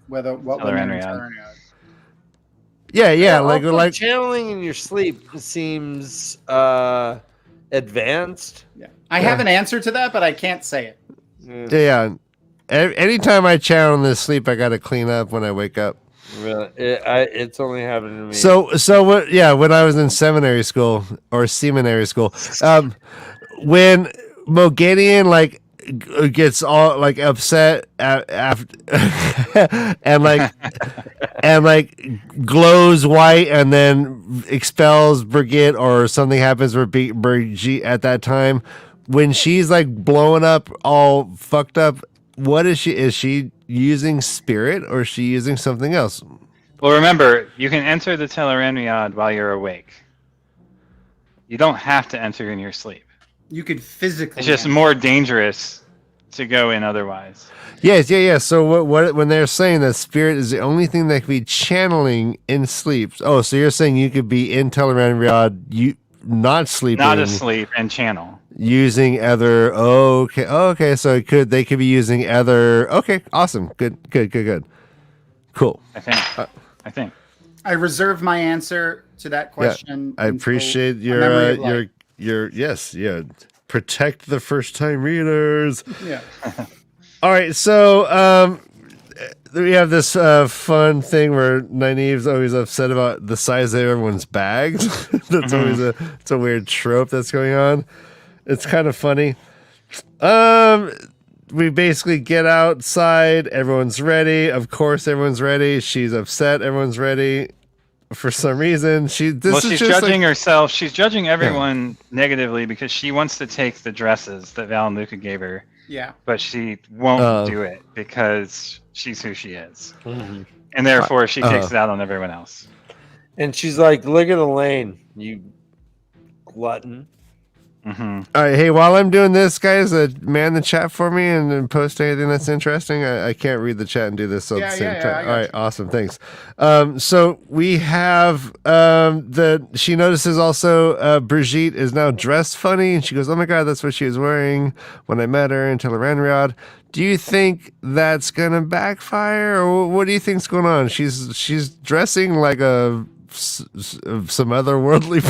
when they're in Teleranriod? Yeah, like channeling in your sleep seems advanced. Yeah. I have an answer to that, but I can't say it. Yeah. Anytime I channel in this sleep, I got to clean up when I wake up. Really, it's only happened to me. So what? Yeah, when I was in seminary school or seminary school, when Mogedian gets all like upset after and glows white and then expels Brigitte, or something happens with Brigitte at that time when she's like blowing up all fucked up. What is she using spirit, or is she using something else? Well, remember, you can enter the TAVERN while you're awake. You don't have to enter in your sleep. You could physically. It's just more dangerous to go in otherwise. Yes, yeah. So what when they're saying that spirit is the only thing that could be channeling in sleep? Oh, so you're saying you could be in TAVERN, you not sleeping, not asleep, and channel using other. Okay. So they could be using other. Okay, awesome. Good. Cool. I think. I reserve my answer to that question. Yeah, I appreciate your yes. Protect the first time readers. Yeah. All right, so we have this fun thing where Nynaeve's always upset about the size of everyone's bags. That's always it's a weird trope that's going on. It's kind of funny. We basically get outside. Everyone's ready. Of course, everyone's ready. She's upset. Everyone's ready. For some reason, she's judging herself. She's judging everyone negatively because she wants to take the dresses that Val and Luca gave her. Yeah. But she won't do it because she's who she is. Mm-hmm. And therefore, she takes it out on everyone else. And she's like, look at Elaine, you glutton. Mm-hmm. All right, hey, while I'm doing this, guys, man the chat for me and post anything that's interesting. I can't read the chat and do this at the same time. All right, awesome, thanks. So we have she notices also Brigitte is now dressed funny, and she goes, "Oh my god, that's what she was wearing when I met her in TAVERN." Do you think that's gonna backfire, or what do you think's going on? She's dressing like some otherworldly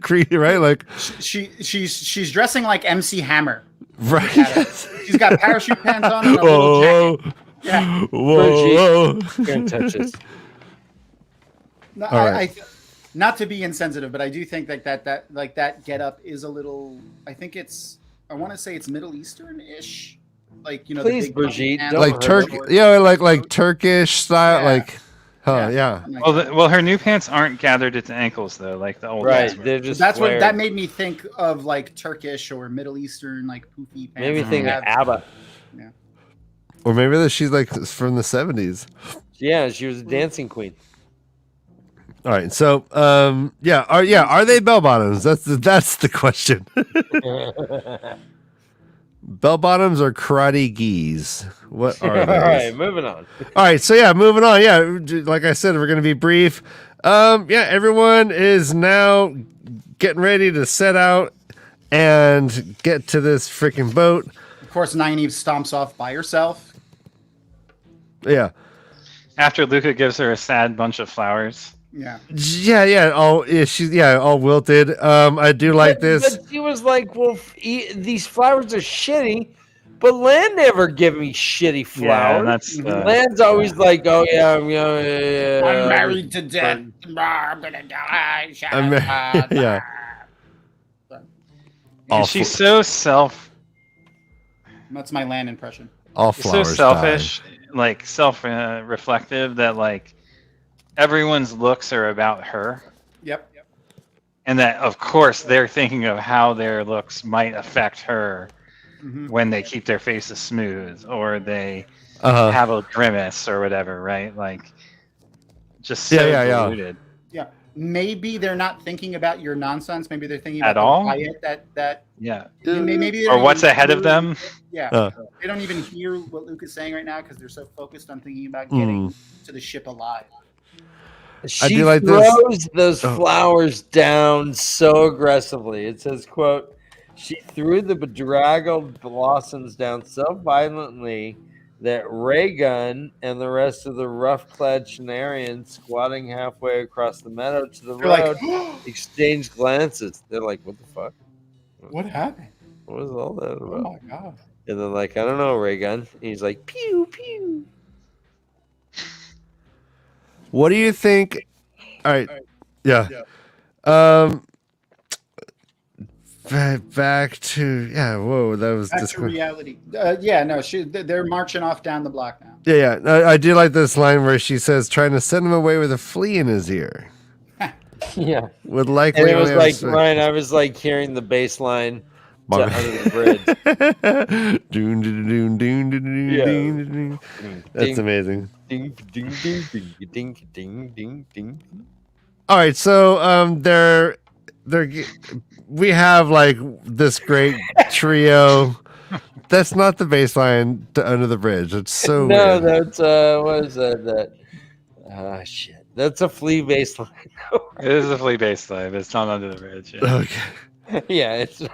creature, right? Like she's dressing like MC Hammer, right? She's got parachute pants on and a little jacket. Yeah. Whoa! Can't touch this. No, I not to be insensitive, but I do think that get up is a little. I want to say it's Middle Eastern-ish, like Please, Brigitte, like like Turkish style, like. Oh yeah. Well, her new pants aren't gathered at the ankles though, like the old right. pants. They're just that's flared. What that made me think of, like Turkish or Middle Eastern, like poofy pants. Made me think of ABBA. Yeah. Or maybe she's like from the 70s. Yeah, she was a dancing queen. All right, so are they bell bottoms? That's the question. Bell bottoms or karate gis? What are those? All right, moving on. All right, so moving on. Yeah, like I said, we're going to be brief. Everyone is now getting ready to set out and get to this freaking boat. Of course, Nynaeve stomps off by herself. Yeah. After Luca gives her a sad bunch of flowers. Yeah. She's all wilted. I do like this. But she was like, "Well, these flowers are shitty, but Land never give me shitty flowers." Yeah, Land's always like, "Oh yeah, I'm married to death. I'm gonna die." Yeah. And she's so That's my Land impression. All flowers. So selfish, like self-reflective that like. Everyone's looks are about her. Yep. And that, of course, they're thinking of how their looks might affect her when they keep their faces smooth or they have a grimace or whatever, right? Like, just so deluded. Yeah. Maybe they're not thinking about your nonsense. Maybe they're thinking about the all? riot that maybe or what's ahead of them. Yeah. They don't even hear what Luke is saying right now because they're so focused on thinking about getting to the ship alive. She throws those flowers down so aggressively. It says, quote, "She threw the bedraggled blossoms down so violently that Raygun and the rest of the rough-clad Shenarians squatting halfway across the meadow to the road exchanged glances." They're like, "What the fuck? What happened? What was all that about?" Oh, my God. And they're like, "I don't know, Raygun." And he's like, "Pew, pew." What do you think? All right. Yeah. back to Whoa, that was Back to reality. No, they're marching off down the block now. Yeah. I do like this line where she says, "Trying to send him away with a flea in his ear." Yeah. Would likely. And it was like Ryan. I was like hearing the bass line to Under the Bridge. Doon, doon, doon, doon, doon, Yeah. doon, doon. That's amazing. Ding, ding, ding, ding, ding, ding, ding, ding. All right, so we have like this great trio. That's not the bass line to Under the Bridge. It's so No, weird. that's what is that? Shit. That's a flea bass line. It is a flea bass line, but it's not Under the Bridge. Yeah. Okay. Yeah, it's All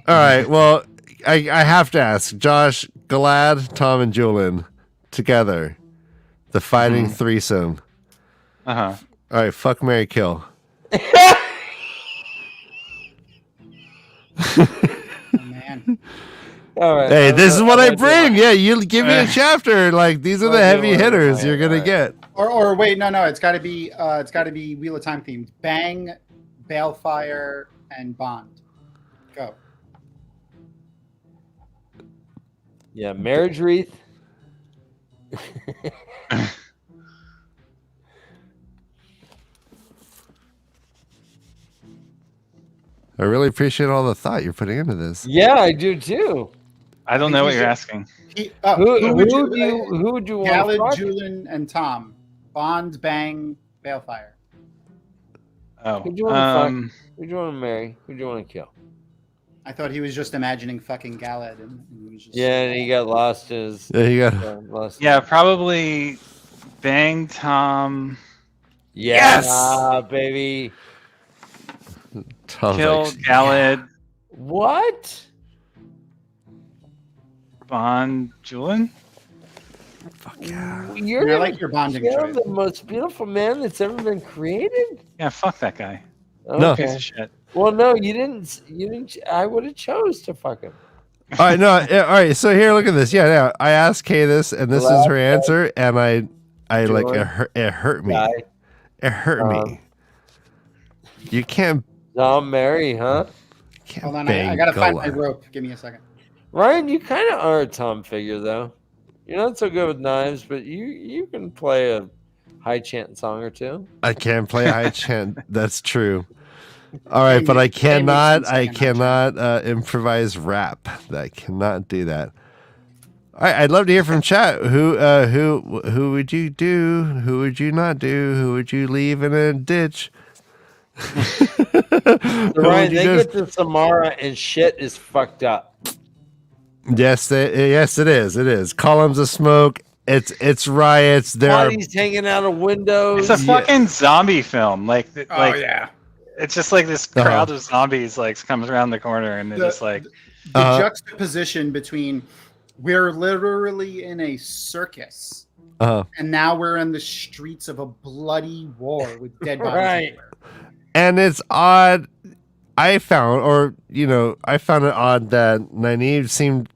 right. Well, I have to ask Josh, Galad, Tom, and Julian together, the fighting threesome. Uh-huh. All right. Fuck, marry, kill. Man. all right. Hey, this is what I bring. Yeah. Yeah, you give me a chapter. Like these are the heavy hitters you're gonna get. Or wait, no, it's got to be Wheel of Time themed. Bang, Balefire, and Bond. Go. Yeah, marriage wreath. I really appreciate all the thought you're putting into this. Yeah, I do too. I don't know what you're asking. Who would you want? Galad, Julian, and Tom. Bond, Bang, Balefire. Oh, Who do you want to fuck? Who do you want to marry? Who do you want to kill? I thought he was just imagining fucking Galad, and he was just And he got lost in his. Yeah, you got. Lost yeah, probably Bang Tom. Yes, baby. Tom's Kill like, Galad, What? Bond, Julian. Fuck yeah. You're I like your bonding kill choice. the most beautiful man that's ever been created. Yeah, fuck that guy. No. Piece Okay. of shit. Well, no, you didn't. You didn't. I would have chose to fuck him. All right, no, yeah, all right. So here, look at this. Yeah, I asked Kay this, and this is her answer, and I like it hurt me. Guy. It hurt me. You can't. Tom, Mary, huh? Can't Hold on, bang I gotta find my Gullah. rope. Give me a second. Ryan, you kind of are a Tom figure, though. You're not so good with knives, but you can play a high chant song or two. I can't play high chant. That's true. All right, but I cannot improvise rap. I cannot do that. All right, I'd love to hear from chat. Who would you do? Who would you not do? Who would you leave in a ditch? Ryan, they get to Samara and shit is fucked up. Yes, it is. It is. Columns of smoke. It's riots. There are Bodies hanging out of windows. It's a fucking zombie film. Like, yeah. It's just like this crowd of zombies like comes around the corner and they're just like the juxtaposition between we're literally in a circus and now we're in the streets of a bloody war with dead bodies everywhere. And it's odd. I found it odd that Nynaeve seemed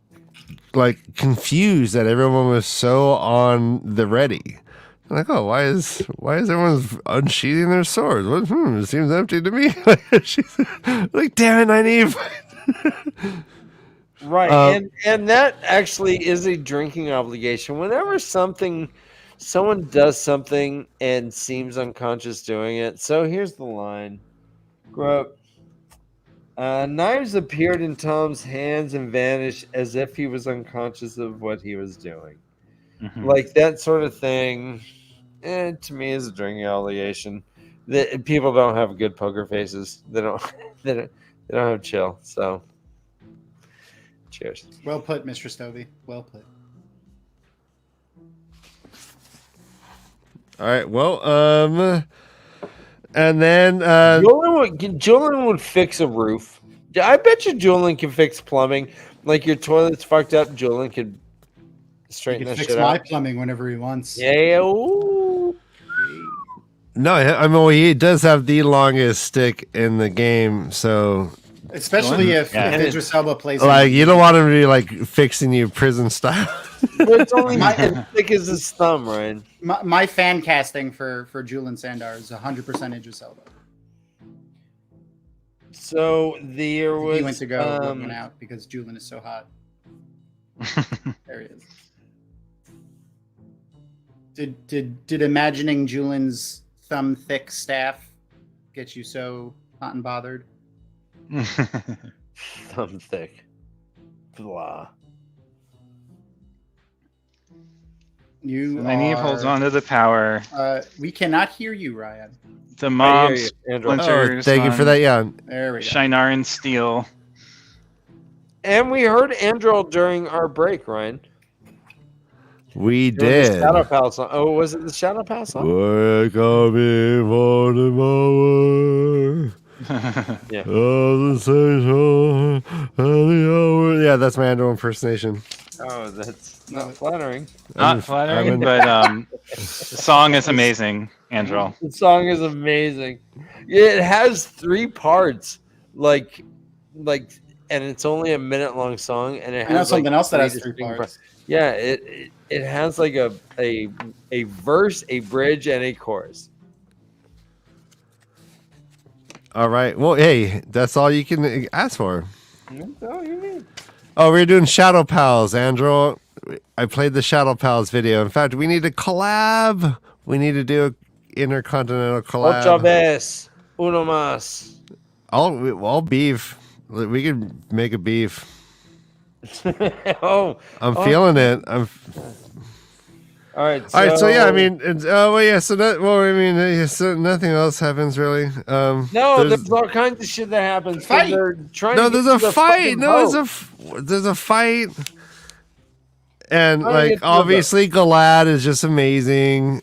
like confused that everyone was so on the ready. I'm like, oh, why is everyone unsheathing their swords? It seems empty to me. She's like, damn it, Nynaeve. Right, and that actually is a drinking obligation. Whenever someone does something and seems unconscious doing it. So here's the line. Grub. Knives appeared in Tom's hands and vanished as if he was unconscious of what he was doing. Mm-hmm. Like that sort of thing, to me is a drinking obligation. People don't have good poker faces. They don't have chill. So, cheers. Well put, Mistress Dovie. Well put. All right. Well, and then Julian would fix a roof. I bet you Julian can fix plumbing. Like your toilet's fucked up, Julian could straighten He can that fix shit my out. plumbing whenever he wants. Yeah. Ooh. no, I mean he does have the longest stick in the game, so Especially if Idris Elba plays. like you don't want him to be like fixing you prison style. But it's only as thick as his thumb, right? My fan casting for Julian Sandar is 100% Idris Elba. So there was. He went to go, went out because Julian is so hot. There he is. Did imagining Julian's thumb thick staff get you so hot and bothered? Thumb thick. Blah. Nynaeve holds on to the power. We cannot hear you, Ryan. The mob you, splinters. Thank you for that. Yeah. There we go. Shinar and Steel. And we heard Andrel during our break, Ryan. We During the did. Shadow Pal song. Oh, was it the Shadow Pal song? Wake up before the hour. Yeah. Of the same and the hour. Yeah, that's my Andrew impersonation. Oh, that's not flattering. Not flattering, but the song is amazing, Andrel. The song is amazing. It has 3 parts, like, and it's only a minute-long song, and it has I know something else that has 3 distinct parts. Yeah, it has like a verse, a bridge, and a chorus. All right. Well, hey, that's all you can ask for. That's all you need. Oh, we're doing Shadow Pals, Andrew. I played the Shadow Pals video. In fact, we need to collab. We need to do an intercontinental collab. Otra vez, uno más. All beef. We could make a beef. Oh, I'm feeling it. All right. So yeah, I mean, so nothing else happens really. No, there's all kinds of shit that happens. Fight. They're trying No, to there's get a to the fight. fucking No, boat. there's a fight. And Trying to like get to the obviously Galad is just amazing.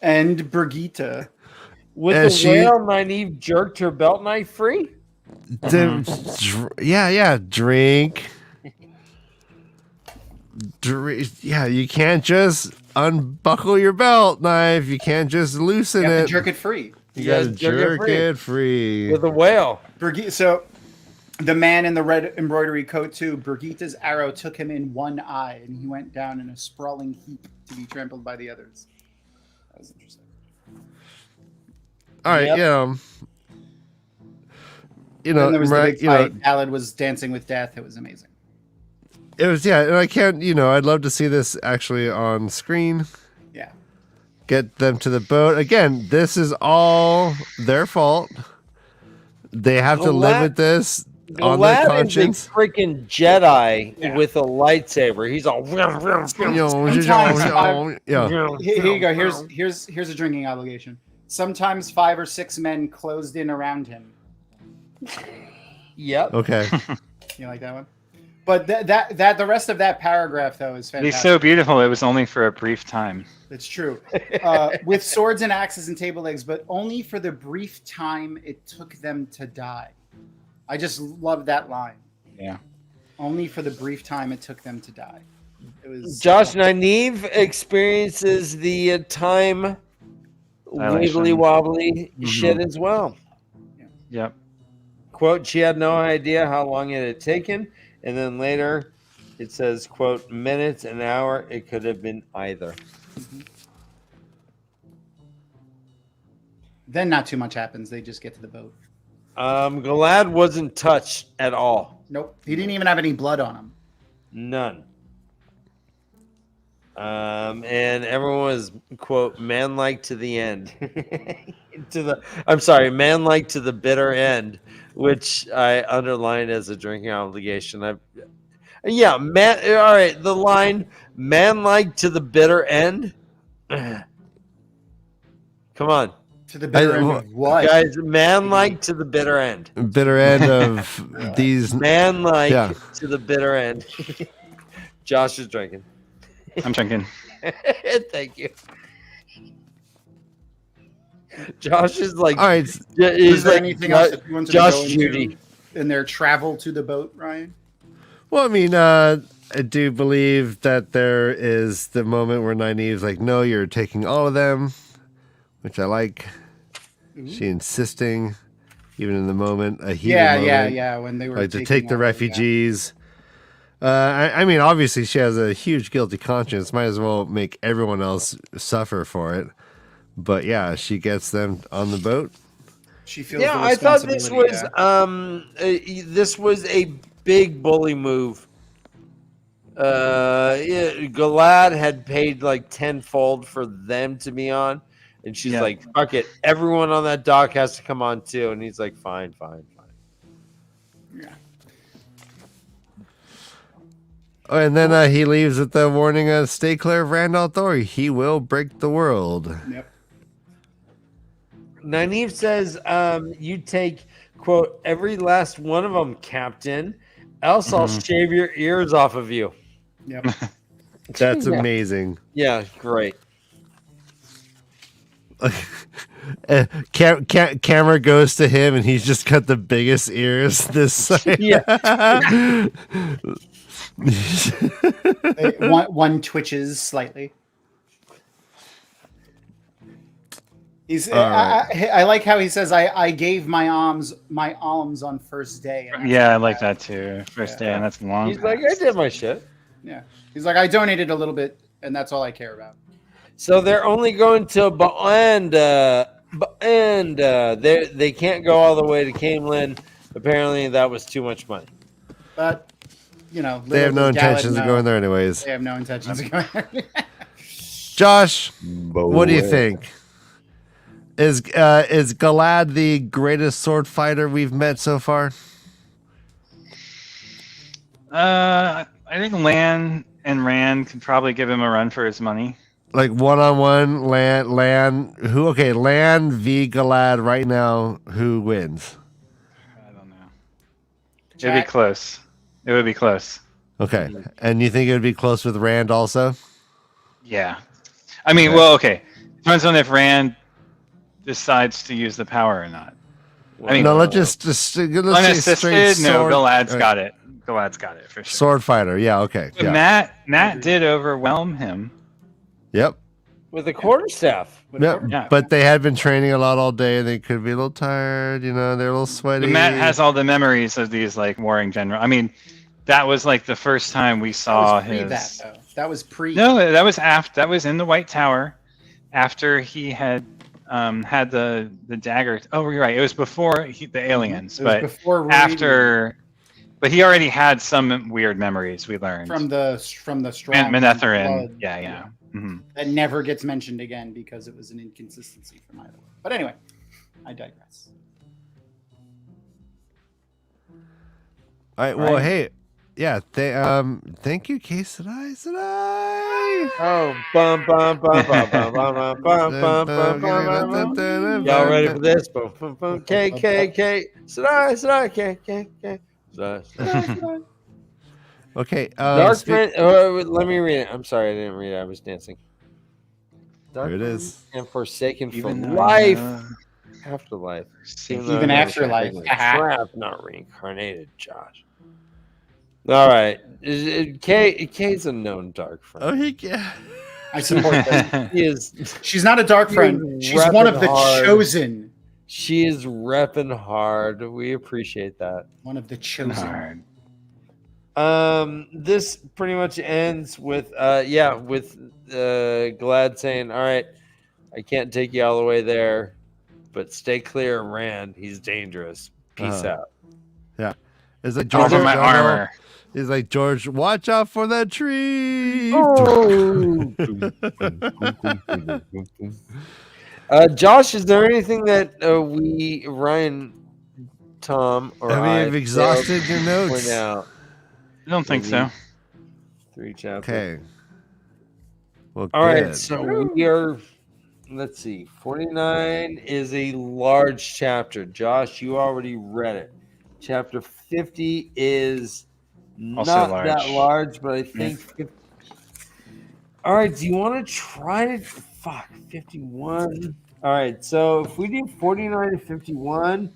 And Brigitte. With and the whale, Nynaeve jerked her belt knife free. Yeah, drink. Yeah, you can't just unbuckle your belt knife. You can't just loosen You have it. to jerk it free. You gotta jerk it free. With a whale. Brigitte, so the man in the red embroidery coat too, Brigitte's arrow took him in one eye, and he went down in a sprawling heap to be trampled by the others. That was interesting. All right, Yep. you know, And there was the right, big fight. Alad was dancing with death. It was amazing. it was and I can't, I'd love to see this actually on screen. Yeah. Get them to the boat again. This is all their fault. They have to live with this on their Galad conscience. is a freaking Jedi with a lightsaber. He's all. Yeah. Here you go. Here's a drinking obligation. Sometimes 5 or 6 men closed in around him. Yep. Okay. You like that one? But that the rest of that paragraph though is fantastic. He's so beautiful. It was only for a brief time. It's true. With swords and axes and table legs, but only for the brief time it took them to die. I just love that line. Yeah. Only for the brief time it took them to die. It was Josh Nynaeve experiences the time wibbly wobbly shit as well. Yep. Quote, she had no idea how long it had taken. And then later it says, quote, minutes, an hour. It could have been either. Then not too much happens. They just get to the boat. Galad wasn't touched at all. Nope. He didn't even have any blood on him. None. And everyone was, quote, manlike to the end. Manlike to the bitter end, which I underlined as a drinking obligation. All right, the line, manlike to the bitter end. Come on. To the bitter end of what? Guys, manlike to the bitter end. Bitter end of these. Manlike to the bitter end. Josh is drinking. I'm drinking. Thank you. Josh is like, all right. Is there anything else that you wanted Josh to go Judy into in their travel to the boat, Ryan? Well, I mean, I do believe that there is the moment where Nynaeve's like, no, you're taking all of them, which I like. She insisting, even in the moment, a heated moment. Yeah. When they were like to take the refugees. I mean, obviously, she has a huge guilty conscience. Might as well make everyone else suffer for it. But yeah, she gets them on the boat. She feels Yeah, the I thought this responsibility, was this was a big bully move. Galad had paid like tenfold for them to be on, and she's Yeah. like, "Fuck it, everyone on that dock has to come on too." And he's like, "Fine." Yeah. Oh, and then he leaves with the warning: "Stay clear of Randall Thor. He will break the world." Yep. Nynaeve says, "You take quote every last one of them, Captain. Else I'll shave your ears off of you." Yep. That's amazing. Yeah, great. Camera goes to him, and he's just got the biggest ears this side. Yeah. one twitches slightly. I like how he says, "I gave my alms on first day." Yeah, I like that too. First day, and that's long. He's like, "I did my shit." Yeah, he's like, "I donated a little bit, and that's all I care about." So they're only going to they can't go all the way to Camelin. Apparently, that was too much money. But they have no intentions of going there anyways. They have no intentions of going there. Josh, what do you think? Is Galad the greatest sword fighter we've met so far? I think Lan and Rand can probably give him a run for his money. Like one-on-one, Lan v Galad right now, who wins? I don't know. It'd be close. It would be close. Okay. And you think it would be close with Rand also? Yeah. I mean, well, okay. Depends on if Rand decides to use the power or not. I mean, no, let's just unassisted. No, Galad's got it. Galad's got it for sure. Sword fighter, yeah, okay. But Yeah. Matt did overwhelm him. Yep. With a quarterstaff. Yep. Yeah. But they had been training a lot all day, and they could be a little tired. They're a little sweaty. But Matt has all the memories of these like warring general. I mean, that was like the first time we saw his. That was pre. No, that was after. That was in the White Tower, after he had had the dagger. Oh, you're right. It was before the aliens, but before after. But he already had some weird memories. We learned from the strong Manetheren. Yeah. Mm-hmm. That never gets mentioned again because it was an inconsistency from either. But anyway, I digress. All right. Well, hey, yeah. Thank you, KayK. Oh, bum bum bum bum bum bum bum bum bum. Y'all ready for this? Bum bum bum. KK. KK. Okay. Darkman. Let me read it. I'm sorry, I didn't read it. I was dancing. There it is. And forsaken from life, afterlife, even afterlife. Trapped, not reincarnated. Josh. All right, Kay's a known dark friend. Oh, I support that. He is. She's not a dark friend. She's one of the chosen. She is repping hard. We appreciate that. One of the chosen. This pretty much ends with Glad saying, "All right, I can't take you all the way there, but stay clear of Rand. He's dangerous. Peace out." Yeah, it's like George. Over my armor. He's like, "George, watch out for that tree." Oh. Josh, is there anything that Ryan, Tom, or have you exhausted your notes? I don't think so. 3 chapters. Okay. Well, all good. right, so we are. Let's see. 49 is a large chapter. Josh, you already read it. Chapter 50 is also not large. that large, but I think. All right, do you want to try to 51? All right, so if we do 49 to 51,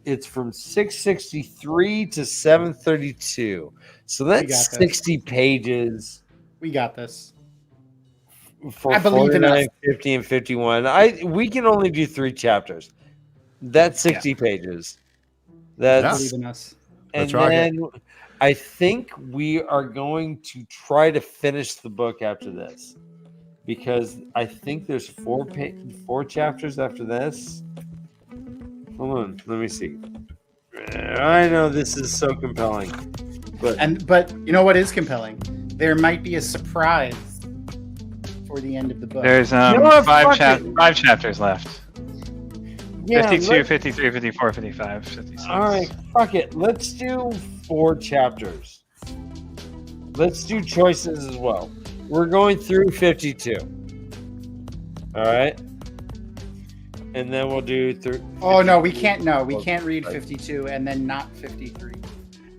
it's from 663 to 732. So that's 60 pages. We got this. For I believe 49, 50, and 51. We can only do 3 chapters. That's 60 pages. That's believe in us. And then I think we are going to try to finish the book after this, because I think there's 4 chapters after this. Hold on. Let me see. I know this is so compelling. But you know what is compelling? There might be a surprise for the end of the book. There's You know what? Fuck it. 5 chapters left. Yeah, 52, 53, 54, 55, 56. All right, fuck it. Let's do 4 chapters. Let's do choices as well. We're going through 52. All right. And then we'll do Oh no, we can't. No, we can't read 52 and then not 53.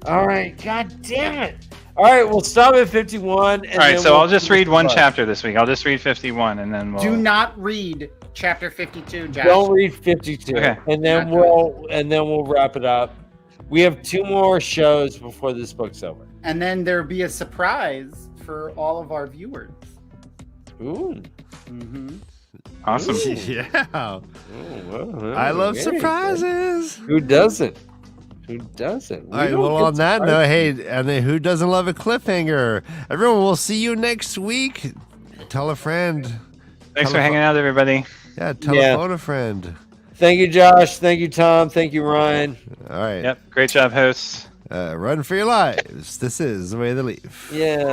All right, god damn it! All right, we'll stop at 51. And All right, then so we'll I'll just read one 55. chapter this week. I'll just read 51, and then we'll. Do not read chapter 52, Josh. Don't read 52, Okay. and then we'll wrap it up. We have 2 more shows before this book's over. And then there'll be a surprise for all of our viewers. Ooh. Mm-hmm. Awesome. Yeah. Oh, well, I love very surprises. good. Who doesn't? Who doesn't? All right, well, on that note, hey, and then who doesn't love a cliffhanger? Everyone, we'll see you next week. Tell a friend. Thanks for hanging out, everybody. Yeah, telephone a friend. Thank you, Josh. Thank you, Tom. Thank you, Ryan. All right. Yep. Great job, hosts. Run for your lives. This is The Way of the Leaf. Yeah.